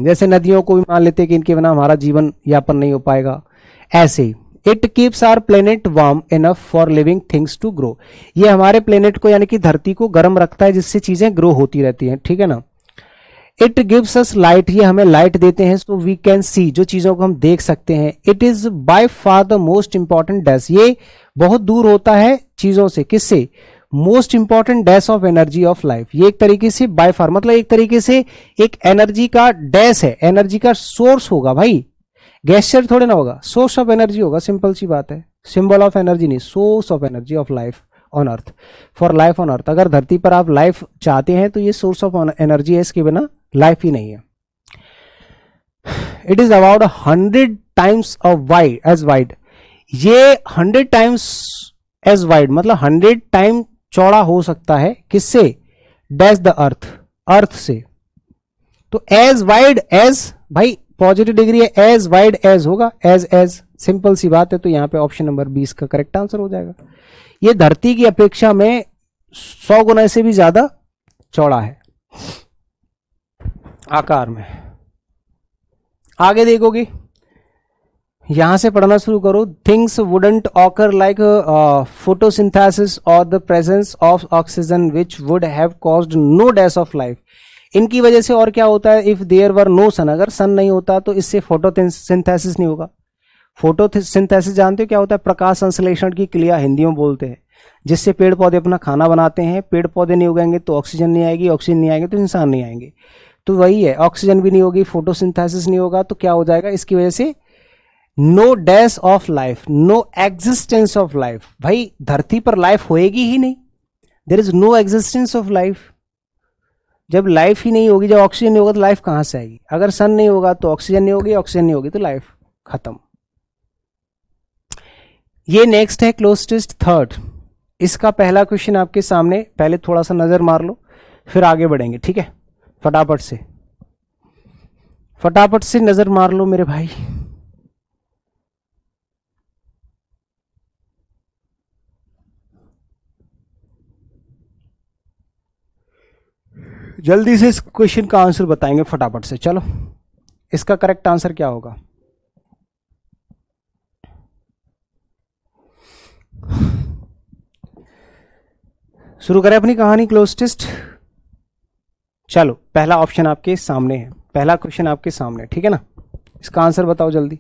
जैसे नदियों को भी मान लेते हैं कि इनके बिना हमारा जीवन यापन नहीं हो पाएगा, ऐसे ही। It keeps our planet warm enough for living things to grow, ये हमारे प्लेनेट को यानी कि धरती को गर्म रखता है, जिससे चीजें ग्रो होती रहती हैं, ठीक है ना। इट गिव्स अस लाइट, ये हमें लाइट देते हैं, सो वी कैन सी, जो चीजों को हम देख सकते हैं। It is by far the most important dash, ये बहुत दूर होता है चीजों से, किससे? Most important dash of energy of life. ये एक तरीके से बाय फार, मतलब एक तरीके से एक एनर्जी का डैश है, एनर्जी का सोर्स होगा भाई, गैस्चर थोड़े ना होगा, सोर्स ऑफ एनर्जी होगा, सिंपल सी बात है, सिंबल ऑफ एनर्जी नहीं, source of energy of life on earth, for life on earth. अगर धरती पर आप लाइफ चाहते हैं तो ये सोर्स ऑफ एनर्जी है, इसके बिना लाइफ ही नहीं है। It is about 100 times wide as wide, ये 100 टाइम्स एज वाइड मतलब 100 टाइम चौड़ा हो सकता है, किससे, डैश द अर्थ, अर्थ से। तो एज वाइड एज, भाई पॉजिटिव डिग्री है, एज वाइड एज होगा, एज सिंपल सी बात है। तो यहां पे ऑप्शन नंबर 20 का करेक्ट आंसर हो जाएगा। ये धरती की अपेक्षा में 100 गुना से भी ज्यादा चौड़ा है आकार में। आगे देखोगे, यहां से पढ़ना शुरू करो। Things wouldn't occur like photosynthesis और the presence of oxygen which would have caused no dash of life. इनकी वजह से और क्या होता है, if there were no sun, अगर सन नहीं होता तो इससे फोटोसिंथेसिस नहीं होगा। फोटोसिंथेसिस जानते हो क्या होता है, प्रकाश संश्लेषण की क्रिया हिंदी में बोलते हैं, जिससे पेड़ पौधे अपना खाना बनाते हैं। पेड़ पौधे नहीं उगाएंगे तो ऑक्सीजन नहीं आएगी, ऑक्सीजन नहीं आएगी तो इंसान नहीं आएंगे। तो वही है, ऑक्सीजन भी नहीं होगी, फोटोसिंथेसिस नहीं होगा तो क्या हो जाएगा, इसकी वजह से no dash of life, no existence of life. भाई धरती पर लाइफ होएगी ही नहीं, there is no existence of life. जब लाइफ ही नहीं होगी, जब ऑक्सीजन नहीं होगा तो लाइफ कहां से आएगी। अगर सन नहीं होगा तो ऑक्सीजन नहीं होगी, ऑक्सीजन नहीं होगी तो लाइफ खत्म। ये नेक्स्ट है क्लोज टेस्ट थर्ड। इसका पहला क्वेश्चन आपके सामने, पहले थोड़ा सा नजर मार लो फिर आगे बढ़ेंगे, ठीक है। फटाफट से नजर मार लो मेरे भाई। जल्दी से इस क्वेश्चन का आंसर बताएंगे फटाफट से। चलो, इसका करेक्ट आंसर क्या होगा। शुरू करें अपनी कहानी क्लोज टेस्ट। चलो, पहला ऑप्शन आपके सामने है, पहला क्वेश्चन आपके सामने, ठीक है ना। इसका आंसर बताओ जल्दी।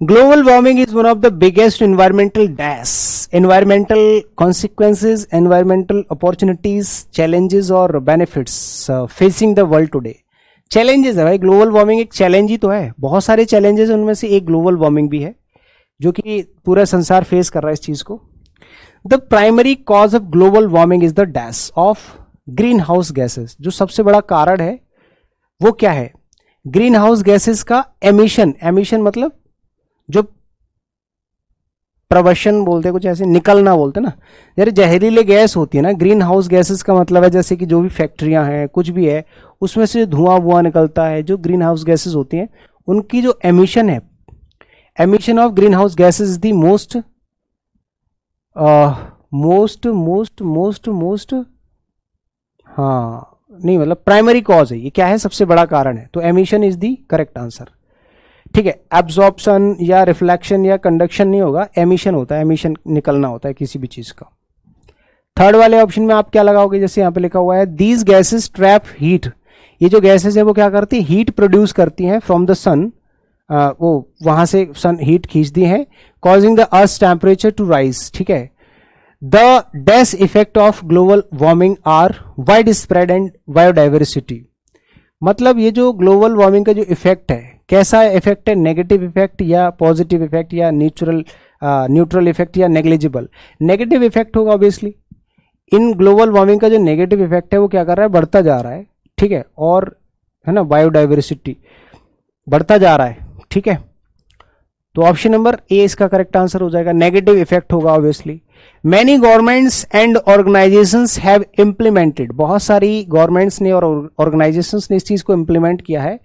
Global warming is one of the biggest environmental consequences, environmental opportunities, challenges और benefits facing the world today. Challenges है भाई, ग्लोबल वार्मिंग एक चैलेंज ही तो है, बहुत सारे चैलेंजेस है, उनमें से एक ग्लोबल वार्मिंग भी है जो कि पूरा संसार फेस कर रहा है इस चीज को। The primary cause of global warming is the dash of green house gases. जो सबसे बड़ा कारण है वो क्या है, ग्रीन हाउस गैसेस का एमिशन। एमिशन मतलब जो प्रवशन बोलते, कुछ ऐसे निकलना बोलते ना, यार जहरीले गैस होती है ना। ग्रीन हाउस गैसेस का मतलब है जैसे कि जो भी फैक्ट्रियां हैं, कुछ भी है, उसमें से धुआं निकलता है, जो ग्रीन हाउस गैसेस होती हैं उनकी जो एमिशन है, emission of green house gases is the most नहीं मतलब प्राइमरी कॉज है, ये क्या है, सबसे बड़ा कारण है। तो emission is the correct answer, ठीक है। एब्जॉर्प्शन या रिफ्लेक्शन या कंडक्शन नहीं होगा, एमिशन होता है, एमिशन निकलना होता है किसी भी चीज का। थर्ड वाले ऑप्शन में आप क्या लगाओगे, जैसे यहां पे लिखा हुआ है दीज गैसेस ट्रैप हीट। ये जो गैसेस है वो क्या करती है, हीट प्रोड्यूस करती हैं फ्रॉम द सन, वो वहां से सन हीट खींचती हैं, causing the earth temperature to rise, ठीक है। The dash effect of global warming are wide spread and biodiversity. मतलब ये जो ग्लोबल वार्मिंग का जो इफेक्ट है, कैसा इफेक्ट है, नेगेटिव इफेक्ट या पॉजिटिव इफेक्ट या न्यूट्रल इफेक्ट या नेग्लिजिबल। नेगेटिव इफेक्ट होगा ऑब्वियसली। इन ग्लोबल वार्मिंग का जो नेगेटिव इफेक्ट है वो क्या कर रहा है, बढ़ता जा रहा है, ठीक है, और है ना बायोडाइवर्सिटी बढ़ता जा रहा है, ठीक है। तो ऑप्शन नंबर ए इसका करेक्ट आंसर हो जाएगा, नेगेटिव इफेक्ट होगा obviously. Many governments and organisations have implemented, बहुत सारी गवर्नमेंट्स ने और ऑर्गेनाइजेशंस ने इस चीज को इम्प्लीमेंट किया है।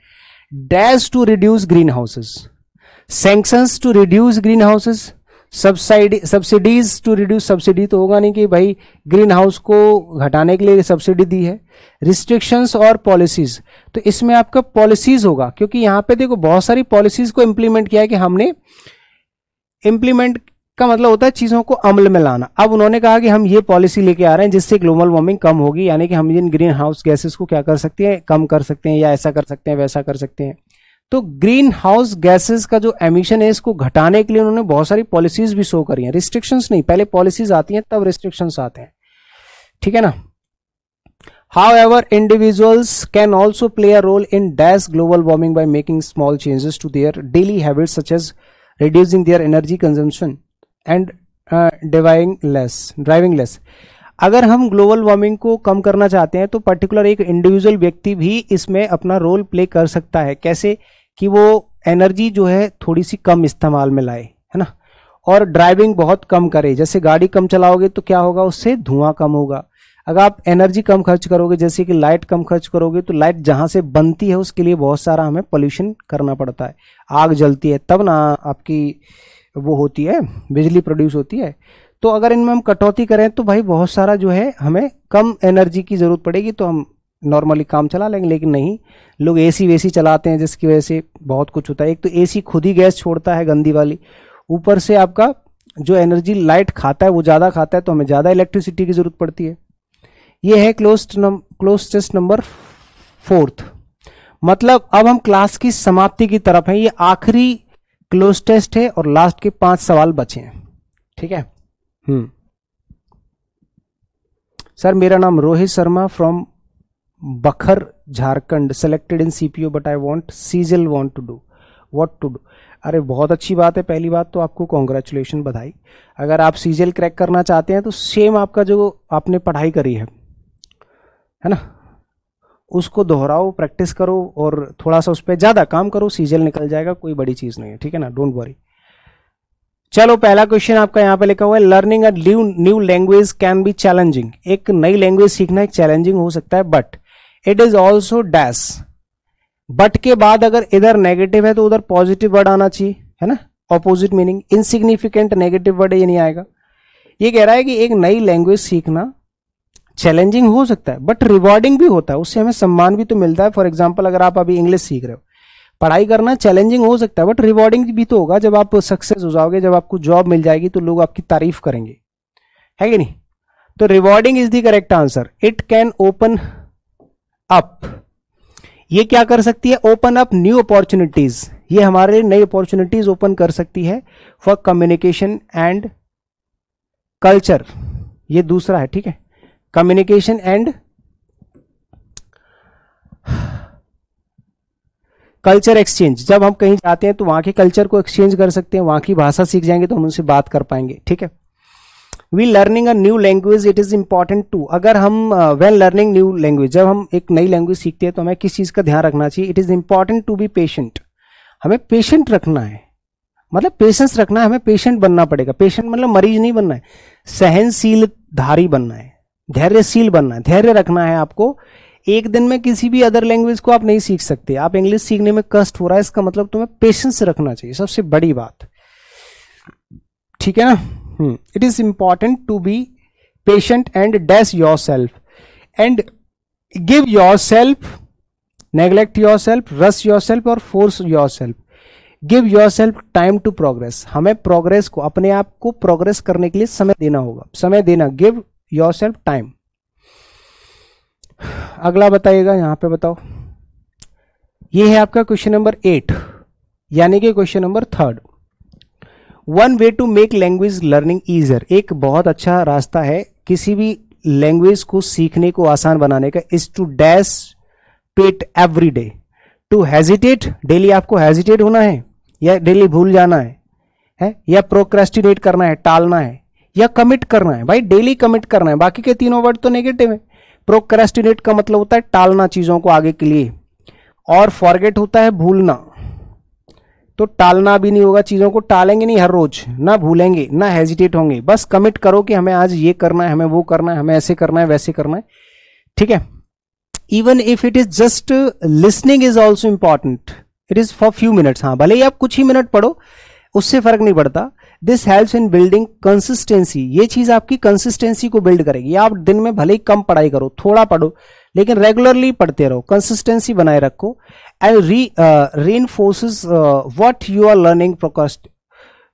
Dash to reduce green houses, sanctions to reduce green houses, subsidies to reduce, subsidy तो होगा नहीं कि भाई ग्रीन हाउस को घटाने के लिए सब्सिडी दी है, रिस्ट्रिक्शंस और पॉलिसीज। तो इसमें आपका पॉलिसीज होगा, क्योंकि यहां पे देखो बहुत सारी पॉलिसीज को इंप्लीमेंट किया है कि हमने इंप्लीमेंट का मतलब होता है चीजों को अमल में लाना। अब उन्होंने कहा कि हम ये पॉलिसी लेके आ रहे हैं जिससे ग्लोबल वार्मिंग कम होगी, यानी कि हम इन ग्रीन हाउस गैसेस को क्या कर सकते हैं, कम कर सकते हैं, या ऐसा कर सकते हैं, वैसा कर सकते हैं। तो ग्रीन हाउस गैसेस का जो एमिशन है इसको घटाने के लिए उन्होंने बहुत सारी पॉलिसीज भी शो करी हैं, रिस्ट्रिक्शंस नहीं, पहले पॉलिसीज आती हैं तब रिस्ट्रिक्शंस आते हैं, ठीक है ना। However, individuals can also play a role in dash global warming by making small changes to their daily habits, such as reducing their energy consumption and driving less. अगर हम ग्लोबल वार्मिंग को कम करना चाहते हैं तो पर्टिकुलर एक individual व्यक्ति भी इसमें अपना रोल प्ले कर सकता है। कैसे कि वो एनर्जी जो है थोड़ी सी कम इस्तेमाल में लाए, है ना, और ड्राइविंग बहुत कम करे। जैसे गाड़ी कम चलाओगे तो क्या होगा, उससे धुआं कम होगा। अगर आप एनर्जी कम खर्च करोगे, जैसे कि लाइट कम खर्च करोगे, तो लाइट जहां से बनती है उसके लिए बहुत सारा हमें पोल्यूशन करना पड़ता है, आग जलती है तब ना आपकी वो होती है, बिजली प्रोड्यूस होती है। तो अगर इनमें हम कटौती करें तो भाई बहुत सारा जो है हमें कम एनर्जी की जरूरत पड़ेगी, तो हम नॉर्मली काम चला लेंगे। लेकिन नहीं, लोग एसी वेसी चलाते हैं जिसकी वजह से बहुत कुछ होता है। एक तो एसी खुद ही गैस छोड़ता है गंदी वाली, ऊपर से आपका जो एनर्जी लाइट खाता है वो ज्यादा खाता है, तो हमें ज्यादा इलेक्ट्रिसिटी की जरूरत पड़ती है। ये है क्लोज टेस्ट नंबर 4। मतलब अब हम क्लास की समाप्ति की तरफ हैं। ये आखिरी क्लोज टेस्ट है और लास्ट के 5 सवाल बचे हैं, ठीक है। सर मेरा नाम Rohit Sharma from Bakhar Jharkhand, selected in CPO but I want CGL want to do what to do. अरे बहुत अच्छी बात है, पहली बात तो आपको कॉन्ग्रेचुलेशन, बधाई। अगर आप सीजल क्रैक करना चाहते हैं तो सेम आपका जो आपने पढ़ाई करी है ना, उसको दोहराओ, प्रैक्टिस करो और थोड़ा सा उस पर ज्यादा काम करो, सीजल निकल जाएगा, कोई बड़ी चीज नहीं है, ठीक है ना, डोंट वरी। चलो पहला क्वेश्चन आपका यहाँ पे लिखा हुआ है, learning a new language can be challenging. एक नई लैंग्वेज सीखना एक चैलेंजिंग हो सकता है, but it is also dash. But के बाद अगर इधर नेगेटिव है तो उधर पॉजिटिव वर्ड आना चाहिए, है ना, opposite meaning. Insignificant negative word ये नहीं आएगा। ये कह रहा है कि एक नई लैंग्वेज सीखना चैलेंजिंग हो सकता है बट रिवॉर्डिंग भी होता है, उससे हमें सम्मान भी तो मिलता है। फॉर एग्जाम्पल अगर आप अभी इंग्लिश सीख रहे हो, पढ़ाई करना चैलेंजिंग हो सकता है बट रिवॉर्डिंग भी तो होगा। जब आप सक्सेस हो जाओगे, जब आपको जॉब मिल जाएगी तो लोग आपकी तारीफ करेंगे, है कि नहीं। तो rewarding is the correct answer. It can open up, ये क्या कर सकती है, ओपन अप न्यू अपॉर्चुनिटीज। ये हमारे नई अपॉर्चुनिटीज ओपन कर सकती है फॉर कम्युनिकेशन एंड कल्चर। ये दूसरा है, ठीक है, कम्युनिकेशन एंड कल्चर एक्सचेंज। जब हम कहीं जाते हैं तो वहां के कल्चर को एक्सचेंज कर सकते हैं, वहां की भाषा सीख जाएंगे तो हम उनसे बात कर पाएंगे, ठीक है। We learning a new language it is important to. अगर हम वेन लर्निंग न्यू लैंग्वेज, जब हम एक नई लैंग्वेज सीखते हैं तो हमें किस चीज का ध्यान रखना चाहिए, it is important to be patient. हमें पेशेंट रखना है, मतलब पेशेंस रखना है, हमें पेशेंट बनना पड़ेगा। पेशेंट मतलब मरीज नहीं बनना है, सहनशील धारी बनना है, धैर्यशील बनना है, धैर्य रखना है आपको। एक दिन में किसी भी अदर लैंग्वेज को आप नहीं सीख सकते। आप इंग्लिश सीखने में कष्ट हो रहा है, इसका मतलब तुम्हें पेशेंस रखना चाहिए, सबसे बड़ी बात, ठीक है ना। It is important to be patient and dash your self and give your self, neglect your self, rush your self और force your self. Give your self time to progress. हमें प्रोग्रेस को, अपने आप को प्रोग्रेस करने के लिए समय देना होगा, समय देना। Give your self time. अगला बताइएगा, यहां पे बताओ। ये है आपका क्वेश्चन नंबर 8, यानी कि question number 3। One way to make language learning easier. एक बहुत अच्छा रास्ता है किसी भी लैंग्वेज को सीखने को आसान बनाने का, is to dash to it every day. To hesitate, daily आपको हेजिटेट होना है या डेली भूल जाना है या प्रोक्रेस्टिनेट करना है, टालना है, या कमिट करना है। भाई डेली कमिट करना है। बाकी के तीनों वर्ड तो नेगेटिव है। प्रोक्रेस्टिनेट का मतलब होता है टालना चीजों को आगे के लिए, और फॉरगेट होता है भूलना। तो टालना भी नहीं होगा, चीजों को टालेंगे नहीं हर रोज, ना भूलेंगे ना हेजिटेट होंगे। बस कमिट करो कि हमें आज ये करना है, हमें वो करना है, हमें ऐसे करना है, वैसे करना है, ठीक है। Even if it is just listening is also important, it is for few minutes. हाँ, भले ही आप कुछ ही मिनट पढ़ो, उससे फर्क नहीं पड़ता। This helps in building consistency. ये चीज आपकी कंसिस्टेंसी को बिल्ड करेगी। आप दिन में भले ही कम पढ़ाई करो, थोड़ा पढ़ो, लेकिन रेगुलरली पढ़ते रहो, कंसिस्टेंसी बनाए रखो। And reinforces what you are learning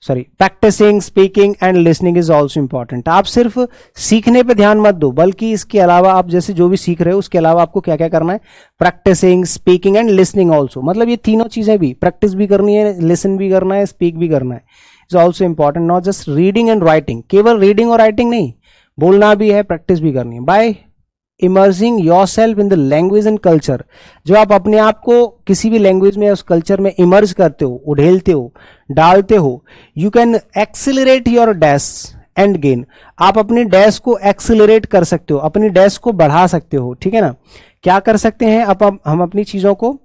practicing speaking and listening is also important. आप सिर्फ सीखने पे ध्यान मत दो, बल्कि इसके अलावा आप जैसे जो भी सीख रहे हो उसके अलावा आपको क्या क्या करना है, practising speaking and listening also, मतलब ये तीनों चीजें भी, प्रैक्टिस भी करनी है, लिसन भी करना है, स्पीक भी करना है, is also important. Not just reading and writing, केवल रीडिंग और राइटिंग नहीं, बोलना भी है, प्रैक्टिस भी करनी है। By emerging yourself in the language and culture, जो आप अपने आप को किसी भी लैंग्वेज में उस कल्चर में इमर्ज करते हो, उड़ेलते हो, डालते हो, you can accelerate your dash and gain, आप अपनी डैश को एक्सिलरेट कर सकते हो, अपनी डैश को बढ़ा सकते हो, ठीक है ना। क्या कर सकते हैं अब हम अपनी चीजों को,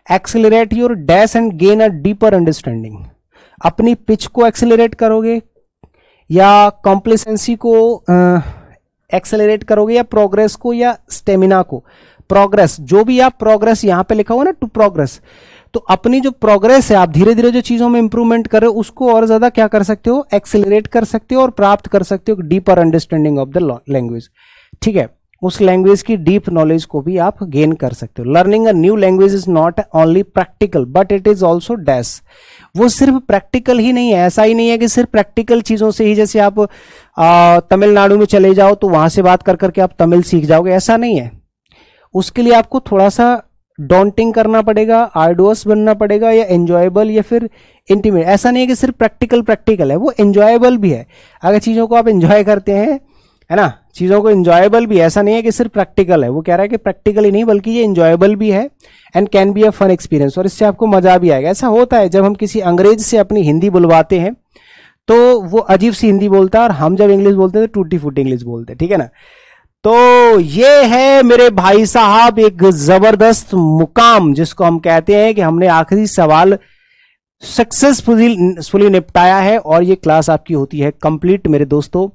accelerate your dash and gain a deeper understanding, अपनी पिच को एक्सिलरेट करोगे या कॉम्प्लिसेंसी को एक्सेलरेट करोगे, या प्रोग्रेस को, या स्टेमिना को, प्रोग्रेस, जो भी आप प्रोग्रेस यहां पे लिखा हुआ ना टू प्रोग्रेस, तो अपनी जो प्रोग्रेस है, आप धीरे धीरे जो चीजों में इंप्रूवमेंट कर रहे हो उसको और ज्यादा क्या कर सकते हो, एक्सेलरेट कर सकते हो और प्राप्त कर सकते हो deeper understanding of the language, ठीक है। उस लैंग्वेज की डीप नॉलेज को भी आप गेन कर सकते हो। Learning a new language is not only practical but it is also dash, वो सिर्फ प्रैक्टिकल ही नहीं है, ऐसा ही नहीं है कि सिर्फ प्रैक्टिकल चीजों से ही, जैसे आप तमिलनाडु में चले जाओ तो वहां से बात कर करके आप तमिल सीख जाओगे, ऐसा नहीं है। उसके लिए आपको थोड़ा सा डॉन्टिंग करना पड़ेगा, आर्डुअस बनना पड़ेगा, या एंजॉयबल या फिर इंटीमेट। ऐसा नहीं है कि सिर्फ प्रैक्टिकल है, वो एंजॉयबल भी है। अगर चीजों को आप एंजॉय करते हैं, है ना, चीजों को एंजॉयबल भी, ऐसा नहीं है कि सिर्फ प्रैक्टिकल है। वो कह रहा है कि प्रैक्टिकल ही नहीं बल्कि ये एंजॉयबल भी है and can be a fun experience, और इससे आपको मजा भी आएगा। ऐसा होता है जब हम किसी अंग्रेज से अपनी हिंदी बुलवाते हैं तो वो अजीब सी हिंदी बोलता है, और हम जब इंग्लिश बोलते हैं तो टूटी फूटी इंग्लिश बोलते हैं, ठीक है ना। तो ये है मेरे भाई साहब एक जबरदस्त मुकाम जिसको हम कहते हैं कि हमने आखिरी सवाल सक्सेसफुली निपटाया है, और ये क्लास आपकी होती है कंप्लीट मेरे दोस्तों।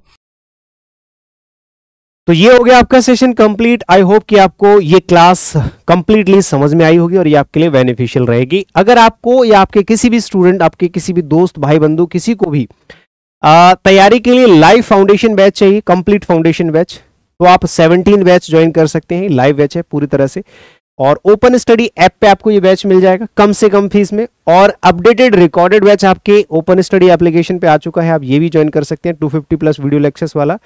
तो ये हो गया आपका सेशन कंप्लीट। आई होप कि आपको ये क्लास कंप्लीटली समझ में आई होगी और ये आपके लिए बेनिफिशियल रहेगी। अगर आपको या आपके किसी भी स्टूडेंट, आपके किसी भी दोस्त भाई बंधु किसी को भी तैयारी के लिए लाइव फाउंडेशन बैच चाहिए, कंप्लीट फाउंडेशन बैच, तो आप 17 बैच ज्वाइन कर सकते हैं। लाइव बैच है पूरी तरह से, और ओपन स्टडी ऐप पे आपको ये बैच मिल जाएगा कम से कम फीस में, और अपडेटेड रिकॉर्डेड बैच आपके ओपन स्टडी एप्लीकेशन पे आ चुका है, आप ये भी ज्वाइन कर सकते हैं 250 प्लस वीडियो लेक्चर्स वाला।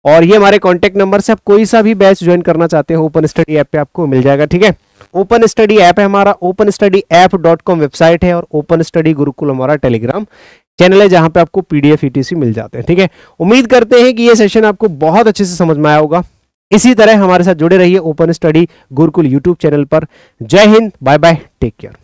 और ये हमारे कॉन्टैक्ट नंबर से आप कोई सा भी बैच ज्वाइन करना चाहते हैं ओपन स्टडी ऐप पे आपको मिल जाएगा, ठीक है। ओपन स्टडी ऐप है हमारा, openstudyApp.com वेबसाइट है, और ओपन स्टडी गुरुकुल हमारा टेलीग्राम चैनल है जहां पे आपको PDF ETC मिल जाते हैं, ठीक है। उम्मीद करते हैं कि ये सेशन आपको बहुत अच्छे से समझ में आया होगा। इसी तरह हमारे साथ जुड़े रहिए Open Study Gurukul YouTube channel पर। जय हिंद, बाय बाय, टेक केयर।